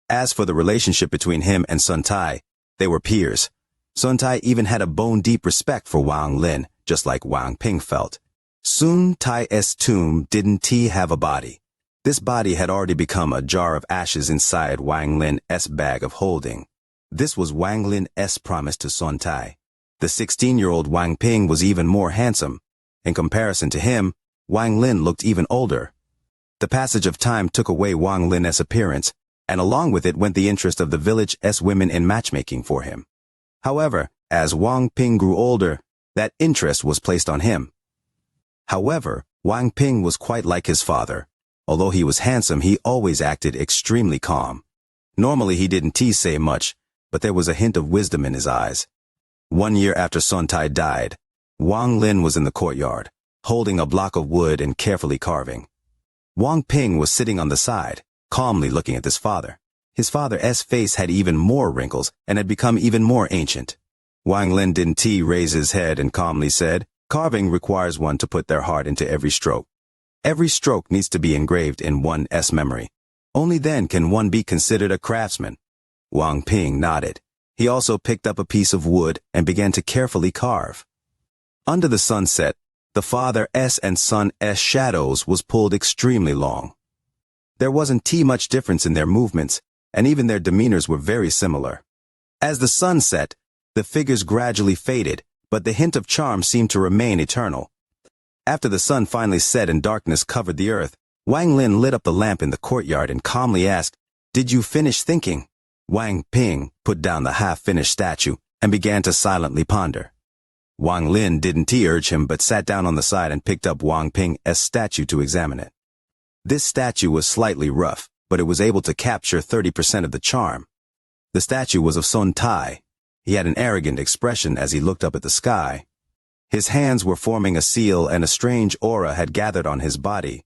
A: As for the relationship between him and Sun Tai, they were peers. Sun Tai even had a bone-deep respect for Wang Lin, just like Wang Ping felt. Sun Tai's tomb didn't have a body. This body had already become a jar of ashes inside Wang Lin's bag of holding. This was Wang Lin's promise to Sun Tai. The 16-year-old Wang Ping was even more handsome. In comparison to him, Wang Lin looked even older. The passage of time took away Wang Lin's appearance, and along with it went the interest of the village's women in matchmaking for him. However, as Wang Ping grew older, that interest was placed on him. However, Wang Ping was quite like his father. Although he was handsome, he always acted extremely calm. Normally he didn't say much, but there was a hint of wisdom in his eyes. 1 year after Sun Tai died, Wang Lin was in the courtyard, holding a block of wood and carefully carving. Wang Ping was sitting on the side, calmly looking at his father. His father's face had even more wrinkles and had become even more ancient. Wang Lin didn't raise his head and calmly said, "Carving requires one to put their heart into every stroke. Every stroke needs to be engraved in one's memory. Only then can one be considered a craftsman." Wang Ping nodded. He also picked up a piece of wood and began to carefully carve. Under the sunset, the father's and son's shadows was pulled extremely long. There wasn't much difference in their movements, and even their demeanors were very similar. As the sun set, the figures gradually faded, but the hint of charm seemed to remain eternal. After the sun finally set and darkness covered the earth, Wang Lin lit up the lamp in the courtyard and calmly asked, "Did you finish thinking?" Wang Ping put down the half-finished statue and began to silently ponder. Wang Lin didn't urge him but sat down on the side and picked up Wang Ping's statue to examine it. This statue was slightly rough, but it was able to capture 30% of the charm. The statue was of Sun Tai. He had an arrogant expression as he looked up at the sky. His hands were forming a seal and a strange aura had gathered on his body.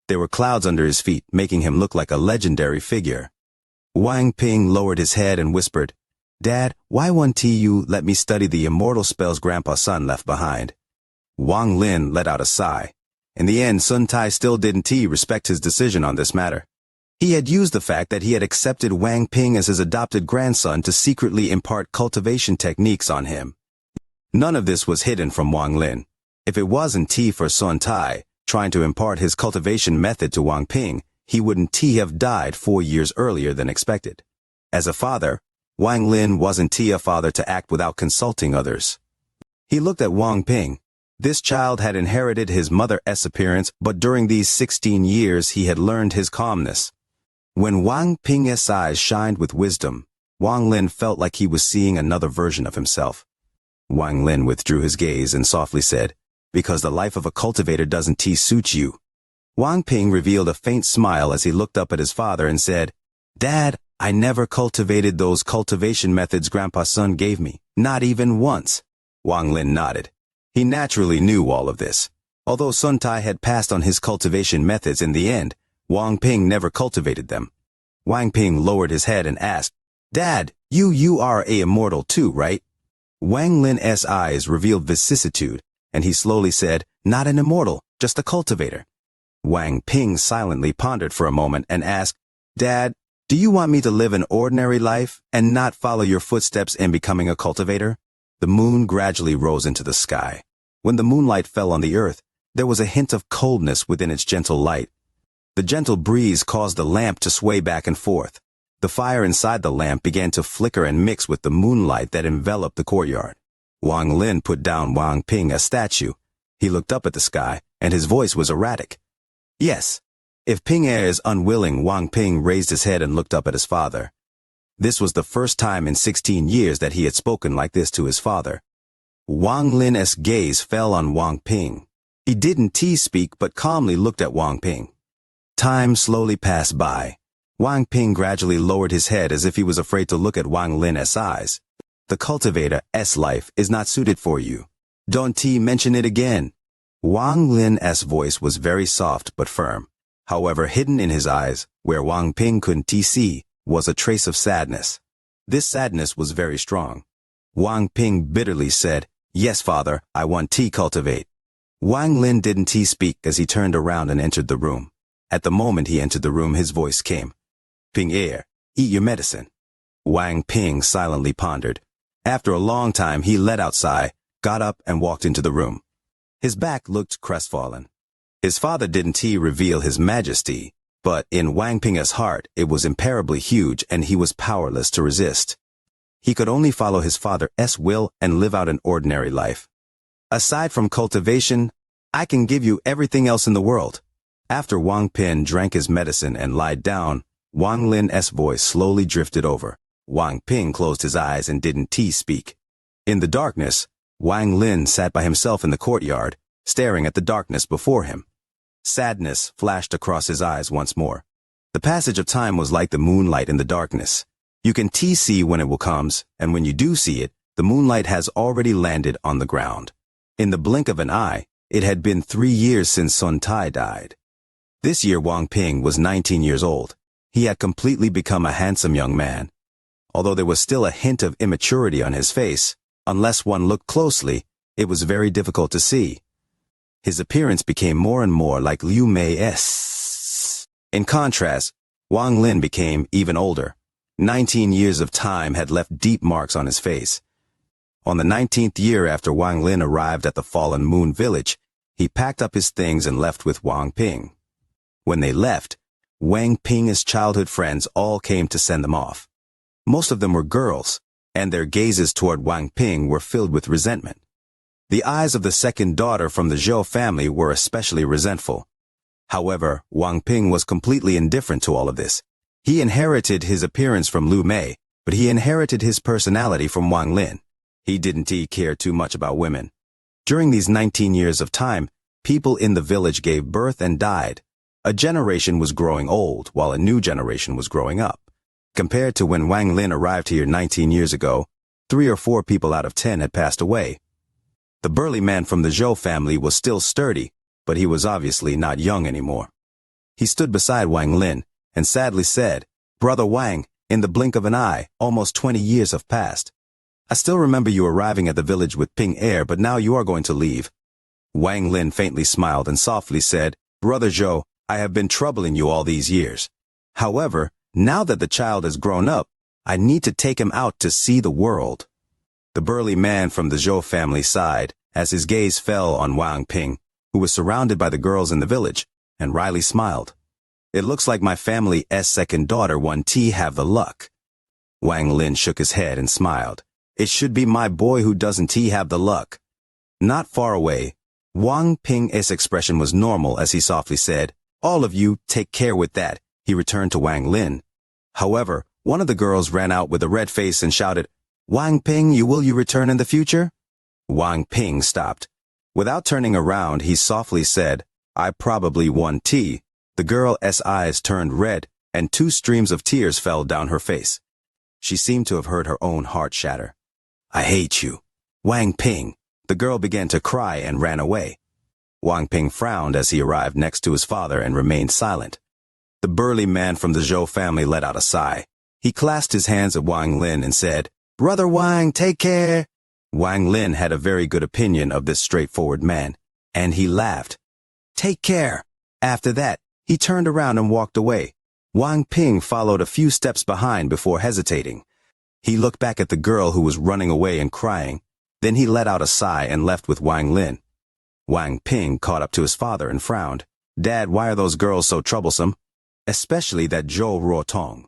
A: There were clouds under his feet, making him look like a legendary figure. Wang Ping lowered his head and whispered, "Dad, why won't you let me study the immortal spells Grandpa's son left behind?" Wang Lin let out a sigh. In the end, Sun Tai still didn't respect his decision on this matter. He had used the fact that he had accepted Wang Ping as his adopted grandson to secretly impart cultivation techniques on him. None of this was hidden from Wang Lin. If it wasn't for Sun Tai trying to impart his cultivation method to Wang Ping, he wouldn't have died 4 years earlier than expected. As a father, Wang Lin wasn't a father to act without consulting others. He looked at Wang Ping. This child had inherited his mother's appearance, but during these 16 years he had learned his calmness. When Wang Ping's eyes shined with wisdom, Wang Lin felt like he was seeing another version of himself. Wang Lin withdrew his gaze and softly said, "Because the life of a cultivator doesn't suit you." Wang Ping revealed a faint smile as he looked up at his father and said, "Dad, I never cultivated those cultivation methods Grandpa's son gave me, not even once." Wang Lin nodded. He naturally knew all of this. Although Sun Tai had passed on his cultivation methods in the end, Wang Ping never cultivated them. Wang Ping lowered his head and asked, "Dad, you are a immortal too, right?" Wang Lin's eyes revealed vicissitude, and he slowly said, "Not an immortal, just a cultivator." Wang Ping silently pondered for a moment and asked, "Dad, do you want me to live an ordinary life and not follow your footsteps in becoming a cultivator?" The moon gradually rose into the sky. When the moonlight fell on the earth, there was a hint of coldness within its gentle light. The gentle breeze caused the lamp to sway back and forth. The fire inside the lamp began to flicker and mix with the moonlight that enveloped the courtyard. Wang Lin put down Wang Ping as statue. He looked up at the sky, and his voice was erratic. "Yes." If Ping is unwilling, Wang Ping raised his head and looked up at his father. This was the first time in 16 years that he had spoken like this to his father. Wang Lin's gaze fell on Wang Ping. He didn't speak but calmly looked at Wang Ping. Time slowly passed by. Wang Ping gradually lowered his head as if he was afraid to look at Wang Lin's eyes. "The cultivator's life is not suited for you. Don't mention it again." Wang Lin's voice was very soft but firm. However, hidden in his eyes, where Wang Ping couldn't see, was a trace of sadness. This sadness was very strong. Wang Ping bitterly said, "Yes, father, I want to cultivate." Wang Lin didn't speak as he turned around and entered the room. At the moment he entered the room, his voice came. "Ping eat your medicine." Wang Ping silently pondered. After a long time, he let out a sigh, got up and walked into the room. His back looked crestfallen. His father didn't reveal his majesty, but in Wang Ping's heart it was imparably huge and he was powerless to resist. He could only follow his father's will and live out an ordinary life. "Aside from cultivation, I can give you everything else in the world." After Wang Ping drank his medicine and lied down, Wang Lin's voice slowly drifted over. Wang Ping closed his eyes and didn't speak. In the darkness, Wang Lin sat by himself in the courtyard, staring at the darkness before him. Sadness flashed across his eyes once more. The passage of time was like the moonlight in the darkness. You can see when it will comes, and when you do see it, the moonlight has already landed on the ground. In the blink of an eye, it had been 3 years since Sun Tai died. This year Wang Ping was 19 years old. He had completely become a handsome young man. Although there was still a hint of immaturity on his face, unless one looked closely, it was very difficult to see. His appearance became more and more like Liu Mei's. In contrast, Wang Lin became even older. 19 years of time had left deep marks on his face. On the 19th year after Wang Lin arrived at the Fallen Moon village, he packed up his things and left with Wang Ping. When they left, Wang Ping's childhood friends all came to send them off. Most of them were girls, and their gazes toward Wang Ping were filled with resentment. The eyes of the second daughter from the Zhou family were especially resentful. However, Wang Ping was completely indifferent to all of this. He inherited his appearance from Liu Mei, but he inherited his personality from Wang Lin. He didn't care too much about women. During these 19 years of time, people in the village gave birth and died. A generation was growing old, while a new generation was growing up. Compared to when Wang Lin arrived here 19 years ago, 3 or 4 people out of 10 had passed away. The burly man from the Zhou family was still sturdy, but he was obviously not young anymore. He stood beside Wang Lin and sadly said, "Brother Wang, in the blink of an eye, almost 20 years have passed. I still remember you arriving at the village with Ping but now you are going to leave." Wang Lin faintly smiled and softly said, "Brother Zhou, I have been troubling you all these years. However, now that the child has grown up, I need to take him out to see the world." The burly man from the Zhou family sighed as his gaze fell on Wang Ping, who was surrounded by the girls in the village, and wryly smiled. "It looks like my family's second daughter won't have the luck." Wang Lin shook his head and smiled. "It should be my boy who doesn't have the luck." Not far away, Wang Ping's expression was normal as he softly said, "All of you, take care with that." He returned to Wang Lin. However, one of the girls ran out with a red face and shouted, "Wang Ping, will you return in the future?" Wang Ping stopped. Without turning around, he softly said, I probably won tea. The girl's eyes turned red, and 2 streams of tears fell down her face. She seemed to have heard her own heart shatter. I hate you. Wang Ping. The girl began to cry and ran away. Wang Ping frowned as he arrived next to his father and remained silent. The burly man from the Zhou family let out a sigh. He clasped his hands at Wang Lin and said, "Brother Wang, take care." Wang Lin had a very good opinion of this straightforward man, and he laughed. Take care. After that, he turned around and walked away. Wang Ping followed a few steps behind before hesitating. He looked back at the girl who was running away and crying. Then he let out a sigh and left with Wang Lin. Wang Ping caught up to his father and frowned. Dad, why are those girls so troublesome? Especially that Zhou Ruotong.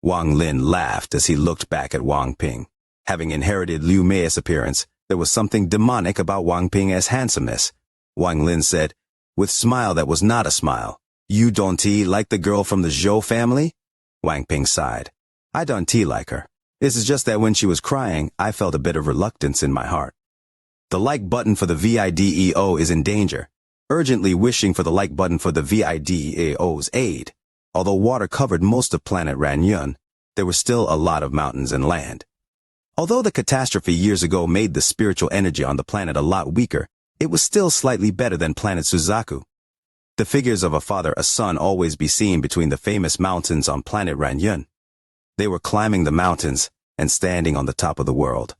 A: Wang Lin laughed as he looked back at Wang Ping. Having inherited Liu Mei's appearance, there was something demonic about Wang Ping's handsomeness. Wang Lin said, with a smile that was not a smile, "You don't like the girl from the Zhou family?" Wang Ping sighed. I don't like her. This is just that when she was crying, I felt a bit of reluctance in my heart. The like button for the VIDEO is in danger. Urgently wishing for the like button for the VIDEO's aid. Although water covered most of planet Ranyun, there were still a lot of mountains and land. Although the catastrophe years ago made the spiritual energy on the planet a lot weaker, it was still slightly better than planet Suzaku. The figures of a father and son always be seen between the famous mountains on planet Ranyun. They were climbing the mountains and standing on the top of the world.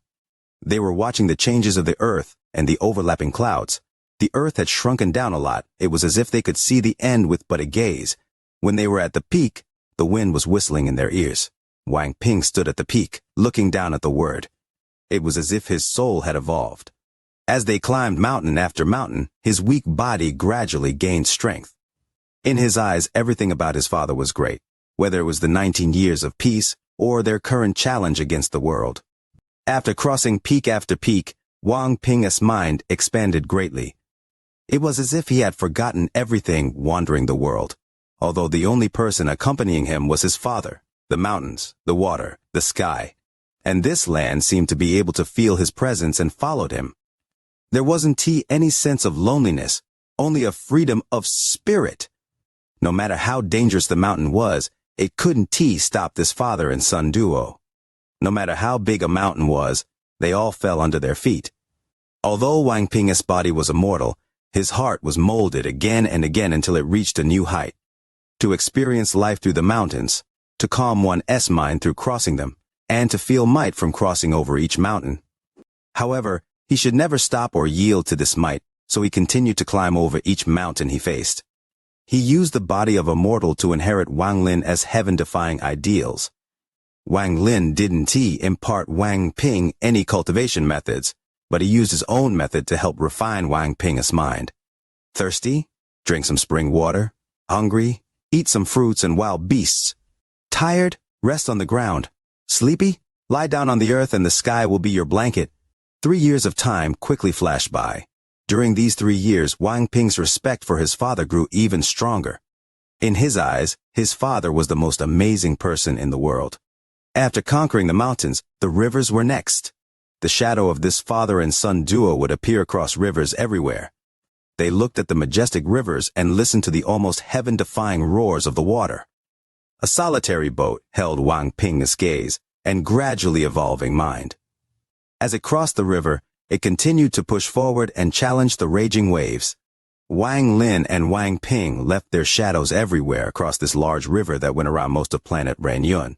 A: They were watching the changes of the earth and the overlapping clouds. The earth had shrunken down a lot. It was as if they could see the end with but a gaze. When they were at the peak, the wind was whistling in their ears. Wang Ping stood at the peak, looking down at the word. It was as if his soul had evolved. As they climbed mountain after mountain, his weak body gradually gained strength. In his eyes, everything about his father was great, whether it was the 19 years of peace or their current challenge against the world. After crossing peak after peak, Wang Ping's mind expanded greatly. It was as if he had forgotten everything wandering the world, although the only person accompanying him was his father, the mountains, the water, the sky, and this land seemed to be able to feel his presence and followed him. There wasn't any sense of loneliness, only a freedom of spirit. No matter how dangerous the mountain was, it couldn't stop this father and son duo. No matter how big a mountain was, they all fell under their feet. Although Wang Ping's body was immortal, his heart was molded again and again until it reached a new height. To experience life through the mountains, to calm one's mind through crossing them, and to feel might from crossing over each mountain. However, he should never stop or yield to this might, so he continued to climb over each mountain he faced. He used the body of a mortal to inherit Wang Lin as heaven-defying ideals. Wang Lin didn't impart Wang Ping any cultivation methods, but he used his own method to help refine Wang Ping's mind. Thirsty? Drink some spring water. Hungry? Eat some fruits and wild beasts. Tired? Rest on the ground. Sleepy? Lie down on the earth and the sky will be your blanket. 3 years of time quickly flashed by. During these 3 years, Wang Ping's respect for his father grew even stronger. In his eyes, his father was the most amazing person in the world. After conquering the mountains, the rivers were next. The shadow of this father and son duo would appear across rivers everywhere. They looked at the majestic rivers and listened to the almost heaven-defying roars of the water. A solitary boat held Wang Ping's gaze and gradually evolving mind. As it crossed the river, it continued to push forward and challenge the raging waves. Wang Lin and Wang Ping left their shadows everywhere across this large river that went around most of planet Ranyun.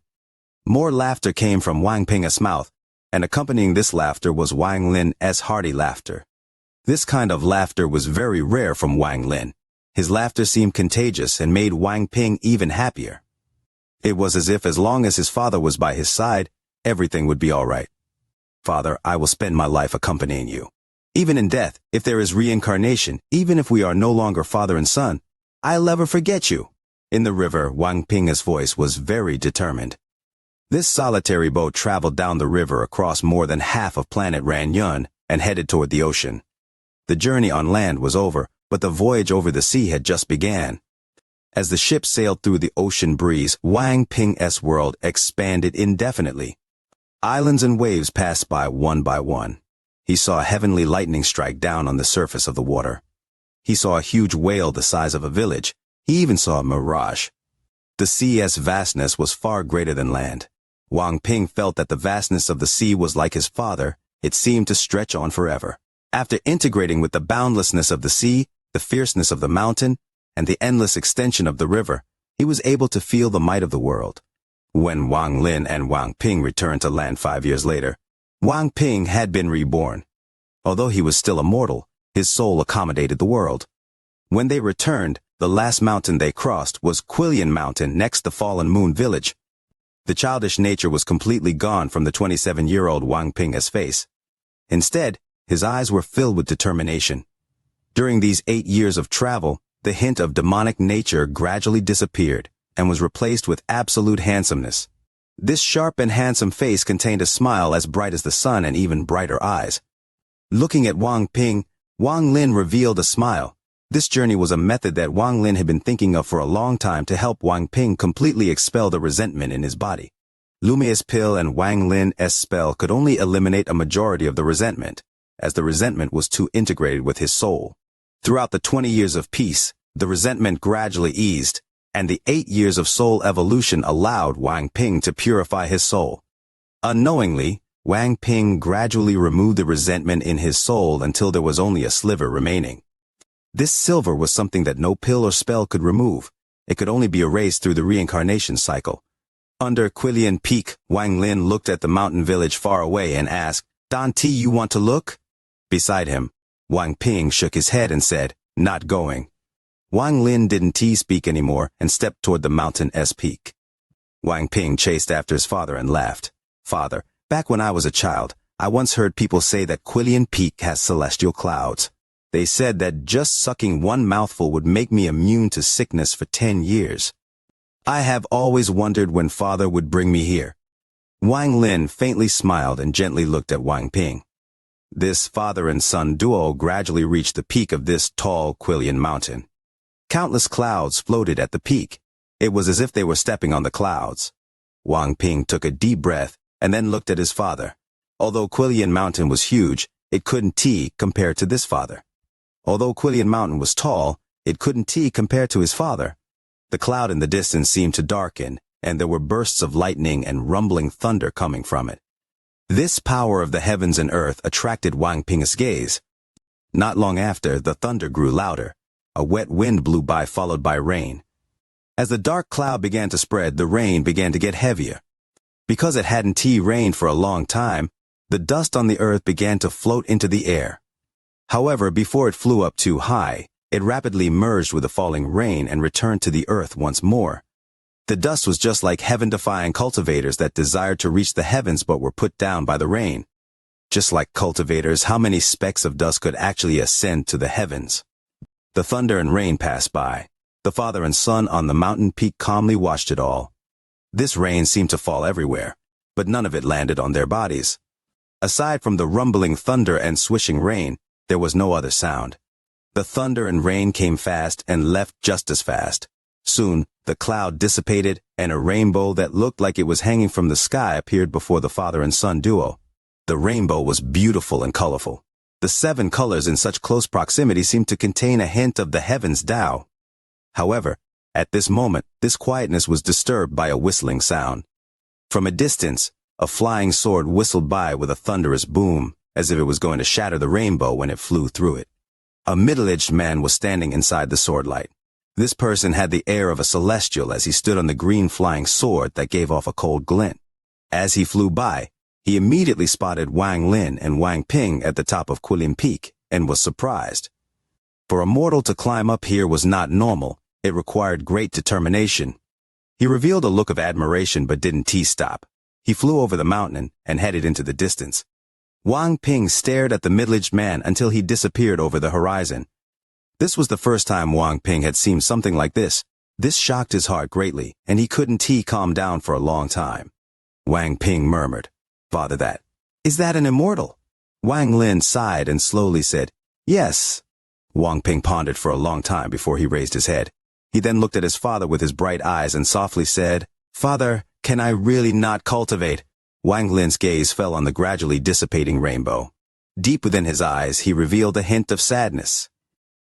A: More laughter came from Wang Ping's mouth, and accompanying this laughter was Wang Lin's hearty laughter. This kind of laughter was very rare from Wang Lin. His laughter seemed contagious and made Wang Ping even happier. It was as if as long as his father was by his side, everything would be all right. Father, I will spend my life accompanying you. Even in death, if there is reincarnation, even if we are no longer father and son, I'll never forget you. In the river, Wang Ping's voice was very determined. This solitary boat traveled down the river across more than half of planet Ranyun and headed toward the ocean. The journey on land was over, but the voyage over the sea had just began. As the ship sailed through the ocean breeze, Wang Ping's world expanded indefinitely. Islands and waves passed by one. He saw heavenly lightning strike down on the surface of the water. He saw a huge whale the size of a village. He even saw a mirage. The sea's vastness was far greater than land. Wang Ping felt that the vastness of the sea was like his father. It seemed to stretch on forever. After integrating with the boundlessness of the sea, the fierceness of the mountain, and the endless extension of the river, he was able to feel the might of the world. When Wang Lin and Wang Ping returned to land 5 years later, Wang Ping had been reborn. Although he was still a mortal, his soul accommodated the world. When they returned, the last mountain they crossed was Quillian Mountain next the fallen moon village. The childish nature was completely gone from the 27-year-old Wang Ping's face. Instead, his eyes were filled with determination. During these 8 years of travel, the hint of demonic nature gradually disappeared and was replaced with absolute handsomeness. This sharp and handsome face contained a smile as bright as the sun and even brighter eyes. Looking at Wang Ping, Wang Lin revealed a smile. This journey was a method that Wang Lin had been thinking of for a long time to help Wang Ping completely expel the resentment in his body. Lumia's pill and Wang Lin's spell could only eliminate a majority of the resentment, as the resentment was too integrated with his soul. Throughout the 20 years of peace, the resentment gradually eased, and the 8 years of soul evolution allowed Wang Ping to purify his soul. Unknowingly, Wang Ping gradually removed the resentment in his soul until there was only a sliver remaining. This silver was something that no pill or spell could remove. It could only be erased through the reincarnation cycle. Under Quillian Peak, Wang Lin looked at the mountain village far away and asked, "Don T, you want to look?" Beside him, Wang Ping shook his head and said, "Not going." Wang Lin didn't speak anymore and stepped toward the mountain's peak. Wang Ping chased after his father and laughed. "Father, back when I was a child, I once heard people say that Quillian Peak has celestial clouds. They said that just sucking one mouthful would make me immune to sickness for 10 years. I have always wondered when father would bring me here." Wang Lin faintly smiled and gently looked at Wang Ping. This father and son duo gradually reached the peak of this tall Quillian mountain. Countless clouds floated at the peak. It was as if they were stepping on the clouds. Wang Ping took a deep breath and then looked at his father. Although Quillian Mountain was huge, it couldn't compare to this father. Although Quillian Mountain was tall, it couldn't compare to his father. The cloud in the distance seemed to darken, and there were bursts of lightning and rumbling thunder coming from it. This power of the heavens and earth attracted Wang Ping's gaze. Not long after, the thunder grew louder. A wet wind blew by, followed by rain. As the dark cloud began to spread, the rain began to get heavier. Because it hadn't rained for a long time, the dust on the earth began to float into the air. However, before it flew up too high, it rapidly merged with the falling rain and returned to the earth once more. The dust was just like heaven-defying cultivators that desired to reach the heavens but were put down by the rain. Just like cultivators, how many specks of dust could actually ascend to the heavens? The thunder and rain passed by. The father and son on the mountain peak calmly watched it all. This rain seemed to fall everywhere, but none of it landed on their bodies. Aside from the rumbling thunder and swishing rain, there was no other sound. The thunder and rain came fast and left just as fast. Soon, the cloud dissipated and a rainbow that looked like it was hanging from the sky appeared before the father and son duo. The rainbow was beautiful and colorful. The 7 colors in such close proximity seemed to contain a hint of the heavens' Tao. However, at this moment, this quietness was disturbed by a whistling sound. From a distance, a flying sword whistled by with a thunderous boom, as if it was going to shatter the rainbow when it flew through it. A middle-aged man was standing inside the swordlight. This person had the air of a celestial as he stood on the green flying sword that gave off a cold glint. As he flew by, he immediately spotted Wang Lin and Wang Ping at the top of Quillian Peak and was surprised. For a mortal to climb up here was not normal. It required great determination. He revealed a look of admiration but didn't stop. He flew over the mountain and headed into the distance. Wang Ping stared at the middle-aged man until he disappeared over the horizon. This was the first time Wang Ping had seen something like this. This shocked his heart greatly, and he couldn't calm down for a long time. Wang Ping murmured, "Father, is that an immortal?" Wang Lin sighed and slowly said, "Yes." Wang Ping pondered for a long time before he raised his head. He then looked at his father with his bright eyes and softly said, "Father, can I really not cultivate?" Wang Lin's gaze fell on the gradually dissipating rainbow. Deep within his eyes, he revealed a hint of sadness.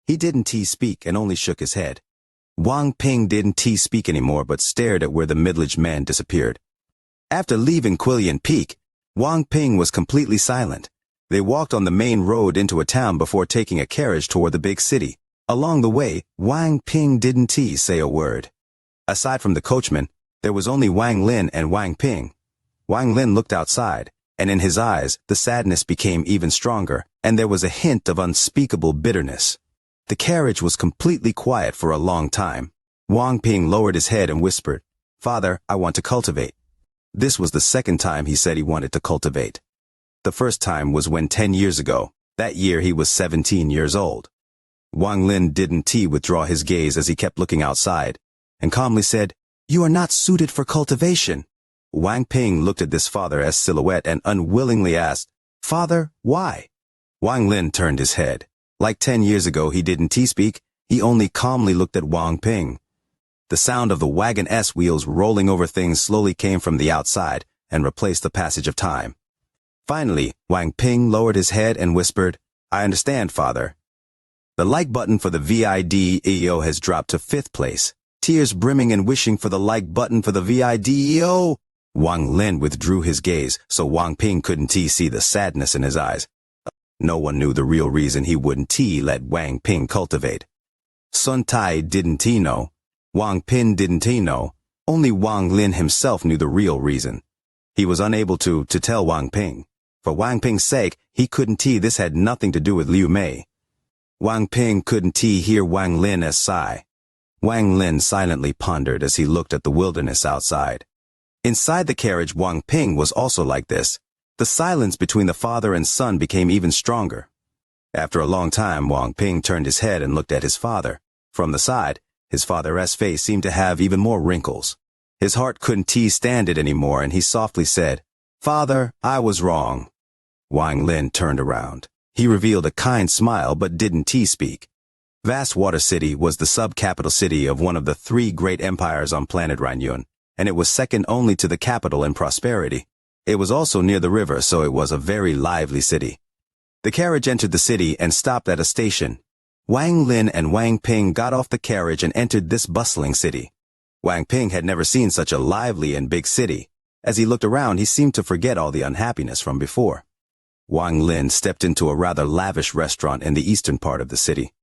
A: He didn't speak and only shook his head. Wang Ping didn't speak anymore but stared at where the middle-aged man disappeared. After leaving Quillian Peak, Wang Ping was completely silent. They walked on the main road into a town before taking a carriage toward the big city. Along the way, Wang Ping didn't say a word. Aside from the coachman, there was only Wang Lin and Wang Ping. Wang Lin looked outside, and in his eyes, the sadness became even stronger, and there was a hint of unspeakable bitterness. The carriage was completely quiet for a long time. Wang Ping lowered his head and whispered, "Father, I want to cultivate." This was the second time he said he wanted to cultivate. The first time was when 10 years ago. That year he was 17 years old. Wang Lin didn't withdraw his gaze as he kept looking outside, and calmly said, "You are not suited for cultivation." Wang Ping looked at this father as silhouette and unwillingly asked, "Father, why?" Wang Lin turned his head. Like 10 years ago he didn't speak, he only calmly looked at Wang Ping. The sound of the wagon's wheels rolling over things slowly came from the outside and replaced the passage of time. Finally, Wang Ping lowered his head and whispered, "I understand, Father." The like button for the VIDEO has dropped to 5th place. Tears brimming and wishing for the like button for the VIDEO. Wang Lin withdrew his gaze so Wang Ping couldn't see the sadness in his eyes. No one knew the real reason he wouldn't let Wang Ping cultivate. Sun Tai didn't know. Wang Ping didn't know. Only Wang Lin himself knew the real reason. He was unable to tell Wang Ping. For Wang Ping's sake, he couldn't this had nothing to do with Liu Mei. Wang Ping couldn't hear Wang Lin's sigh. Wang Lin silently pondered as he looked at the wilderness outside. Inside the carriage, Wang Ping was also like this. The silence between the father and son became even stronger. After a long time, Wang Ping turned his head and looked at his father. From the side, his father's face seemed to have even more wrinkles. His heart couldn't stand it anymore, and he softly said, "Father, I was wrong." Wang Lin turned around. He revealed a kind smile but didn't speak. Vast Water City was the sub-capital city of one of the 3 great empires on planet Rainyun, and it was second only to the capital in prosperity. It was also near the river, so it was a very lively city. The carriage entered the city and stopped at a station. Wang Lin and Wang Ping got off the carriage and entered this bustling city. Wang Ping had never seen such a lively and big city. As he looked around, he seemed to forget all the unhappiness from before. Wang Lin stepped into a rather lavish restaurant in the eastern part of the city.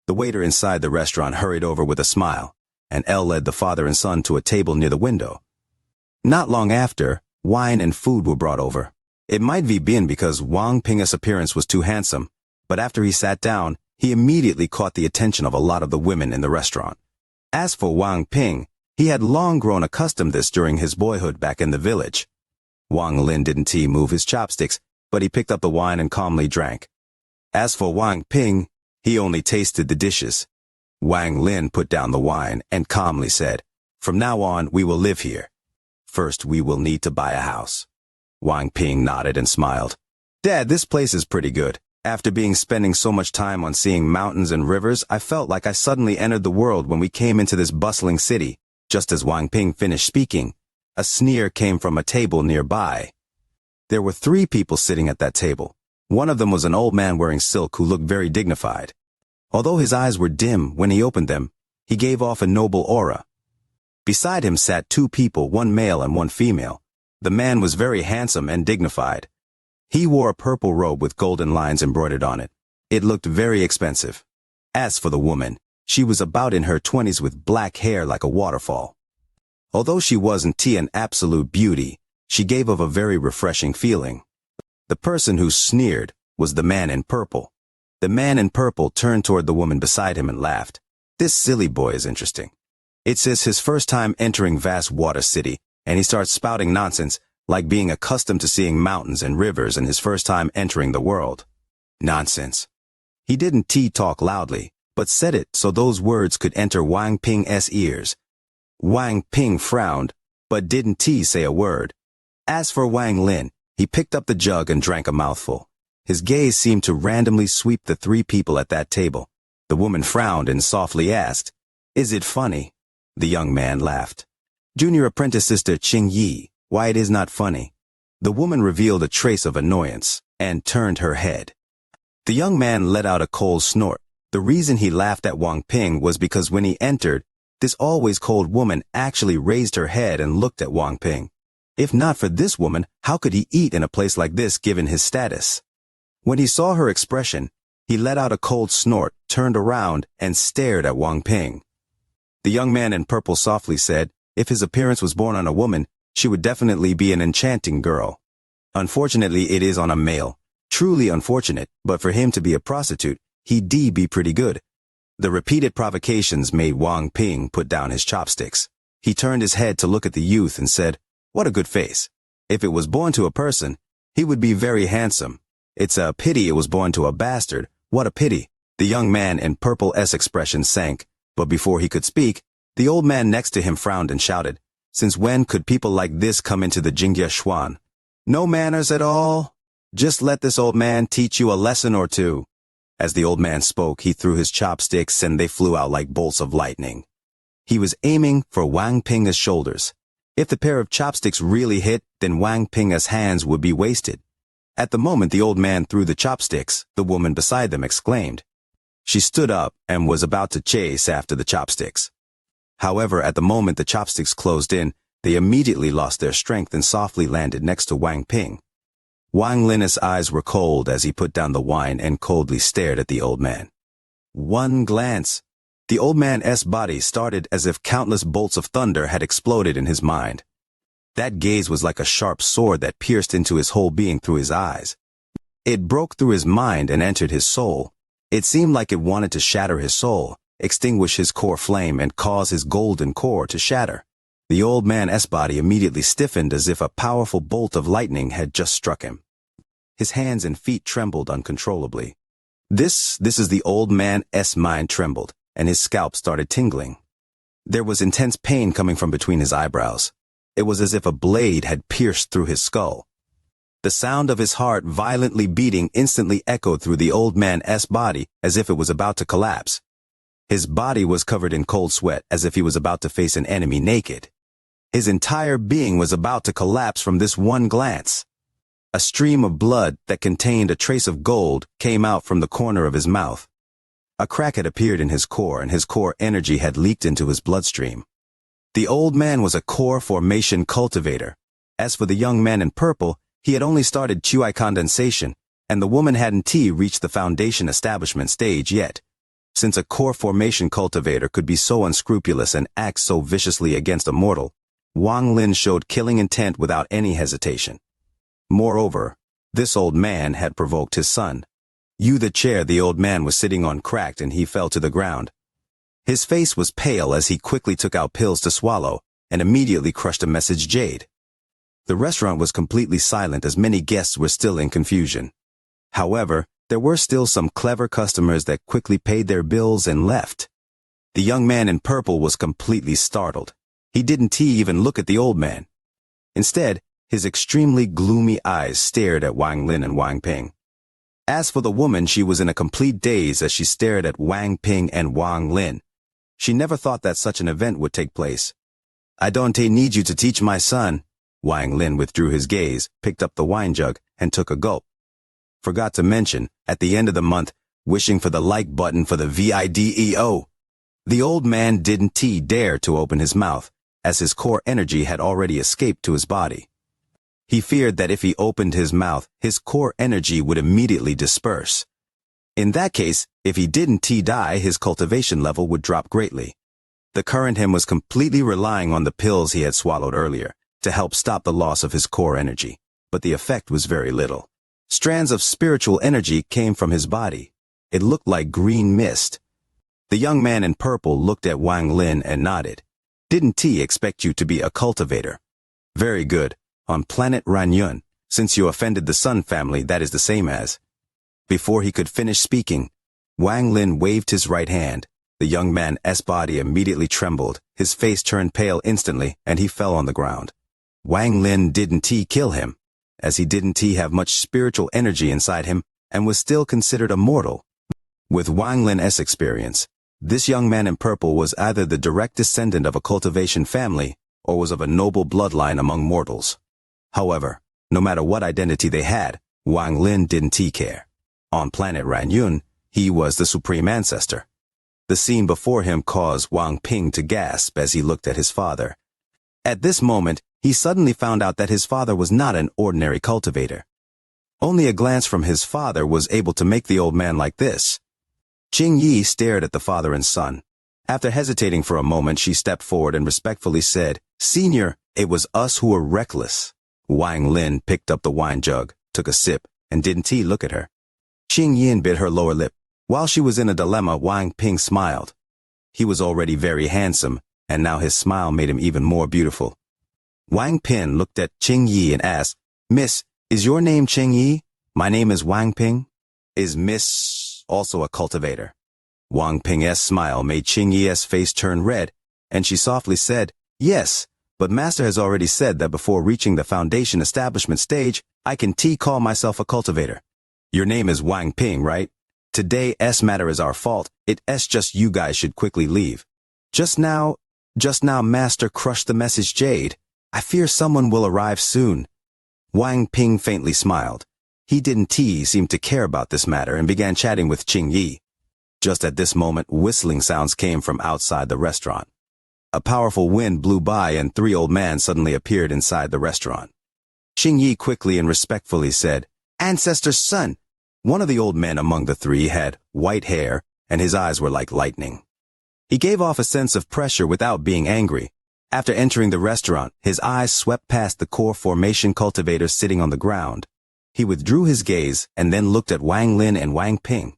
A: The waiter inside the restaurant hurried over with a smile, and Elle led the father and son to a table near the window. Not long after, wine and food were brought over. It might have been because Wang Ping's appearance was too handsome, but after he sat down, he immediately caught the attention of a lot of the women in the restaurant. As for Wang Ping, he had long grown accustomed to this during his boyhood back in the village. Wang Lin didn't move his chopsticks, but he picked up the wine and calmly drank. As for Wang Ping, he only tasted the dishes. Wang Lin put down the wine and calmly said, "From now on, we will live here. First, we will need to buy a house." Wang Ping nodded and smiled. "Dad, this place is pretty good. After spending so much time on seeing mountains and rivers, I felt like I suddenly entered the world when we came into this bustling city." Just as Wang Ping finished speaking, a sneer came from a table nearby. There were 3 people sitting at that table. One of them was an old man wearing silk who looked very dignified. Although his eyes were dim when he opened them, he gave off a noble aura. Beside him sat 2 people, one male and one female. The man was very handsome and dignified. He wore a purple robe with golden lines embroidered on it. It looked very expensive. As for the woman, she was about in her 20s with black hair like a waterfall. Although she wasn't an absolute beauty, she gave off a very refreshing feeling. The person who sneered was the man in purple. The man in purple turned toward the woman beside him and laughed. "This silly boy is interesting. It's his first time entering Vast Water City, and he starts spouting nonsense, like being accustomed to seeing mountains and rivers and his first time entering the world. Nonsense." He didn't talk loudly, but said it so those words could enter Wang Ping's ears. Wang Ping frowned, but didn't say a word. As for Wang Lin, he picked up the jug and drank a mouthful. His gaze seemed to randomly sweep the 3 people at that table. The woman frowned and softly asked, "Is it funny?" The young man laughed. "Junior apprentice sister Qing Yi, why it is not funny?" The woman revealed a trace of annoyance and turned her head. The young man let out a cold snort. The reason he laughed at Wang Ping was because when he entered, this always cold woman actually raised her head and looked at Wang Ping. If not for this woman, how could he eat in a place like this given his status? When he saw her expression, he let out a cold snort, turned around, and stared at Wang Ping. The young man in purple softly said, if his appearance was born on a woman, she would definitely be an enchanting girl. Unfortunately, it is on a male. Truly unfortunate, but for him to be a prostitute, he'd be pretty good. The repeated provocations made Wang Ping put down his chopsticks. He turned his head to look at the youth and said, what a good face. If it was born to a person, he would be very handsome. It's a pity it was born to a bastard. What a pity. The young man in purple's expression sank, but before he could speak, the old man next to him frowned and shouted, since when could people like this come into the Jingya Xuan? No manners at all? Just let this old man teach you a lesson or two. As the old man spoke, he threw his chopsticks and they flew out like bolts of lightning. He was aiming for Wang Ping's shoulders. If the pair of chopsticks really hit, then Wang Ping's hands would be wasted. At the moment the old man threw the chopsticks, the woman beside them exclaimed. She stood up and was about to chase after the chopsticks. However, at the moment the chopsticks closed in, they immediately lost their strength and softly landed next to Wang Ping. Wang Lin's eyes were cold as he put down the wine and coldly stared at the old man. One glance. The old man's body started as if countless bolts of thunder had exploded in his mind. That gaze was like a sharp sword that pierced into his whole being through his eyes. It broke through his mind and entered his soul. It seemed like it wanted to shatter his soul, extinguish his core flame and cause his golden core to shatter. The old man's body immediately stiffened as if a powerful bolt of lightning had just struck him. His hands and feet trembled uncontrollably. This is the old man's mind trembled, and his scalp started tingling. There was intense pain coming from between his eyebrows. It was as if a blade had pierced through his skull. The sound of his heart violently beating instantly echoed through the old man's body as if it was about to collapse. His body was covered in cold sweat as if he was about to face an enemy naked. His entire being was about to collapse from this one glance. A stream of blood that contained a trace of gold came out from the corner of his mouth. A crack had appeared in his core and his core energy had leaked into his bloodstream. The old man was a core formation cultivator. As for the young man in purple, he had only started Qi condensation, and the woman hadn't reached the foundation establishment stage yet. Since a core formation cultivator could be so unscrupulous and act so viciously against a mortal, Wang Lin showed killing intent without any hesitation. Moreover, this old man had provoked his son. The chair the old man was sitting on cracked and he fell to the ground. His face was pale as he quickly took out pills to swallow and immediately crushed a message jade. The restaurant was completely silent as many guests were still in confusion. However, there were still some clever customers that quickly paid their bills and left. The young man in purple was completely startled. He didn't even look at the old man. Instead, his extremely gloomy eyes stared at Wang Lin and Wang Ping. As for the woman, she was in a complete daze as she stared at Wang Ping and Wang Lin. She never thought that such an event would take place. I don't need you to teach my son. Wang Lin withdrew his gaze, picked up the wine jug, and took a gulp. Forgot to mention, at the end of the month, wishing for the like button for the video. The old man didn't dare to open his mouth, as his core energy had already escaped to his body. He feared that if he opened his mouth, his core energy would immediately disperse. In that case, if he didn't die, his cultivation level would drop greatly. The current him was completely relying on the pills he had swallowed earlier to help stop the loss of his core energy, but the effect was very little. Strands of spiritual energy came from his body. It looked like green mist. The young man in purple looked at Wang Lin and nodded. Didn't he expect you to be a cultivator? Very good. On planet Ranyun, since you offended the Sun family, that is the same as. Before he could finish speaking, Wang Lin waved his right hand. The young man's body immediately trembled, his face turned pale instantly, and he fell on the ground. Wang Lin didn't kill him, as he didn't have much spiritual energy inside him and was still considered a mortal. With Wang Lin's experience, this young man in purple was either the direct descendant of a cultivation family or was of a noble bloodline among mortals. However, no matter what identity they had, Wang Lin didn't care. On planet Ranyun, He was the supreme ancestor. The scene before him caused Wang Ping to gasp as he looked at his father. At this moment, he suddenly found out that his father was not an ordinary cultivator. Only a glance from his father was able to make the old man like this. Qing Yi stared at the father and son. After hesitating for a moment, she stepped forward and respectfully said, "Senior, it was us who were reckless." Wang Lin picked up the wine jug, took a sip, and didn't he look at her? Qing Yin bit her lower lip. While she was in a dilemma, Wang Ping smiled. He was already very handsome, and now his smile made him even more beautiful. Wang Ping looked at Qing Yi and asked, "Miss, is your name Qing Yi? My name is Wang Ping. Is Miss also a cultivator?" Wang Ping's smile made Qing Yi's face turn red, and she softly said, "Yes, but Master has already said that before reaching the foundation establishment stage, I can call myself a cultivator. Your name is Wang Ping, right? Today's matter is our fault. It's just you guys should quickly leave. Just now Master crushed the message Jade. I fear someone will arrive soon." Wang Ping faintly smiled. He didn't seem to care about this matter and began chatting with Qing Yi. Just at this moment, whistling sounds came from outside the restaurant. A powerful wind blew by and three old men suddenly appeared inside the restaurant. Qing Yi quickly and respectfully said, "Ancestor's son." One of the old men among the three had white hair, and his eyes were like lightning. He gave off a sense of pressure without being angry. After entering the restaurant, his eyes swept past the core formation cultivators sitting on the ground. He withdrew his gaze and then looked at Wang Lin and Wang Ping.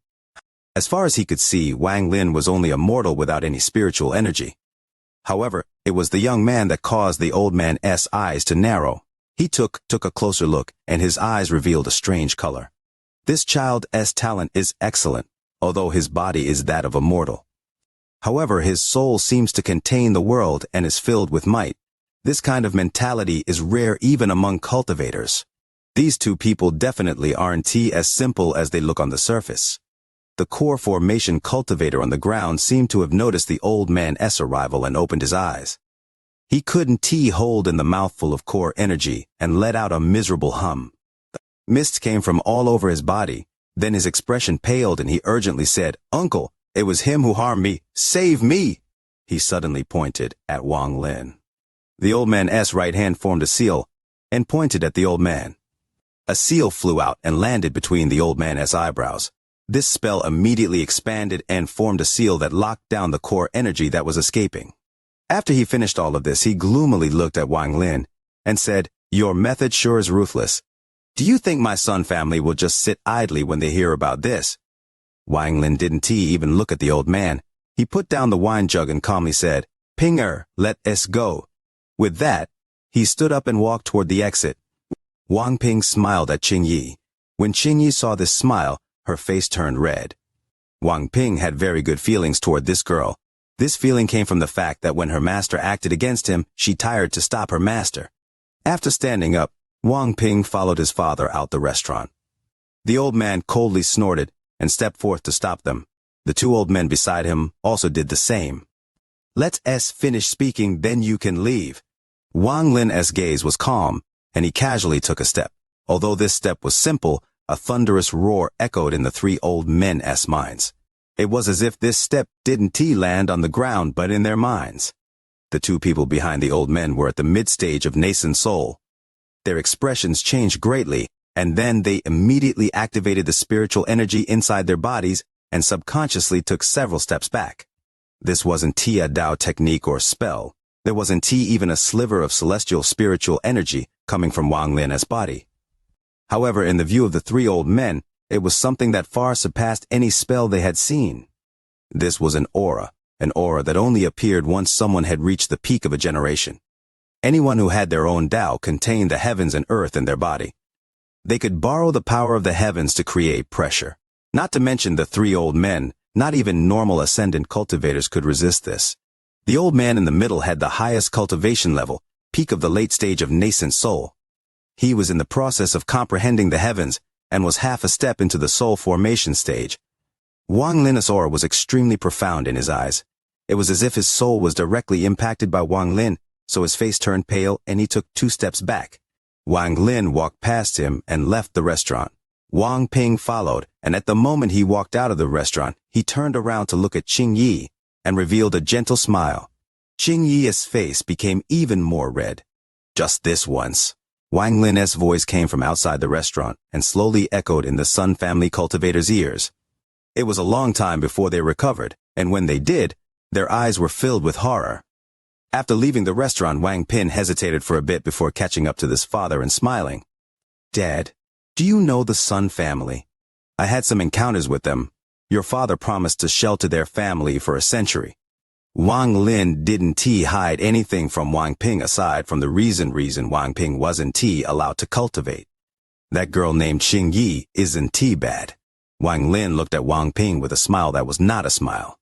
A: As far as he could see, Wang Lin was only a mortal without any spiritual energy. However, it was the young man that caused the old man's eyes to narrow. He took a closer look, and his eyes revealed a strange color. This child's talent is excellent, although his body is that of a mortal. However, his soul seems to contain the world and is filled with might. This kind of mentality is rare even among cultivators. These two people definitely aren't as simple as they look on the surface. The core formation cultivator on the ground seemed to have noticed the old man's arrival and opened his eyes. He couldn't hold in the mouthful of core energy and let out a miserable hum. Mist came from all over his body. Then his expression paled and he urgently said, "Uncle, it was him who harmed me. Save me!" He suddenly pointed at Wang Lin. The old man's right hand formed a seal and pointed at the old man. A seal flew out and landed between the old man's eyebrows. This spell immediately expanded and formed a seal that locked down the core energy that was escaping. After he finished all of this, he gloomily looked at Wang Lin and said, "Your method sure is ruthless. Do you think my Sun family will just sit idly when they hear about this?" Wang Lin didn't even look at the old man. He put down the wine jug and calmly said, "Pinger, let us go." With that, he stood up and walked toward the exit. Wang Ping smiled at Qing Yi. When Qing Yi saw this smile, her face turned red. Wang Ping had very good feelings toward this girl. This feeling came from the fact that when her master acted against him, she tired to stop her master. After standing up, Wang Ping followed his father out the restaurant. The old man coldly snorted and stepped forth to stop them. The two old men beside him also did the same. "Let us finish speaking, then you can leave." Wang Lin's gaze was calm, and he casually took a step. Although this step was simple, a thunderous roar echoed in the three old men's minds. It was as if this step didn't land on the ground but in their minds. The two people behind the old men were at the mid-stage of nascent soul. Their expressions changed greatly, and then they immediately activated the spiritual energy inside their bodies and subconsciously took several steps back. This wasn't a Dao technique or spell. There wasn't even a sliver of celestial spiritual energy coming from Wang Lin's body. However, in the view of the three old men, it was something that far surpassed any spell they had seen. This was an aura that only appeared once someone had reached the peak of a generation. Anyone who had their own Tao contained the heavens and earth in their body. They could borrow the power of the heavens to create pressure. Not to mention the three old men, not even normal ascendant cultivators could resist this. The old man in the middle had the highest cultivation level, peak of the late stage of nascent soul. He was in the process of comprehending the heavens and was half a step into the soul formation stage. Wang Lin's aura was extremely profound in his eyes. It was as if his soul was directly impacted by Wang Lin, so his face turned pale and he took 2 steps back. Wang Lin walked past him and left the restaurant. Wang Ping followed, and at the moment he walked out of the restaurant, he turned around to look at Qing Yi and revealed a gentle smile. Qing Yi's face became even more red. Just this once. Wang Lin's voice came from outside the restaurant and slowly echoed in the Sun family cultivator's ears. It was a long time before they recovered, and when they did, their eyes were filled with horror. After leaving the restaurant, Wang Ping hesitated for a bit before catching up to his father and smiling. "Dad, do you know the Sun family? I had some encounters with them. Your father promised to shelter their family for a century." Wang Lin didn't hide anything from Wang Ping aside from the reason Wang Ping wasn't allowed to cultivate. That girl named Qing Yi isn't bad. Wang Lin looked at Wang Ping with a smile that was not a smile.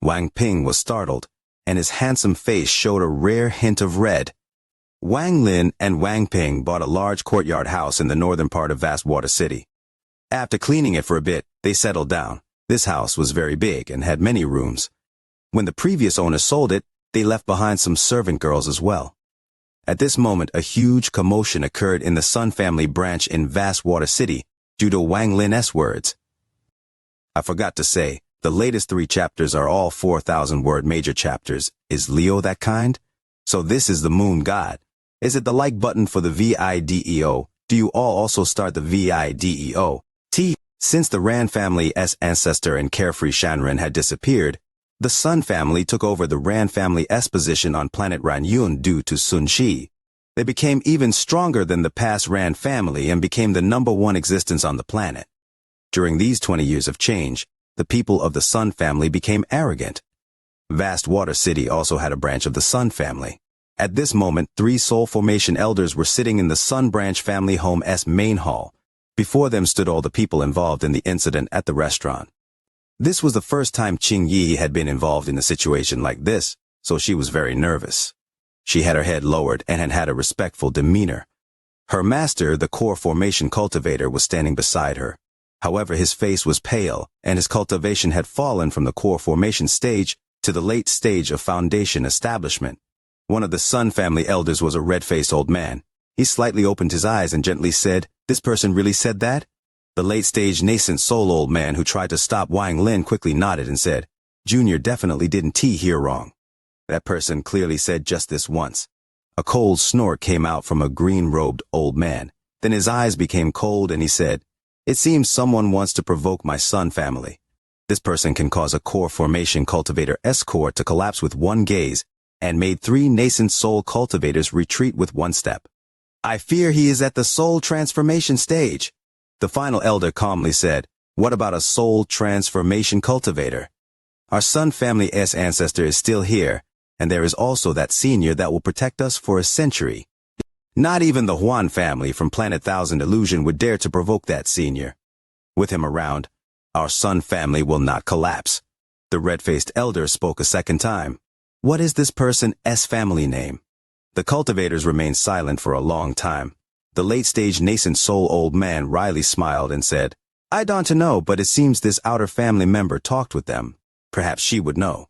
A: Wang Ping was startled, and his handsome face showed a rare hint of red. Wang Lin and Wang Ping bought a large courtyard house in the northern part of Vast Water City. After cleaning it for a bit, they settled down. This house was very big and had many rooms. When the previous owner sold it, they left behind some servant girls as well. At this moment, a huge commotion occurred in the Sun family branch in Vast Water City due to Wang Lin's words. I forgot to say, the latest 3 chapters are all 4,000-word major chapters. Is Leo that kind? So this is the moon god. Is it the like button for the VIDEO? Do you all also start the VIDEO? Since the Ran family's ancestor and carefree Shanren had disappeared, the Sun family took over the Ran family's position on planet Ranyun due to Sun Shi. They became even stronger than the past Ran family and became the #1 existence on the planet. During these 20 years of change, the people of the Sun family became arrogant. Vast Water City also had a branch of the Sun family. At this moment, 3 soul formation elders were sitting in the Sun branch family home's main hall. Before them stood all the people involved in the incident at the restaurant. This was the first time Qing Yi had been involved in a situation like this, so she was very nervous. She had her head lowered and had a respectful demeanor. Her master, the core formation cultivator, was standing beside her. However, his face was pale, and his cultivation had fallen from the core formation stage to the late stage of foundation establishment. One of the Sun family elders was a red-faced old man. He slightly opened his eyes and gently said, "This person really said that?" The late-stage nascent soul old man who tried to stop Wang Lin quickly nodded and said, "Junior definitely didn't hear wrong. That person clearly said just this once." A cold snort came out from a green-robed old man. Then his eyes became cold and he said, "It seems someone wants to provoke my Sun family. This person can cause a core formation cultivator's core to collapse with one gaze and made 3 nascent soul cultivators retreat with 1 step. I fear he is at the soul transformation stage." The final elder calmly said, "What about a soul transformation cultivator? Our Sun family's ancestor is still here, and there is also that senior that will protect us for a century. Not even the Huan family from Planet Thousand Illusion would dare to provoke that senior. With him around, our Sun family will not collapse." The red-faced elder spoke a second time. "What is this person's family name?" The cultivators remained silent for a long time. The late-stage nascent soul old man wryly smiled and said, "I don't know, but it seems this outer family member talked with them. Perhaps she would know."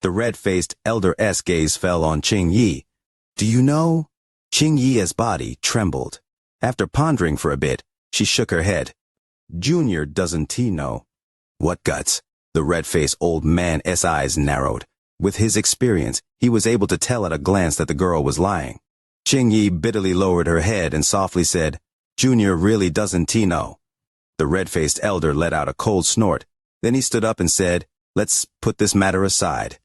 A: The red-faced elder's gaze fell on Qing Yi. "Do you know?" Qing Yi's body trembled. After pondering for a bit, she shook her head. "Junior doesn't know." "What guts?" The red-faced old man's eyes narrowed. With his experience, he was able to tell at a glance that the girl was lying. Qing Yi bitterly lowered her head and softly said, "Junior really doesn't know." The red-faced elder let out a cold snort. Then he stood up and said, "Let's put this matter aside.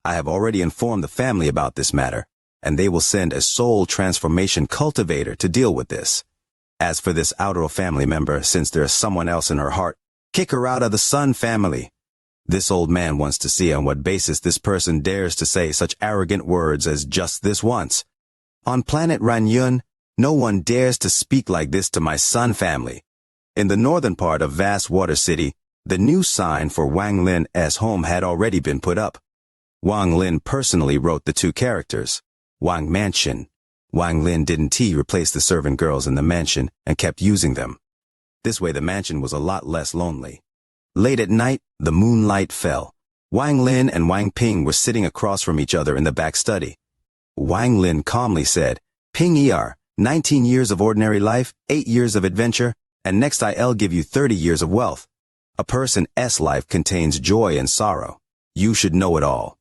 A: I have already informed the family about this matter, and they will send a soul transformation cultivator to deal with this. As for this outer family member, since there's someone else in her heart, kick her out of the Sun family. This old man wants to see on what basis this person dares to say such arrogant words as just this once. On planet Ranyun, no one dares to speak like this to my Sun family." In the northern part of Vast Water City, the new sign for Wang Lin's home had already been put up. Wang Lin personally wrote the 2 characters, Wang Mansion. Wang Lin didn't replace the servant girls in the mansion and kept using them. This way the mansion was a lot less lonely. Late at night, the moonlight fell. Wang Lin and Wang Ping were sitting across from each other in the back study. Wang Lin calmly said, "Ping Er, 19 years of ordinary life, 8 years of adventure, and next I'll give you 30 years of wealth. A person's life contains joy and sorrow. You should know it all.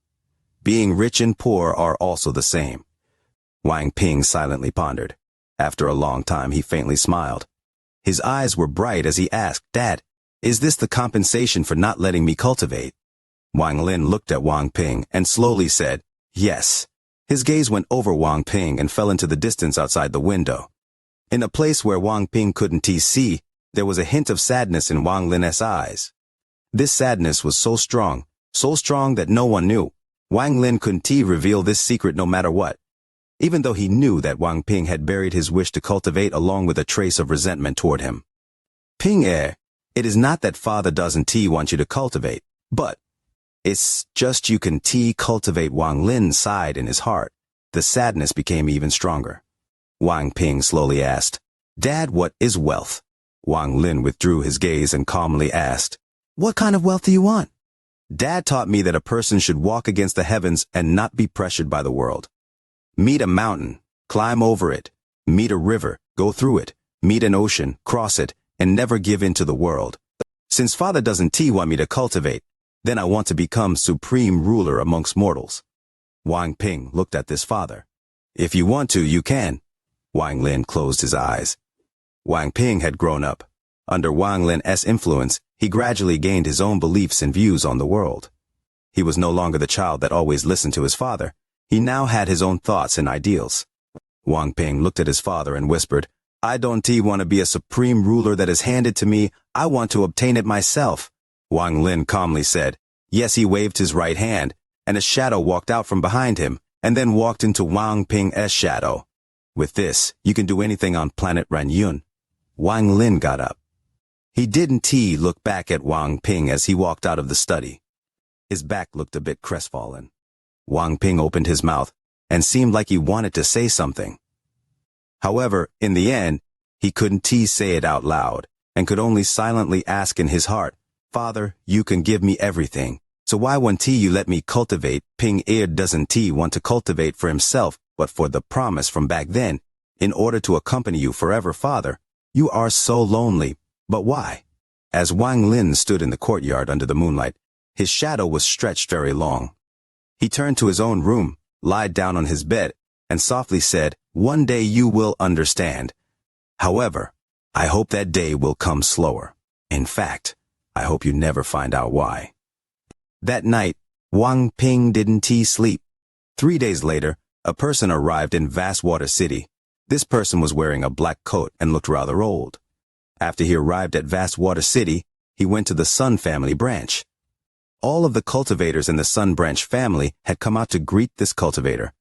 A: Being rich and poor are also the same. Wang Ping silently pondered. After a long time he faintly smiled. His eyes were bright as he asked, "Dad, is this the compensation for not letting me cultivate?" Wang Lin looked at Wang Ping and slowly said, "Yes." His gaze went over Wang Ping and fell into the distance outside the window. In a place where Wang Ping couldn't see, there was a hint of sadness in Wang Lin's eyes. This sadness was so strong that no one knew. Wang Lin couldn't reveal this secret no matter what. Even though he knew that Wang Ping had buried his wish to cultivate along with a trace of resentment toward him. "Ping it is not that father doesn't want you to cultivate, but it's just you can cultivate." Wang Lin sighed in his heart. The sadness became even stronger. Wang Ping slowly asked, "Dad, what is wealth?" Wang Lin withdrew his gaze and calmly asked, "What kind of wealth do you want?" "Dad taught me that a person should walk against the heavens and not be pressured by the world. Meet a mountain, climb over it. Meet a river, go through it. Meet an ocean, cross it, and never give in to the world. Since father doesn't want me to cultivate, then I want to become supreme ruler amongst mortals." Wang Ping looked at this father. "If you want to, you can." Wang Lin closed his eyes. Wang Ping had grown up. Under Wang Lin's influence, he gradually gained his own beliefs and views on the world. He was no longer the child that always listened to his father. He now had his own thoughts and ideals. Wang Ping looked at his father and whispered, "I don't want to be a supreme ruler that is handed to me. I want to obtain it myself." Wang Lin calmly said, "Yes." He waved his right hand, and a shadow walked out from behind him, and then walked into Wang Ping's shadow. "With this, you can do anything on planet Ranyun." Wang Lin got up. He didn't look back at Wang Ping as he walked out of the study. His back looked a bit crestfallen. Wang Ping opened his mouth and seemed like he wanted to say something. However, in the end, he couldn't say it out loud and could only silently ask in his heart, "Father, you can give me everything. So why won't you let me cultivate?" Ping doesn't want to cultivate for himself, but for the promise from back then, in order to accompany you forever. "Father, you are so lonely, but why?" As Wang Lin stood in the courtyard under the moonlight, his shadow was stretched very long. He turned to his own room, lied down on his bed, and softly said, "One day you will understand. However, I hope that day will come slower. In fact, I hope you never find out why." That night, Wang Ping didn't sleep. 3 days later, a person arrived in Vastwater City. This person was wearing a black coat and looked rather old. After he arrived at Vastwater City, he went to the Sun family branch. All of the cultivators in the Sun branch family had come out to greet this cultivator.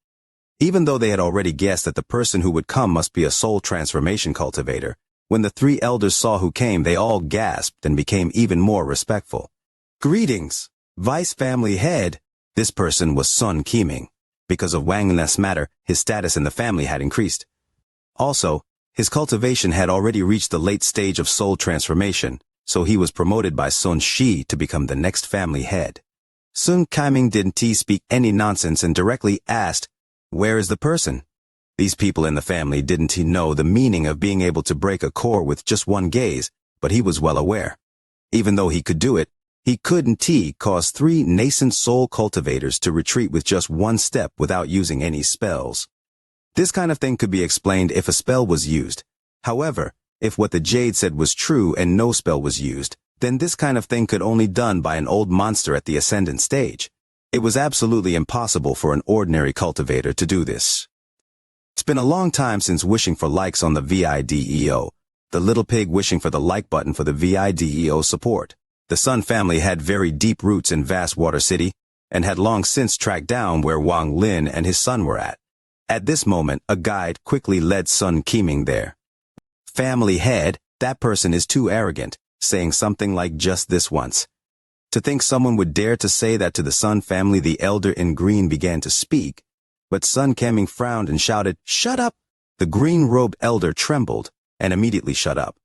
A: Even though they had already guessed that the person who would come must be a soul transformation cultivator, when the 3 elders saw who came, they all gasped and became even more respectful. "Greetings, Vice Family Head." This person was Sun Qiming. Because of Wang Lin's matter, his status in the family had increased. Also, his cultivation had already reached the late stage of soul transformation, so he was promoted by Sun Shi to become the next family head. Sun Qiming didn't speak any nonsense and directly asked, "Where is the person?" These people in the family didn't know the meaning of being able to break a core with just one gaze, but he was well aware. Even though he could do it, he couldn't cause 3 nascent soul cultivators to retreat with just one step without using any spells. This kind of thing could be explained if a spell was used. However, if what the Jade said was true and no spell was used, then this kind of thing could only be done by an old monster at the ascendant stage. It was absolutely impossible for an ordinary cultivator to do this. It's been a long time since wishing for likes on the VIDEO. The little pig wishing for the like button for the VIDEO support. The Sun family had very deep roots in Vastwater City and had long since tracked down where Wang Lin and his son were at. At this moment, a guide quickly led Sun Qiming there. "Family head, that person is too arrogant," saying something like just this once. To think someone would dare to say that to the Sun family. The elder in green began to speak, but Sun Qiming frowned and shouted, "Shut up!" The green-robed elder trembled and immediately shut up.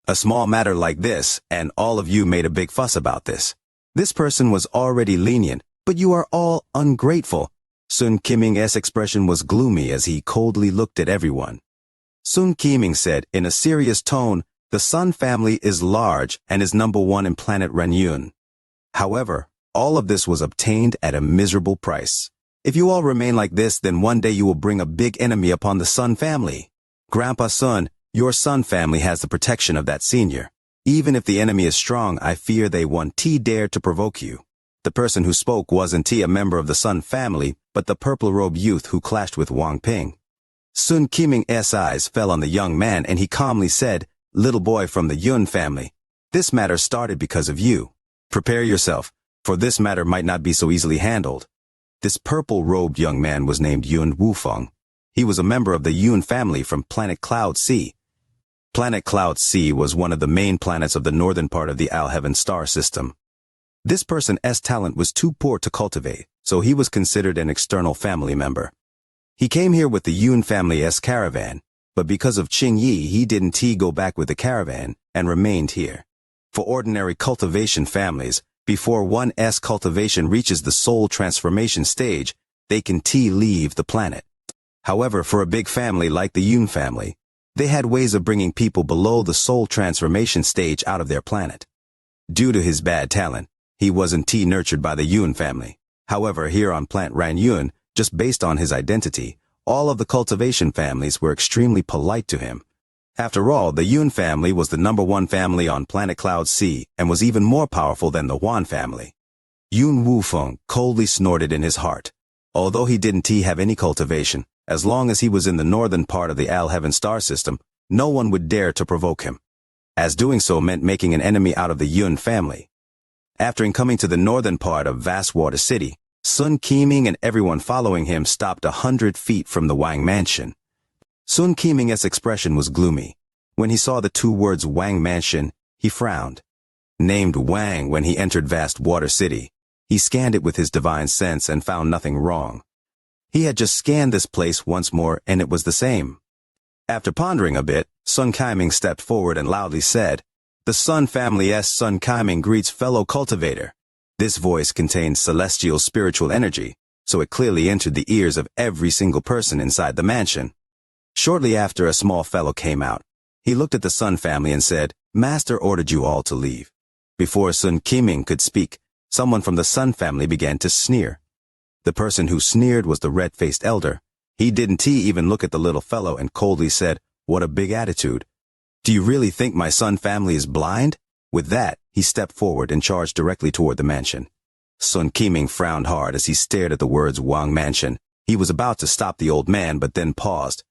A: "A small matter like this, and all of you made a big fuss about this. This person was already lenient, but you are all ungrateful." Sun Qiming's expression was gloomy as he coldly looked at everyone. Sun Qiming said in a serious tone, The Sun family is large and is number one in planet Renyun. However, all of this was obtained at a miserable price. If you all remain like this, then one day you will bring a big enemy upon the Sun family. Grandpa Sun, your Sun family has the protection of that senior. Even if the enemy is strong, I fear they won't dare to provoke you. The person who spoke wasn't a member of the Sun family, but the purple-robed youth who clashed with Wang Ping. Sun Qiming's eyes fell on the young man and he calmly said, "Little boy from the Yun family, this matter started because of you. Prepare yourself, for this matter might not be so easily handled." This purple-robed young man was named Yun Wufeng. He was a member of the Yun family from planet Cloud C. Planet Cloud C was one of the main planets of the northern part of the Alheaven star system. This person's talent was too poor to cultivate, so he was considered an external family member. He came here with the Yun family's caravan, but because of Qing Yi, he didn't go back with the caravan and remained here. For ordinary cultivation families, before one's cultivation reaches the soul transformation stage, they can leave the planet. However, for a big family like the Yun family, they had ways of bringing people below the soul transformation stage out of their planet. Due to his bad talent, he wasn't nurtured by the Yun family. However, here on planet Ranyun, just based on his identity, all of the cultivation families were extremely polite to him. After all, the Yun family was the number one family on planet Cloud C and was even more powerful than the Wan family. Yun Wufeng coldly snorted in his heart. Although he didn't have any cultivation, as long as he was in the northern part of the Alheaven star system, no one would dare to provoke him, as doing so meant making an enemy out of the Yun family. After coming to the northern part of Vast Water City, Sun Qiming and everyone following him stopped 100 feet from the Wang Mansion. Sun Qiming's expression was gloomy. When he saw the two words Wang Mansion, he frowned. Named Wang when he entered Vast Water City, he scanned it with his divine sense and found nothing wrong. He had just scanned this place once more and it was the same. After pondering a bit, Sun Qiming stepped forward and loudly said, "The Sun family's Sun Qiming greets fellow cultivator." This voice contained celestial spiritual energy, so it clearly entered the ears of every single person inside the mansion. Shortly after, a small fellow came out. He looked at the Sun family and said, "Master ordered you all to leave." Before Sun Qiming could speak, someone from the Sun family began to sneer. The person who sneered was the red-faced elder. He didn't even look at the little fellow and coldly said, "What a big attitude. Do you really think my Sun family is blind?" With that, he stepped forward and charged directly toward the mansion. Sun Qiming frowned hard as he stared at the words Wang Mansion. He was about to stop the old man but then paused.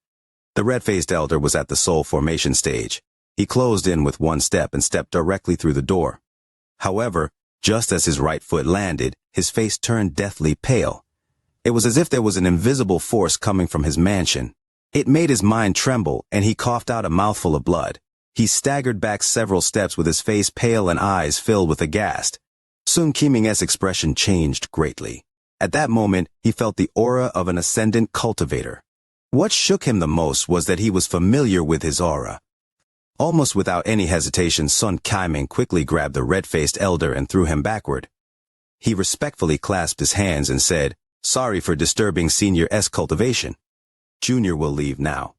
A: The red-faced elder was at the soul formation stage. He closed in with one step and stepped directly through the door. However, just as his right foot landed, his face turned deathly pale. It was as if there was an invisible force coming from his mansion. It made his mind tremble and he coughed out a mouthful of blood. He staggered back several steps with his face pale and eyes filled with aghast. Sun Qiming's expression changed greatly. At that moment, he felt the aura of an ascendant cultivator. What shook him the most was that he was familiar with his aura. Almost without any hesitation, Sun Qiming quickly grabbed the red-faced elder and threw him backward. He respectfully clasped his hands and said, "Sorry for disturbing Senior's cultivation. Junior will leave now."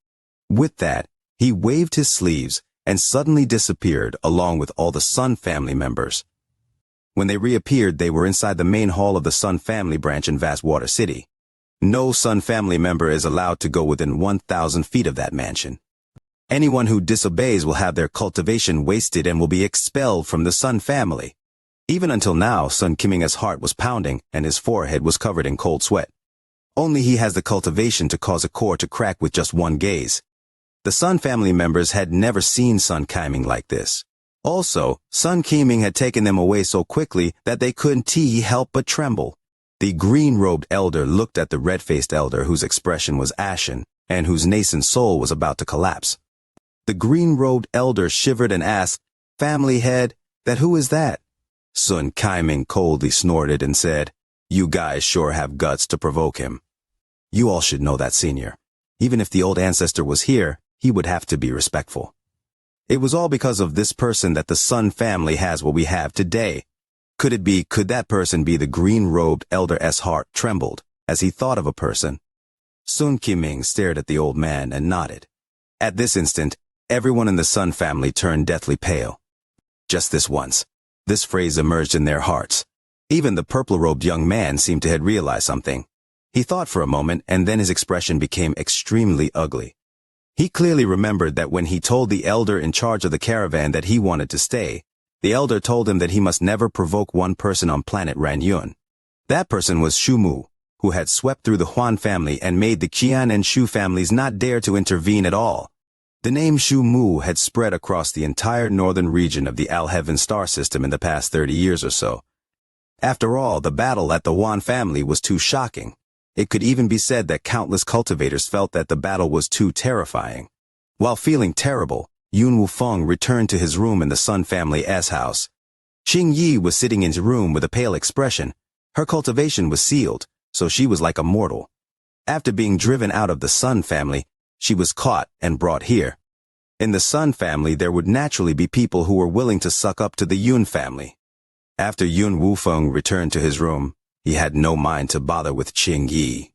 A: With that, he waved his sleeves and suddenly disappeared along with all the Sun family members. When they reappeared, they were inside the main hall of the Sun family branch in Vast Water City. No Sun family member is allowed to go within 1,000 feet of that mansion. Anyone who disobeys will have their cultivation wasted and will be expelled from the Sun family. Even until now, Sun Qiming's heart was pounding and his forehead was covered in cold sweat. Only he has the cultivation to cause a core to crack with just one gaze. The Sun family members had never seen Sun Qiming like this. Also, Sun Qiming had taken them away so quickly that they couldn't help but tremble. The green-robed elder looked at the red-faced elder whose expression was ashen and whose nascent soul was about to collapse. The green-robed elder shivered and asked, "Family head, who is that?" Sun Qiming coldly snorted and said, "You guys sure have guts to provoke him. You all should know that, senior. Even if the old ancestor was here, he would have to be respectful. It was all because of this person that the Sun family has what we have today. Could that person be the green-robed elder's heart trembled as he thought of a person? Sun Qiming stared at the old man and nodded. At this instant, Everyone in the Sun family turned deathly pale. Just this once. This phrase emerged in their hearts. Even the purple-robed young man seemed to have realized something. He thought for a moment, and then his expression became extremely ugly. He clearly remembered that when he told the elder in charge of the caravan that he wanted to stay, the elder told him that he must never provoke one person on planet Ranyun. That person was Shu Mu, who had swept through the Huan family and made the Qian and Shu families not dare to intervene at all. The name Shu Mu had spread across the entire northern region of the Alheaven star system in the past 30 years or so. After all, the battle at the Huan family was too shocking. It could even be said that countless cultivators felt that the battle was too terrifying. While feeling terrible, Yun Wufeng returned to his room in the Sun family's house. Qing Yi was sitting in his room with a pale expression. Her cultivation was sealed, so she was like a mortal. After being driven out of the Sun family, she was caught and brought here. In the Sun family, there would naturally be people who were willing to suck up to the Yun family. After Yun Wufeng returned to his room, he had no mind to bother with Qing Yi.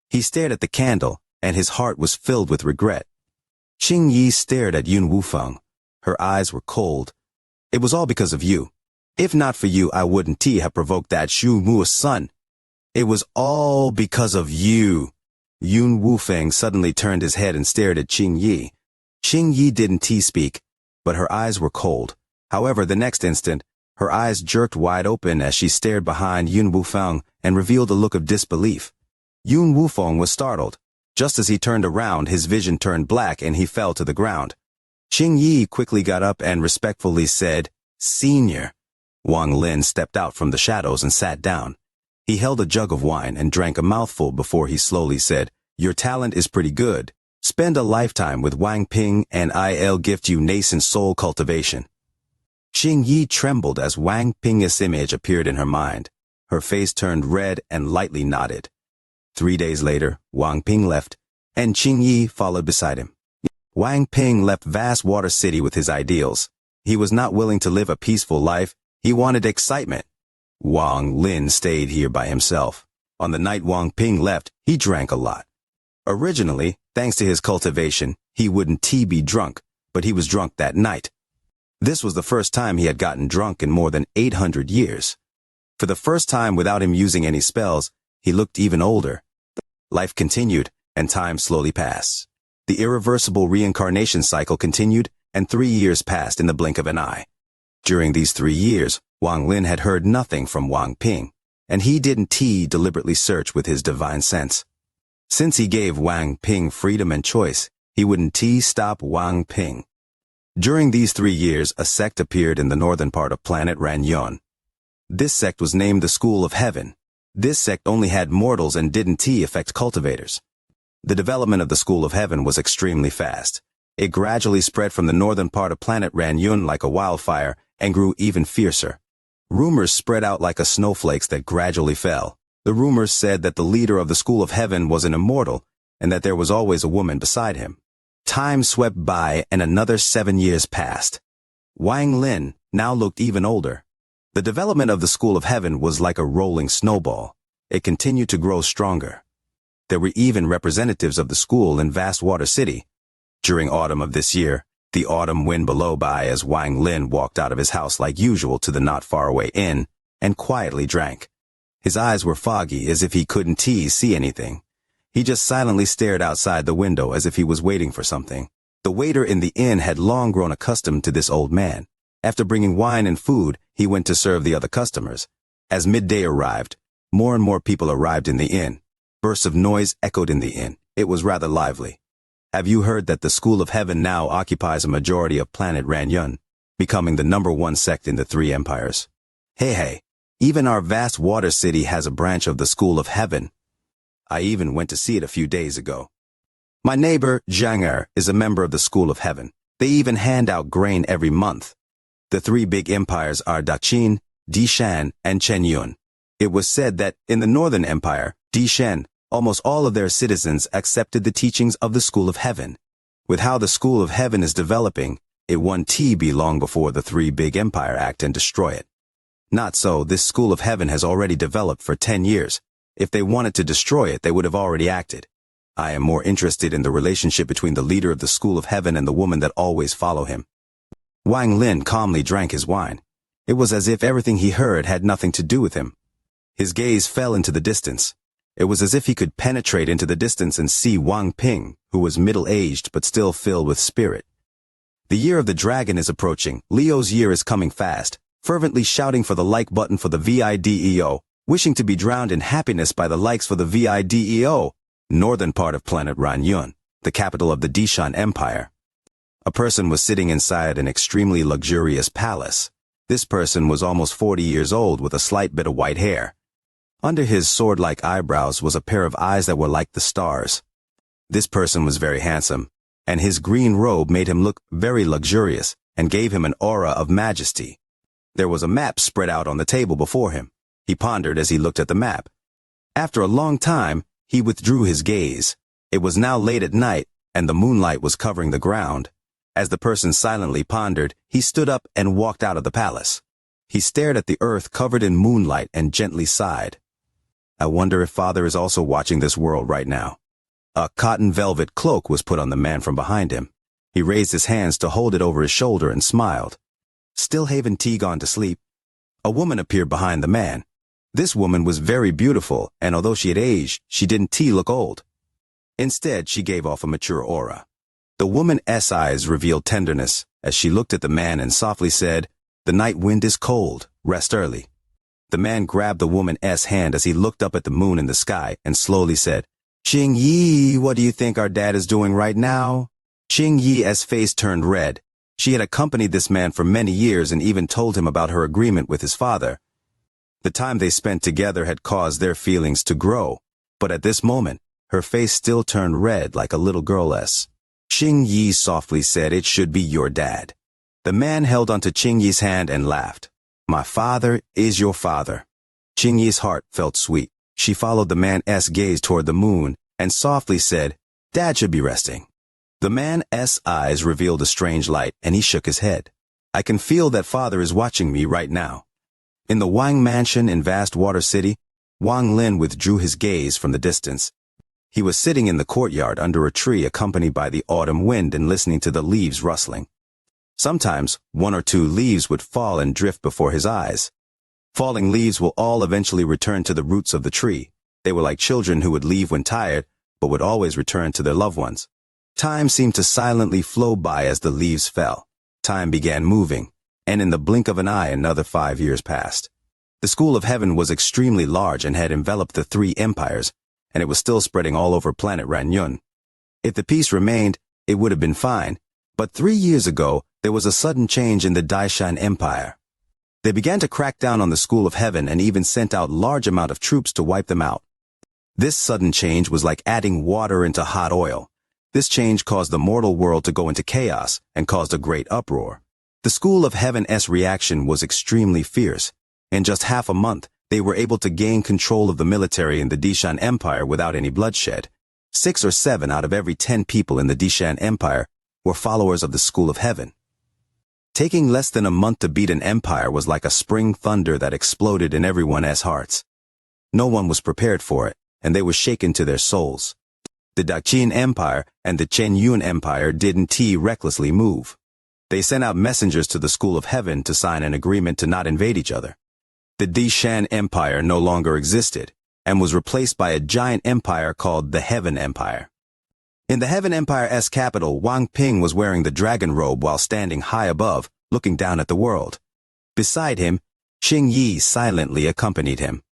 A: He stared at the candle, and his heart was filled with regret. Qing Yi stared at Yun Wufeng. Her eyes were cold. It was all because of you. If not for you, I wouldn't have provoked that Shu Mu's son. It was all because of you. Yun Wufeng suddenly turned his head and stared at Qing Yi. Qing Yi didn't speak, but her eyes were cold. However, the next instant, her eyes jerked wide open as she stared behind Yun Wufeng and revealed a look of disbelief. Yun Wufeng was startled. Just as he turned around, his vision turned black and he fell to the ground. Qing Yi quickly got up and respectfully said, "Senior." Wang Lin stepped out from the shadows and sat down. He held a jug of wine and drank a mouthful before he slowly said, "Your talent is pretty good. Spend a lifetime with Wang Ping and I'll gift you nascent soul cultivation." Qing Yi trembled as Wang Ping's image appeared in her mind. Her face turned red and lightly nodded. 3 days later, Wang Ping left, and Qing Yi followed beside him. Wang Ping left vast water city with his ideals. He was not willing to live a peaceful life. He wanted excitement. Wang Lin stayed here by himself. On the night Wang Ping left, he drank a lot. Originally, thanks to his cultivation, he wouldn't be drunk, but he was drunk that night. This was the first time he had gotten drunk in more than 800 years. For the first time without him using any spells, he looked even older. Life continued, and time slowly passed. The irreversible reincarnation cycle continued, and 3 years passed in the blink of an eye. During these 3 years, Wang Lin had heard nothing from Wang Ping, and he didn't deliberately search with his divine sense. Since he gave Wang Ping freedom and choice, he wouldn't stop Wang Ping. During these 3 years, a sect appeared in the northern part of planet Ranyun. This sect was named the School of Heaven. This sect only had mortals and didn't affect cultivators. The development of the School of Heaven was extremely fast. It gradually spread from the northern part of planet Ranyun like a wildfire and grew even fiercer. Rumors spread out like snowflakes that gradually fell. The rumors said that the leader of the School of Heaven was an immortal and that there was always a woman beside him. Time swept by and another 7 years passed. Wang Lin now looked even older. The development of the School of Heaven was like a rolling snowball. It continued to grow stronger. There were even representatives of the school in vast water city. During autumn of this year, the autumn wind blew by as Wang Lin walked out of his house like usual to the not far away inn and quietly drank. His eyes were foggy as if he couldn't see anything. He just silently stared outside the window as if he was waiting for something. The waiter in the inn had long grown accustomed to this old man. After bringing wine and food, he went to serve the other customers. As midday arrived, more and more people arrived in the inn. Bursts of noise echoed in the inn. It was rather lively. Have you heard that the School of Heaven now occupies a majority of planet Ranyun, becoming the #1 sect in the 3 empires? Hey, even our vast water city has a branch of the School of Heaven. I even went to see it a few days ago. My neighbor, Xianxia, is a member of the School of Heaven. They even hand out grain every month. The 3 big empires are Daqin, Dishan, and Chenyun. It was said that in the Northern Empire, Dishan, almost all of their citizens accepted the teachings of the School of Heaven. With how the School of Heaven is developing, it won't be long before the 3 big empire act and destroy it. Not so, this School of Heaven has already developed for 10 years. If they wanted to destroy it, they would have already acted. I am more interested in the relationship between the leader of the School of Heaven and the woman that always follow him. Wang Lin calmly drank his wine. It was as if everything he heard had nothing to do with him. His gaze fell into the distance. It was as if he could penetrate into the distance and see Wang Ping, who was middle-aged but still filled with spirit. The year of the dragon is approaching. Leo's year is coming fast, fervently shouting for the like button for the VIDEO, wishing to be drowned in happiness by the likes for the VIDEO, northern part of planet Ranyun, the capital of the Dishan Empire. A person was sitting inside an extremely luxurious palace. This person was almost 40 years old with a slight bit of white hair. Under his sword-like eyebrows was a pair of eyes that were like the stars. This person was very handsome, and his green robe made him look very luxurious and gave him an aura of majesty. There was a map spread out on the table before him. He pondered as he looked at the map. After a long time, he withdrew his gaze. It was now late at night, and the moonlight was covering the ground. As the person silently pondered, he stood up and walked out of the palace. He stared at the earth covered in moonlight and gently sighed. I wonder if Father is also watching this world right now. A cotton velvet cloak was put on the man from behind him. He raised his hands to hold it over his shoulder and smiled. Still having tea gone to sleep? A woman appeared behind the man. This woman was very beautiful, and although she had aged, she didn't look old. Instead, she gave off a mature aura. The woman's eyes revealed tenderness as she looked at the man and softly said, "The night wind is cold, rest early." The man grabbed the woman's hand as he looked up at the moon in the sky and slowly said, "Qing Yi, what do you think our dad is doing right now?" Qing Yi's face turned red. She had accompanied this man for many years and even told him about her agreement with his father. The time they spent together had caused their feelings to grow, but at this moment, her face still turned red like a little girl's. Qing Yi softly said, "It should be your dad." The man held onto Qing Yi's hand and laughed. "My father is your father." Qing Yi's heart felt sweet. She followed the man's gaze toward the moon and softly said, "Dad should be resting." The man's eyes revealed a strange light, and he shook his head. "I can feel that Father is watching me right now." In the Wang mansion in vast Water City, Wang Lin withdrew his gaze from the distance. He was sitting in the courtyard under a tree accompanied by the autumn wind and listening to the leaves rustling. Sometimes, one or two leaves would fall and drift before his eyes. Falling leaves will all eventually return to the roots of the tree. They were like children who would leave when tired, but would always return to their loved ones. Time seemed to silently flow by as the leaves fell. Time began moving, and in the blink of an eye another 5 years passed. The School of Heaven was extremely large and had enveloped the 3 empires, and it was still spreading all over planet Ranyun. If the peace remained, it would have been fine, but 3 years ago, there was a sudden change in the Dishan Empire. They began to crack down on the School of Heaven and even sent out large amount of troops to wipe them out. This sudden change was like adding water into hot oil. This change caused the mortal world to go into chaos and caused a great uproar. The School of Heaven's reaction was extremely fierce. In just half a month, they were able to gain control of the military in the Dishan Empire without any bloodshed. 6 or 7 out of every 10 people in the Dishan Empire were followers of the School of Heaven. Taking less than a month to beat an empire was like a spring thunder that exploded in everyone's hearts. No one was prepared for it, and they were shaken to their souls. The Daqin Empire and the Chenyun Empire didn't recklessly move. They sent out messengers to the School of Heaven to sign an agreement to not invade each other. The Dishan Empire no longer existed, and was replaced by a giant empire called the Heaven Empire. In the Heaven Empire's capital, Wang Ping was wearing the dragon robe while standing high above, looking down at the world. Beside him, Qing Yi silently accompanied him.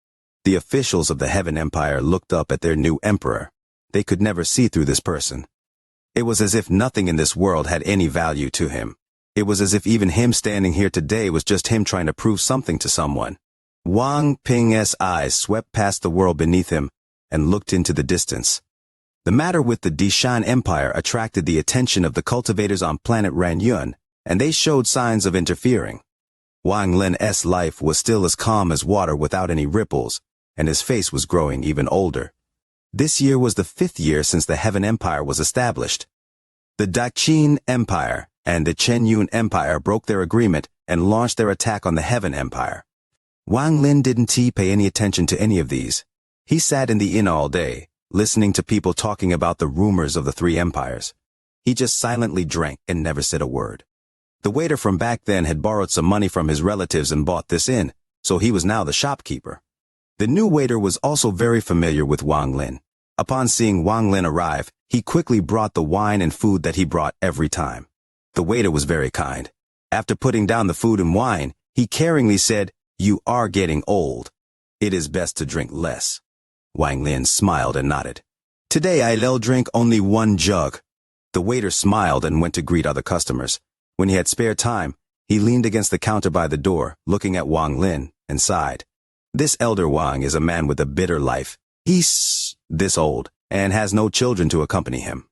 A: The officials of the Heaven Empire looked up at their new emperor. They could never see through this person. It was as if nothing in this world had any value to him. It was as if even him standing here today was just him trying to prove something to someone. Wang Ping's eyes swept past the world beneath him and looked into the distance. The matter with the Dishan Empire attracted the attention of the cultivators on planet Ranyun, and they showed signs of interfering. Wang Lin's life was still as calm as water without any ripples, and his face was growing even older. This year was the 5th year since the Heaven Empire was established. The Daqin Empire and the Chenyun Empire broke their agreement and launched their attack on the Heaven Empire. Wang Lin didn't pay any attention to any of these. He sat in the inn all day, listening to people talking about the rumors of the three empires. He just silently drank and never said a word. The waiter from back then had borrowed some money from his relatives and bought this inn, so he was now the shopkeeper. The new waiter was also very familiar with Wang Lin. Upon seeing Wang Lin arrive, he quickly brought the wine and food that he brought every time. The waiter was very kind. After putting down the food and wine, he caringly said, "You are getting old. It is best to drink less." Wang Lin smiled and nodded. "Today I'll drink only 1 jug." The waiter smiled and went to greet other customers. When he had spare time, he leaned against the counter by the door, looking at Wang Lin, and sighed. This elder Wang is a man with a bitter life. He's this old, and has no children to accompany him.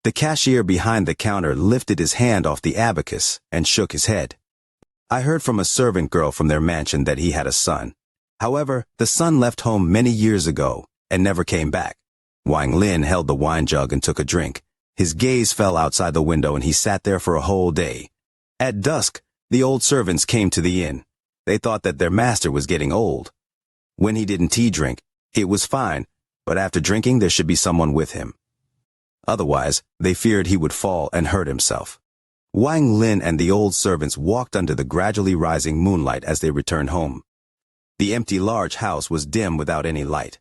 A: The cashier behind the counter lifted his hand off the abacus and shook his head. I heard from a servant girl from their mansion that he had a son. However, the son left home many years ago and never came back. Wang Lin held the wine jug and took a drink. His gaze fell outside the window and he sat there for a whole day. At dusk, the old servants came to the inn. They thought that their master was getting old. When he didn't tea drink, it was fine, but after drinking there should be someone with him. Otherwise, they feared he would fall and hurt himself. Wang Lin and the old servants walked under the gradually rising moonlight as they returned home. The empty large house was dim without any light.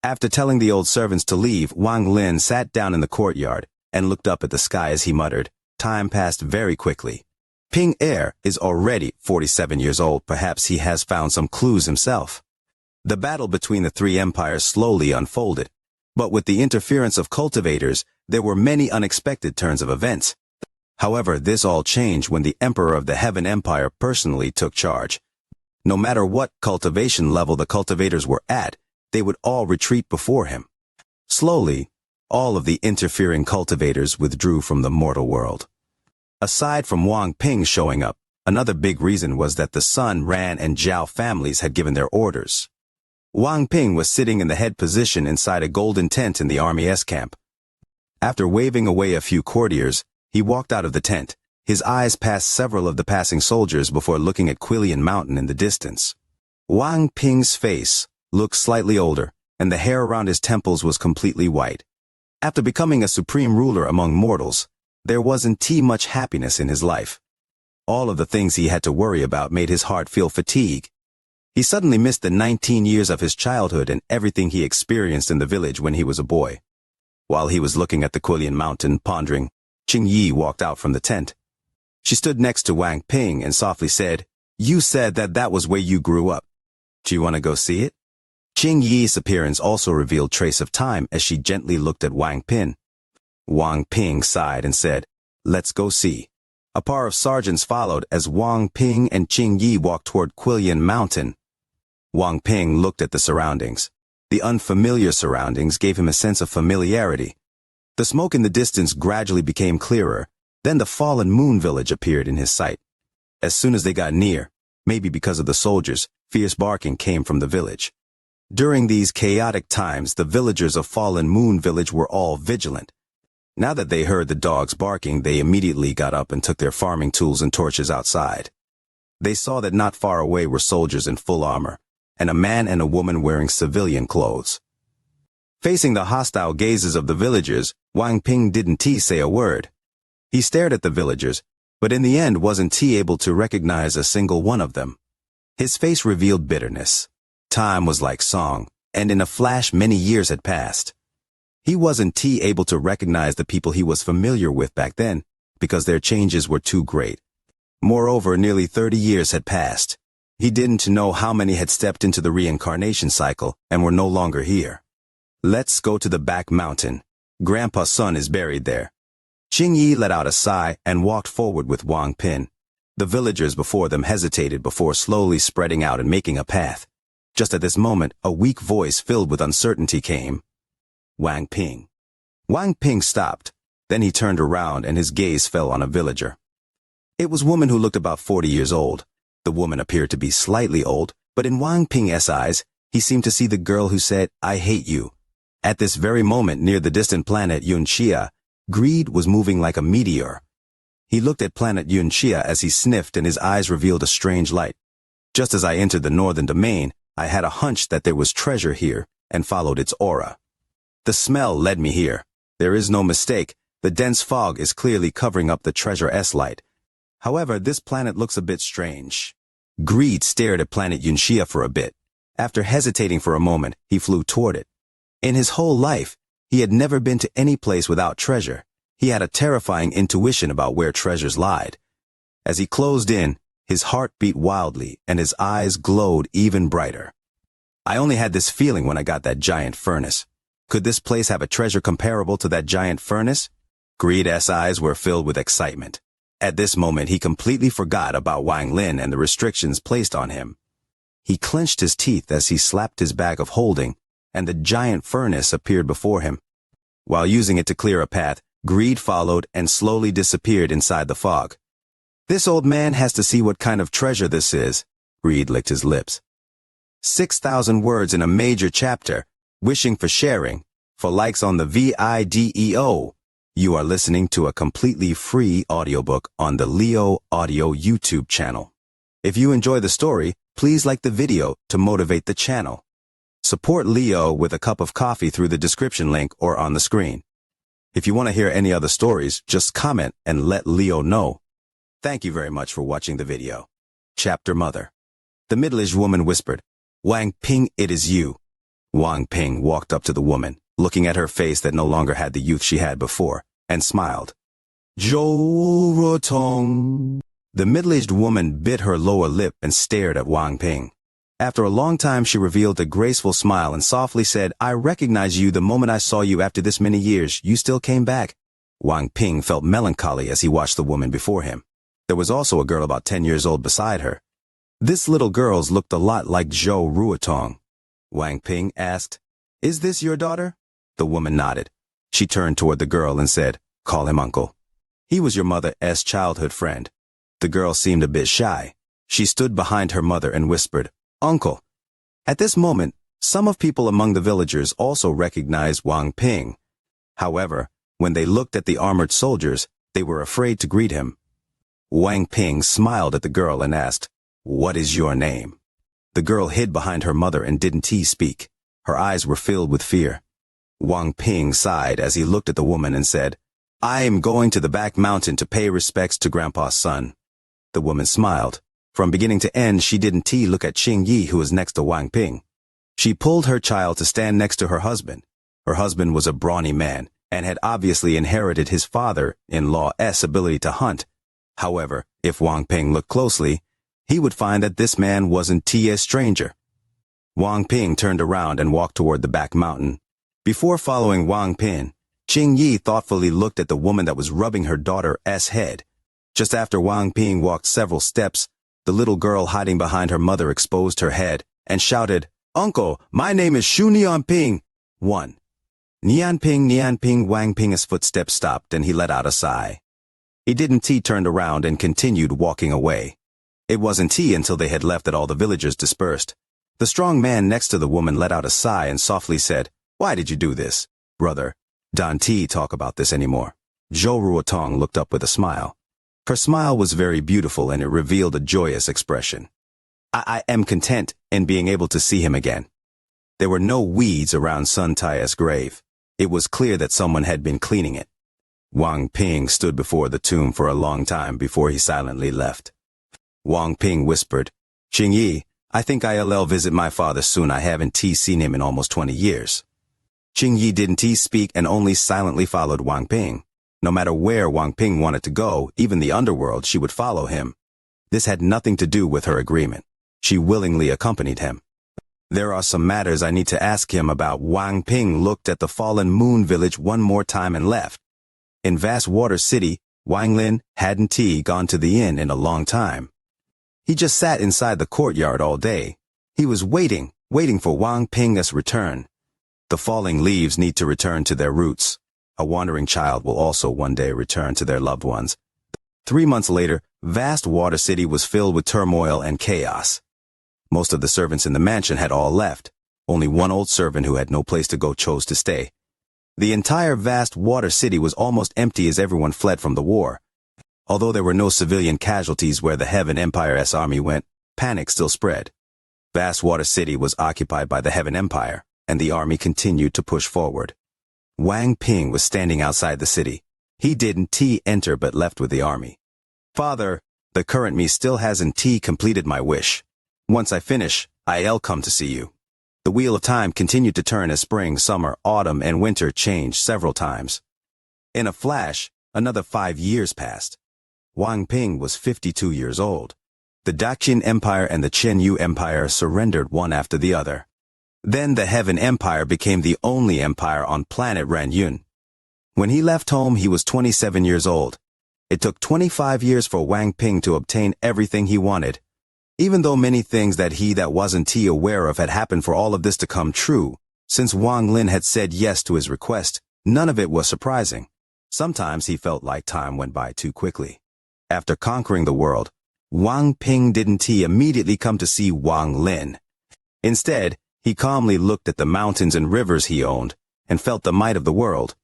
A: After telling the old servants to leave, Wang Lin sat down in the courtyard and looked up at the sky as he muttered, "Time passed very quickly. Ping Er is already 47 years old. Perhaps he has found some clues himself." The battle between the three empires slowly unfolded, but with the interference of cultivators, there were many unexpected turns of events. However, this all changed when the Emperor of the Heaven Empire personally took charge. No matter what cultivation level the cultivators were at, they would all retreat before him. Slowly, all of the interfering cultivators withdrew from the mortal world. Aside from Wang Ping showing up, another big reason was that the Sun, Ran, and Zhao families had given their orders. Wang Ping was sitting in the head position inside a golden tent in the Army S camp. After waving away a few courtiers, he walked out of the tent. His eyes passed several of the passing soldiers before looking at Quillian Mountain in the distance. Wang Ping's face looked slightly older, and the hair around his temples was completely white. After becoming a supreme ruler among mortals, there wasn't much happiness in his life. All of the things he had to worry about made his heart feel fatigue. He suddenly missed the 19 years of his childhood and everything he experienced in the village when he was a boy. While he was looking at the Quillian Mountain, pondering, Qing Yi walked out from the tent. She stood next to Wang Ping and softly said, "You said that was where you grew up. Do you want to go see it?" Qing Yi's appearance also revealed trace of time as she gently looked at Wang Ping. Wang Ping sighed and said, "Let's go see." A par of sergeants followed as Wang Ping and Qing Yi walked toward Quillian Mountain. Wang Ping looked at the surroundings. The unfamiliar surroundings gave him a sense of familiarity. The smoke in the distance gradually became clearer. Then the fallen moon village appeared in his sight. As soon as they got near, maybe because of the soldiers, fierce barking came from the village. During these chaotic times, the villagers of Fallen Moon Village were all vigilant. Now that they heard the dogs barking, they immediately got up and took their farming tools and torches outside. They saw that not far away were soldiers in full armor, and a man and a woman wearing civilian clothes. Facing the hostile gazes of the villagers, Wang Ping didn't say a word. He stared at the villagers, but in the end wasn't able to recognize a single one of them. His face revealed bitterness. Time was like song, and in a flash many years had passed. He wasn't able to recognize the people he was familiar with back then, because their changes were too great. Moreover, nearly 30 years had passed. He didn't know how many had stepped into the reincarnation cycle and were no longer here. "Let's go to the back mountain. Grandpa's son is buried there." Qing Yi let out a sigh and walked forward with Wang Ping. The villagers before them hesitated before slowly spreading out and making a path. Just at this moment, a weak voice filled with uncertainty came. "Wang Ping." Wang Ping stopped. Then he turned around and his gaze fell on a villager. It was a woman who looked about 40 years old. The woman appeared to be slightly old, but in Wang Ping's eyes, he seemed to see the girl who said, "I hate you." At this very moment near the distant planet Xianxia, greed was moving like a meteor. He looked at planet Xianxia as he sniffed and his eyes revealed a strange light. Just as I entered the northern domain, I had a hunch that there was treasure here and followed its aura. The smell led me here. There is no mistake. The dense fog is clearly covering up the treasure's light. However, this planet looks a bit strange. Greed stared at planet Xianxia for a bit. After hesitating for a moment, he flew toward it. In his whole life, he had never been to any place without treasure. He had a terrifying intuition about where treasures lied. As he closed in, his heart beat wildly and his eyes glowed even brighter. I only had this feeling when I got that giant furnace. Could this place have a treasure comparable to that giant furnace? Greed's eyes were filled with excitement. At this moment, he completely forgot about Wang Lin and the restrictions placed on him. He clenched his teeth as he slapped his bag of holding, and the giant furnace appeared before him. While using it to clear a path, Greed followed and slowly disappeared inside the fog. This old man has to see what kind of treasure this is. Greed licked his lips. 6,000 words in a major chapter, wishing for sharing, for likes on the video. You are listening to a completely free audiobook on the Leo Audio YouTube channel. If you enjoy the story, please like the video to motivate the channel. Support Leo with a cup of coffee through the description link or on the screen. If you want to hear any other stories, just comment and let Leo know. Thank you very much for watching the video. Chapter Mother. The middle-aged woman whispered, "Wang Ping, it is you." Wang Ping walked up to the woman, looking at her face that no longer had the youth she had before, and smiled. "Zhou Rotong." The middle-aged woman bit her lower lip and stared at Wang Ping. After a long time she revealed a graceful smile and softly said, "I recognize you the moment I saw you after this many years. You still came back." Wang Ping felt melancholy as he watched the woman before him. There was also a girl about 10 years old beside her. This little girl's looked a lot like Zhou Ruotong. Wang Ping asked, "Is this your daughter?" The woman nodded. She turned toward the girl and said, "Call him uncle. He was your mother's childhood friend." The girl seemed a bit shy. She stood behind her mother and whispered, "Uncle." At this moment, some of people among the villagers also recognized Wang Ping. However, when they looked at the armored soldiers, they were afraid to greet him. Wang Ping smiled at the girl and asked, "What is your name?" The girl hid behind her mother and didn't speak. Her eyes were filled with fear. Wang Ping sighed as he looked at the woman and said, "I am going to the back mountain to pay respects to Grandpa's son." The woman smiled. From beginning to end, she didn't look at Qing Yi, who was next to Wang Ping. She pulled her child to stand next to her husband. Her husband was a brawny man and had obviously inherited his father-in-law's ability to hunt. However, if Wang Ping looked closely, he would find that this man wasn't a stranger. Wang Ping turned around and walked toward the back mountain. Before following Wang Ping, Qing Yi thoughtfully looked at the woman that was rubbing her daughter's head. Just after Wang Ping walked several steps, the little girl hiding behind her mother exposed her head and shouted, "Uncle, my name is Shu Nianping." 1. Nianping. Wang Ping's footsteps stopped and he let out a sigh. He didn't turned around and continued walking away. It wasn't until they had left that all the villagers dispersed. The strong man next to the woman let out a sigh and softly said, "Why did you do this, brother? Don't talk about this anymore." Zhou Ruotong looked up with a smile. Her smile was very beautiful and it revealed a joyous expression. I am content in being able to see him again." There were no weeds around Sun Tai's grave. It was clear that someone had been cleaning it. Wang Ping stood before the tomb for a long time before he silently left. Wang Ping whispered, "Qing Yi, I think I'll visit my father soon. I haven't seen him in almost 20 years. Qing Yi didn't speak and only silently followed Wang Ping. No matter where Wang Ping wanted to go, even the underworld, she would follow him. This had nothing to do with her agreement. She willingly accompanied him. "There are some matters I need to ask him about." Wang Ping looked at the fallen moon village one more time and left. In Vast Water City, Wang Lin hadn't gone to the inn in a long time. He just sat inside the courtyard all day. He was waiting for Wang Ping's return. The falling leaves need to return to their roots. A wandering child will also one day return to their loved ones. 3 months later, Vast Water City was filled with turmoil and chaos. Most of the servants in the mansion had all left. Only one old servant who had no place to go chose to stay. The entire Vast Water City was almost empty as everyone fled from the war. Although there were no civilian casualties where the Heaven Empire's army went, panic still spread. Vast Water City was occupied by the Heaven Empire, and the army continued to push forward. Wang Ping was standing outside the city. He didn't enter but left with the army. Father, the current me still hasn't completed my wish. Once I finish, I'll come to see you. The wheel of time continued to turn as spring, summer, autumn, and winter changed several times. In a flash, another 5 years passed. Wang Ping was 52 years old. The Daqian Empire and the Qianyu Empire surrendered one after the other. Then the Heaven Empire became the only empire on planet Ranyun. When he left home, he was 27 years old. It took 25 years for Wang Ping to obtain everything he wanted. Even though many things that he wasn't aware of had happened for all of this to come true, since Wang Lin had said yes to his request, none of it was surprising. Sometimes he felt like time went by too quickly. After conquering the world, Wang Ping didn't immediately come to see Wang Lin. Instead, he calmly looked at the mountains and rivers he owned, and felt the might of the world.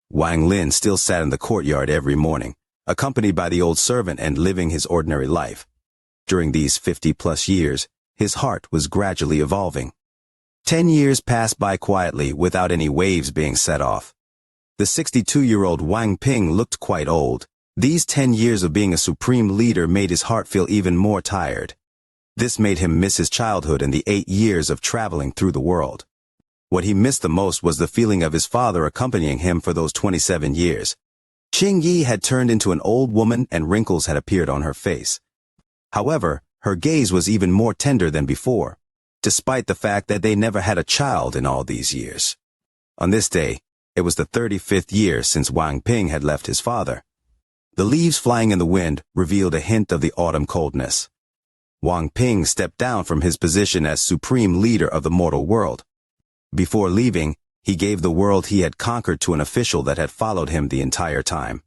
A: Wang Lin still sat in the courtyard every morning, accompanied by the old servant and living his ordinary life. During these 50-plus years, his heart was gradually evolving. 10 years passed by quietly without any waves being set off. The 62-year-old Wang Ping looked quite old. These 10 years of being a supreme leader made his heart feel even more tired. This made him miss his childhood and the 8 years of traveling through the world. What he missed the most was the feeling of his father accompanying him for those 27 years. Qing Yi had turned into an old woman and wrinkles had appeared on her face. However, her gaze was even more tender than before, despite the fact that they never had a child in all these years. On this day, it was the 35th year since Wang Ping had left his father. The leaves flying in the wind revealed a hint of the autumn coldness. Wang Ping stepped down from his position as supreme leader of the mortal world. Before leaving, he gave the world he had conquered to an official that had followed him the entire time.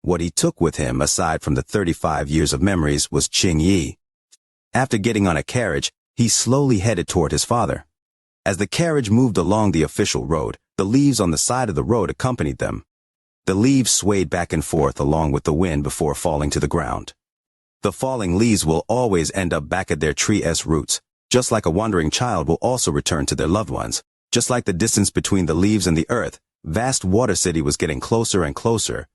A: What he took with him, aside from the 35 years of memories, was Qing Yi. After getting on a carriage, he slowly headed toward his father. As the carriage moved along the official road, the leaves on the side of the road accompanied them. The leaves swayed back and forth along with the wind before falling to the ground. The falling leaves will always end up back at their tree's roots, just like a wandering child will also return to their loved ones. Just like the distance between the leaves and the earth, vast water city was getting closer and closer.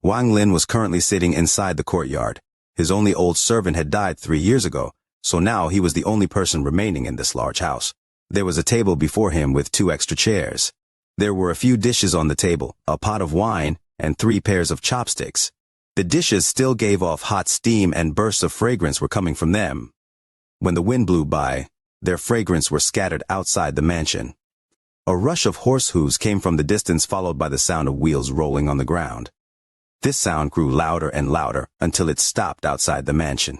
A: Wang Lin was currently sitting inside the courtyard. His only old servant had died 3 years ago, so now he was the only person remaining in this large house. There was a table before him with 2 extra chairs. There were a few dishes on the table, a pot of wine, and 3 pairs of chopsticks. The dishes still gave off hot steam and bursts of fragrance were coming from them. When the wind blew by, their fragrance were scattered outside the mansion. A rush of horse hooves came from the distance, followed by the sound of wheels rolling on the ground. This sound grew louder and louder until it stopped outside the mansion.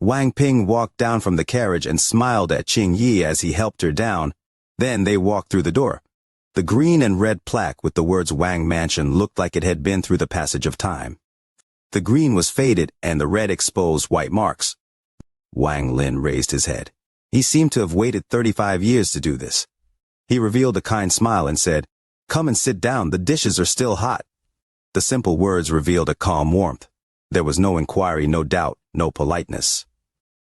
A: Wang Ping walked down from the carriage and smiled at Qing Yi as he helped her down. Then they walked through the door. The green and red plaque with the words Wang Mansion looked like it had been through the passage of time. The green was faded and the red exposed white marks. Wang Lin raised his head. He seemed to have waited 35 years to do this. He revealed a kind smile and said, "Come and sit down, the dishes are still hot." The simple words revealed a calm warmth. There was no inquiry, no doubt, no politeness.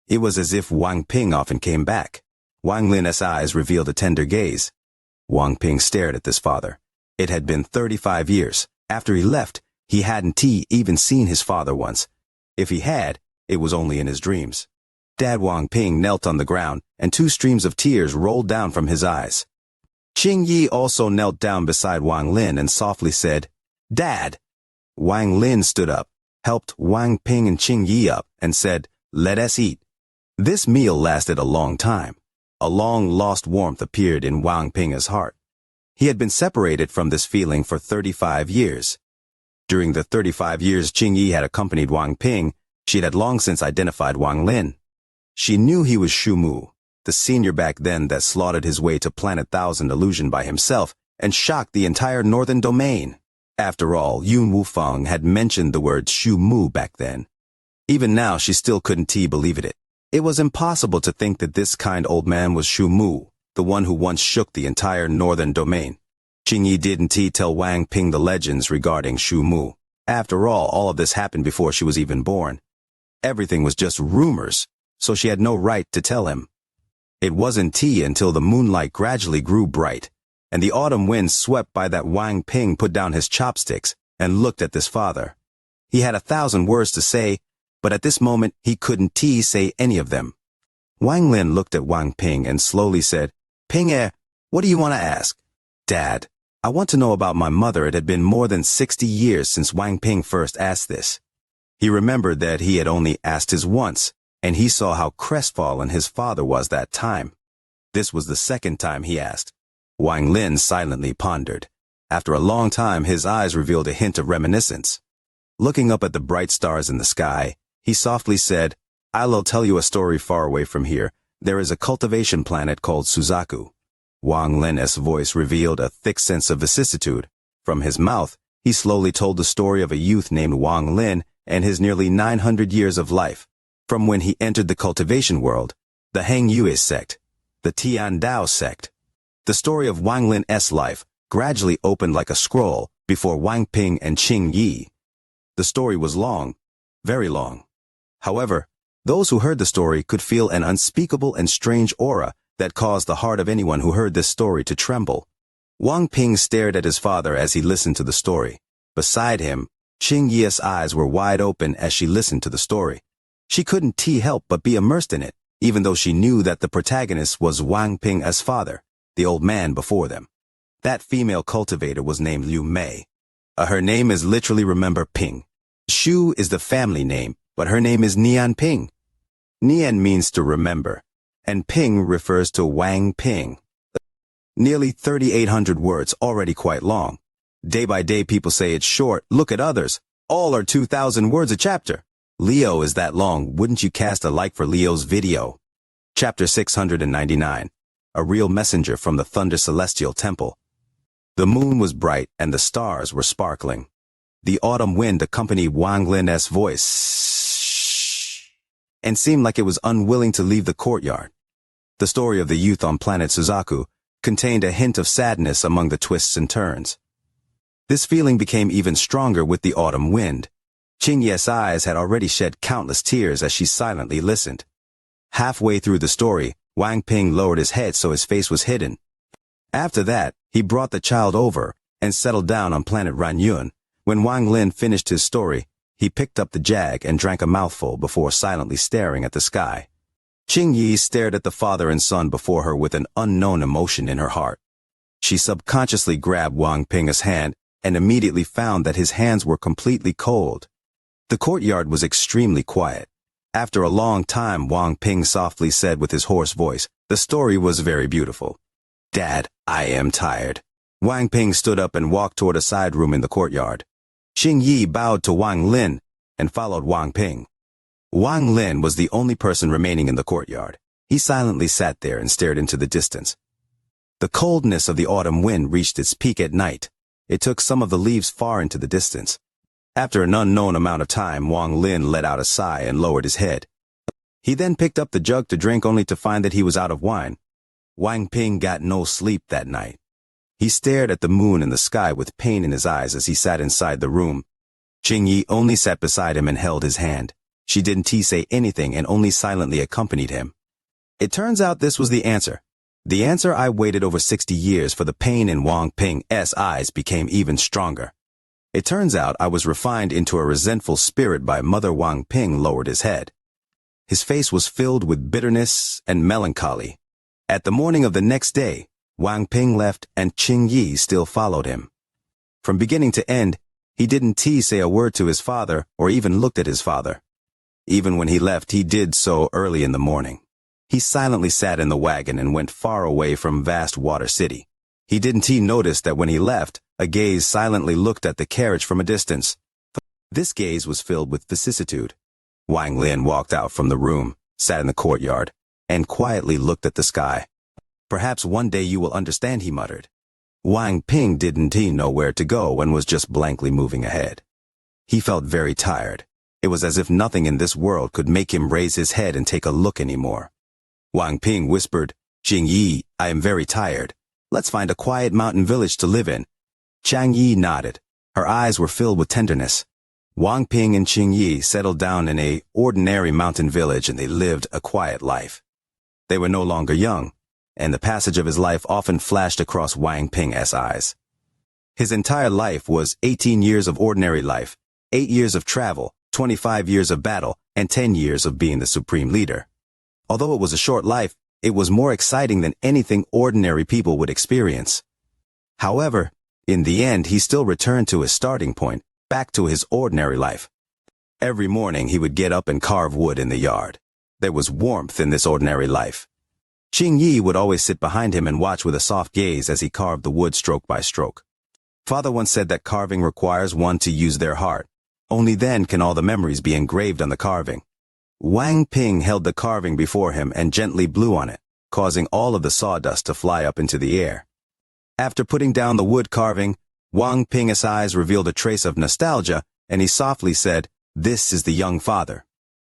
A: It was as if Wang Ping often came back. Wang Lin's eyes revealed a tender gaze. Wang Ping stared at this father. It had been 35 years. After he left, he hadn't even seen his father once. If he had, it was only in his dreams. Dad Wang Ping knelt on the ground, and 2 streams of tears rolled down from his eyes. Qing Yi also knelt down beside Wang Lin and softly said, "Dad." Wang Lin stood up, helped Wang Ping and Qing Yi up, and said, "Let us eat." This meal lasted a long time. A long-lost warmth appeared in Wang Ping's heart. He had been separated from this feeling for 35 years. During the 35 years Qing Yi had accompanied Wang Ping, she had long since identified Wang Lin. She knew he was Shu Mu, the senior back then that slaughtered his way to Planet Thousand Illusion by himself and shocked the entire northern domain. After all, Yun Wufeng had mentioned the word Shu Mu back then. Even now, she still couldn't believe it. It was impossible to think that this kind old man was Shu Mu, the one who once shook the entire northern domain. Qing Yi didn't tell Wang Ping the legends regarding Shu Mu. After all of this happened before she was even born. Everything was just rumors, so she had no right to tell him. It wasn't until the moonlight gradually grew bright. and the autumn wind swept by that Wang Ping put down his chopsticks and looked at this father. He had 1,000 words to say, but at this moment he couldn't say any of them. Wang Lin looked at Wang Ping and slowly said, "Ping what do you want to ask?" "Dad, I want to know about my mother." It had been more than 60 years since Wang Ping first asked this. He remembered that he had only asked his once, and he saw how crestfallen his father was that time. This was the second time he asked. Wang Lin silently pondered. After a long time, his eyes revealed a hint of reminiscence. Looking up at the bright stars in the sky, he softly said, "I'll tell you a story far away from here. There is a cultivation planet called Suzaku." Wang Lin's voice revealed a thick sense of vicissitude. From his mouth, he slowly told the story of a youth named Wang Lin and his nearly 900 years of life, from when he entered the cultivation world, the Hang Yue sect, the Tian Dao sect. The story of Wang Lin's life gradually opened like a scroll before Wang Ping and Qing Yi. The story was long, very long. However, those who heard the story could feel an unspeakable and strange aura that caused the heart of anyone who heard this story to tremble. Wang Ping stared at his father as he listened to the story. Beside him, Qing Yi's eyes were wide open as she listened to the story. She couldn't help but be immersed in it, even though she knew that the protagonist was Wang Ping's father, the old man before them. That female cultivator was named Liu Mei. Her name is literally remember Ping. Shu is the family name, but her name is Nian Ping. Nian means to remember, and Ping refers to Wang Ping. Nearly 3,800 words, already quite long. Day by day people say it's short, look at others. All are 2,000 words a chapter. Leo is that long, wouldn't you cast a like for Leo's video? Chapter 699. A real messenger from the Thunder Celestial Temple. The moon was bright and the stars were sparkling. The autumn wind accompanied Wang Lin's voice and seemed like it was unwilling to leave the courtyard. The story of the youth on planet Suzaku contained a hint of sadness among the twists and turns. This feeling became even stronger with the autumn wind. Qing Yi's eyes had already shed countless tears as she silently listened. Halfway through the story, Wang Ping lowered his head so his face was hidden. After that, he brought the child over and settled down on planet Ranyun. When Wang Lin finished his story, he picked up the jag and drank a mouthful before silently staring at the sky. Qing Yi stared at the father and son before her with an unknown emotion in her heart. She subconsciously grabbed Wang Ping's hand and immediately found that his hands were completely cold. The courtyard was extremely quiet. After a long time, Wang Ping softly said with his hoarse voice, "The story was very beautiful. Dad, I am tired." Wang Ping stood up and walked toward a side room in the courtyard. Qing Yi bowed to Wang Lin and followed Wang Ping. Wang Lin was the only person remaining in the courtyard. He silently sat there and stared into the distance. The coldness of the autumn wind reached its peak at night. It took some of the leaves far into the distance. After an unknown amount of time, Wang Lin let out a sigh and lowered his head. He then picked up the jug to drink only to find that he was out of wine. Wang Ping got no sleep that night. He stared at the moon and the sky with pain in his eyes as he sat inside the room. Qing Yi only sat beside him and held his hand. She didn't say anything and only silently accompanied him. It turns out this was the answer. The answer I waited over 60 years for. The pain in Wang Ping's eyes became even stronger. It turns out I was refined into a resentful spirit by Mother. Wang Ping lowered his head. His face was filled with bitterness and melancholy. At the morning of the next day, Wang Ping left and Qing Yi still followed him. From beginning to end, he didn't say a word to his father or even looked at his father. Even when he left, he did so early in the morning. He silently sat in the wagon and went far away from vast Water City. He didn't notice that when he left, a gaze silently looked at the carriage from a distance. This gaze was filled with vicissitude. Wang Lin walked out from the room, sat in the courtyard, and quietly looked at the sky. "Perhaps one day you will understand," he muttered. Wang Ping didn't know where to go and was just blankly moving ahead. He felt very tired. It was as if nothing in this world could make him raise his head and take a look anymore. Wang Ping whispered, "Qing Yi, I am very tired. Let's find a quiet mountain village to live in." Qing Yi nodded. Her eyes were filled with tenderness. Wang Ping and Qing Yi settled down in an ordinary mountain village and they lived a quiet life. They were no longer young. and the passage of his life often flashed across Wang Ping's eyes. His entire life was 18 years of ordinary life, 8 years of travel, 25 years of battle, and 10 years of being the supreme leader. Although it was a short life, it was more exciting than anything ordinary people would experience. However, in the end, he still returned to his starting point, back to his ordinary life. Every morning he would get up and carve wood in the yard. There was warmth in this ordinary life. Qingyi would always sit behind him and watch with a soft gaze as he carved the wood stroke by stroke. Father once said that carving requires one to use their heart. Only then can all the memories be engraved on the carving. Wang Ping held the carving before him and gently blew on it, causing all of the sawdust to fly up into the air. After putting down the wood carving, Wang Ping's eyes revealed a trace of nostalgia, and he softly said, "This is the young father."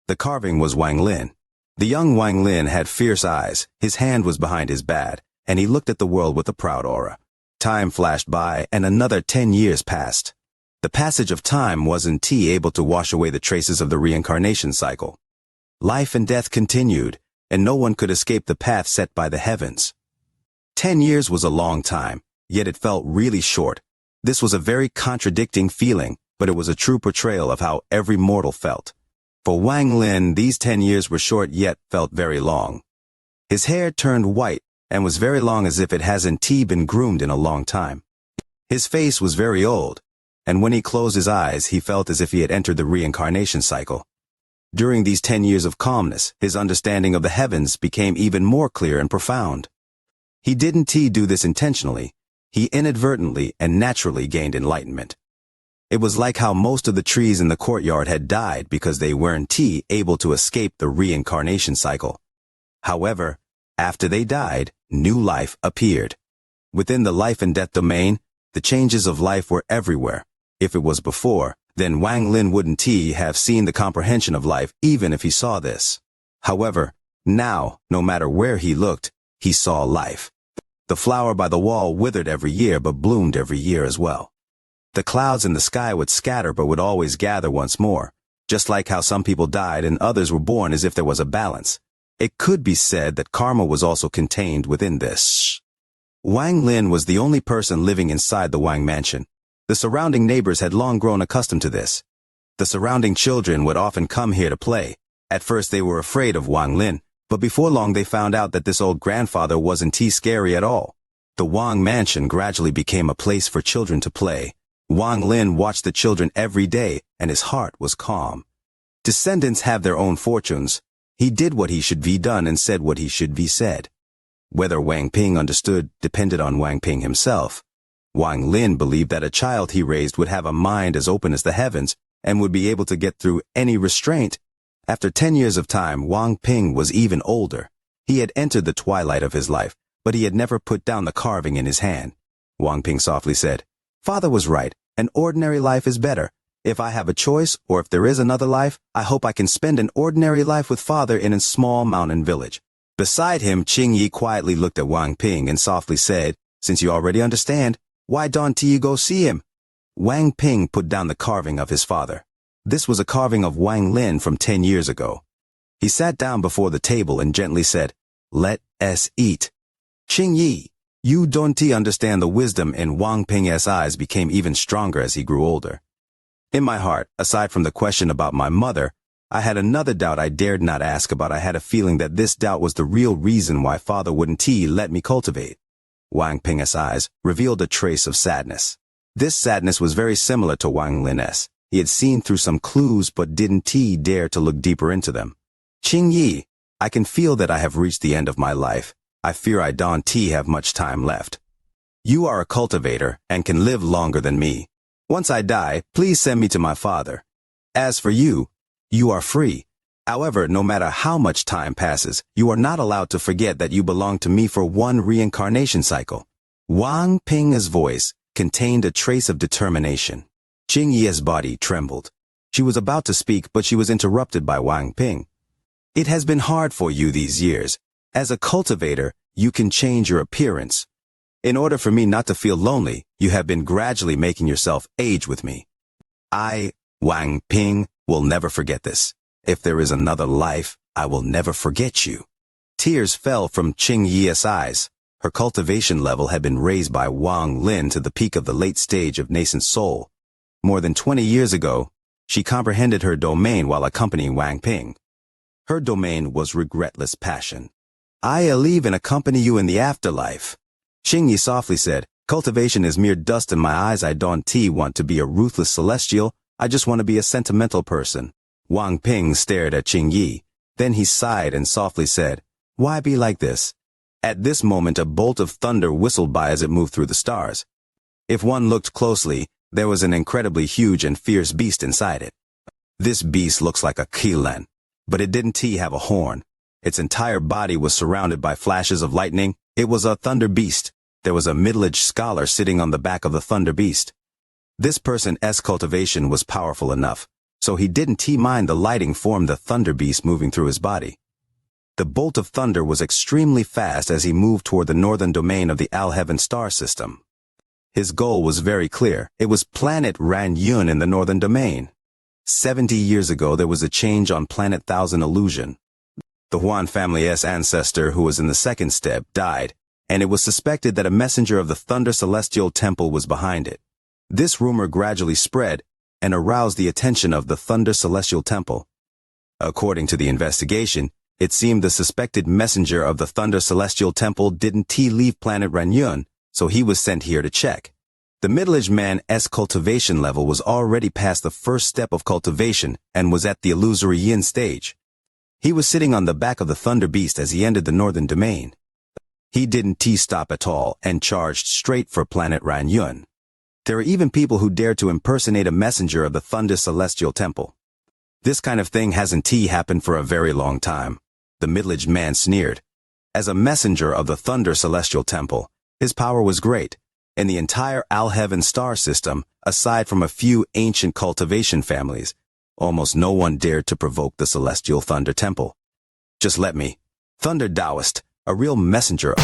A: The carving was Wang Lin. The young Wang Lin had fierce eyes, his hand was behind his back, and he looked at the world with a proud aura. Time flashed by, and another 10 years passed. The passage of time wasn't able to wash away the traces of the reincarnation cycle. Life and death continued, and no one could escape the path set by the heavens. 10 years was a long time, yet it felt really short. This was a very contradicting feeling, but it was a true portrayal of how every mortal felt. For Wang Lin, these 10 years were short yet felt very long. His hair turned white and was very long, as if it hasn't been groomed in a long time. His face was very old, and when he closed his eyes, he felt as if he had entered the reincarnation cycle. During these 10 years of calmness, his understanding of the heavens became even more clear and profound. He didn't do this intentionally. He inadvertently and naturally gained enlightenment. It was like how most of the trees in the courtyard had died because they weren't able to escape the reincarnation cycle. However, after they died, new life appeared. Within the life and death domain, the changes of life were everywhere. If it was before, then Wang Lin wouldn't have seen the comprehension of life even if he saw this. However, now, no matter where he looked, he saw life. The flower by the wall withered every year but bloomed every year as well. The clouds in the sky would scatter but would always gather once more, just like how some people died and others were born, as if there was a balance. It could be said that karma was also contained within this. Wang Lin was the only person living inside the Wang mansion. The surrounding neighbors had long grown accustomed to this. The surrounding children would often come here to play. At first they were afraid of Wang Lin, but before long they found out that this old grandfather wasn't scary at all. The Wang mansion gradually became a place for children to play. Wang Lin watched the children every day, and his heart was calm. Descendants have their own fortunes. He did what he should be done and said what he should be said. Whether Wang Ping understood depended on Wang Ping himself. Wang Lin believed that a child he raised would have a mind as open as the heavens and would be able to get through any restraint. After 10 years of time, Wang Ping was even older. He had entered the twilight of his life, but he had never put down the carving in his hand. Wang Ping softly said, "Father was right. An ordinary life is better. If I have a choice, or if there is another life, I hope I can spend an ordinary life with Father in a small mountain village." Beside him, Qingyi quietly looked at Wang Ping and softly said, "Since you already understand, why don't you go see him?" Wang Ping put down the carving of his father. This was a carving of Wang Lin from 10 years ago. He sat down before the table and gently said, "Let us eat." Qingyi, you don't understand. The wisdom in Wang Ping's eyes became even stronger as he grew older. In my heart, aside from the question about my mother, I had another doubt I dared not ask about. I had a feeling that this doubt was the real reason why Father wouldn't let me cultivate. Wang Ping's eyes revealed a trace of sadness. This sadness was very similar to Wang Lin's. He had seen through some clues but didn't dare to look deeper into them. "Qingyi, I can feel that I have reached the end of my life. I fear I don't have much time left. You are a cultivator and can live longer than me. Once I die, please send me to my father. As for you, you are free. However, no matter how much time passes, you are not allowed to forget that you belong to me for one reincarnation cycle." Wang Ping's voice contained a trace of determination. Qingyi's body trembled. She was about to speak, but she was interrupted by Wang Ping. "It has been hard for you these years. As a cultivator, you can change your appearance. In order for me not to feel lonely, you have been gradually making yourself age with me. I, Wang Ping, will never forget this. If there is another life, I will never forget you." Tears fell from Xianxia's eyes. Her cultivation level had been raised by Wang Lin to the peak of the late stage of nascent soul. More than 20 years ago, she comprehended her domain while accompanying Wang Ping. Her domain was regretless passion. "I leave and accompany you in the afterlife." Xianxia softly said, "Cultivation is mere dust in my eyes. I don't want to be a ruthless celestial. I just want to be a sentimental person." Wang Ping stared at Xianxia. Then he sighed and softly said, "Why be like this?" At this moment a bolt of thunder whistled by as it moved through the stars. If one looked closely, there was an incredibly huge and fierce beast inside it. This beast looks like a Qilan, but it didn't have a horn. Its entire body was surrounded by flashes of lightning. It was a thunder beast. There was a middle-aged scholar sitting on the back of the thunder beast. This person's cultivation was powerful enough, so he didn't mind the lighting formed the thunder beast moving through his body. The bolt of thunder was extremely fast as he moved toward the northern domain of the Al-Heaven star system. His goal was very clear. It was planet Ranyun in the northern domain. 70 years ago there was a change on planet Thousand Illusion. The Huan family's ancestor, who was in the second step, died, and it was suspected that a messenger of the Thunder Celestial Temple was behind it. This rumor gradually spread and aroused the attention of the Thunder Celestial Temple. According to the investigation, it seemed the suspected messenger of the Thunder Celestial Temple didn't leave planet Ranyun, so he was sent here to check. The middle-aged man's cultivation level was already past the first step of cultivation and was at the illusory yin stage. He was sitting on the back of the Thunder Beast as he entered the northern domain. He didn't stop at all and charged straight for planet Ranyun. There are even people who dare to impersonate a messenger of the Thunder Celestial Temple. This kind of thing hasn't happened for a very long time. The middle-aged man sneered. As a messenger of the Thunder Celestial Temple, his power was great. In the entire Al-Heaven star system, aside from a few ancient cultivation families, almost no one dared to provoke the Celestial Thunder Temple. "Just let me. Thunder Taoist, a real messenger."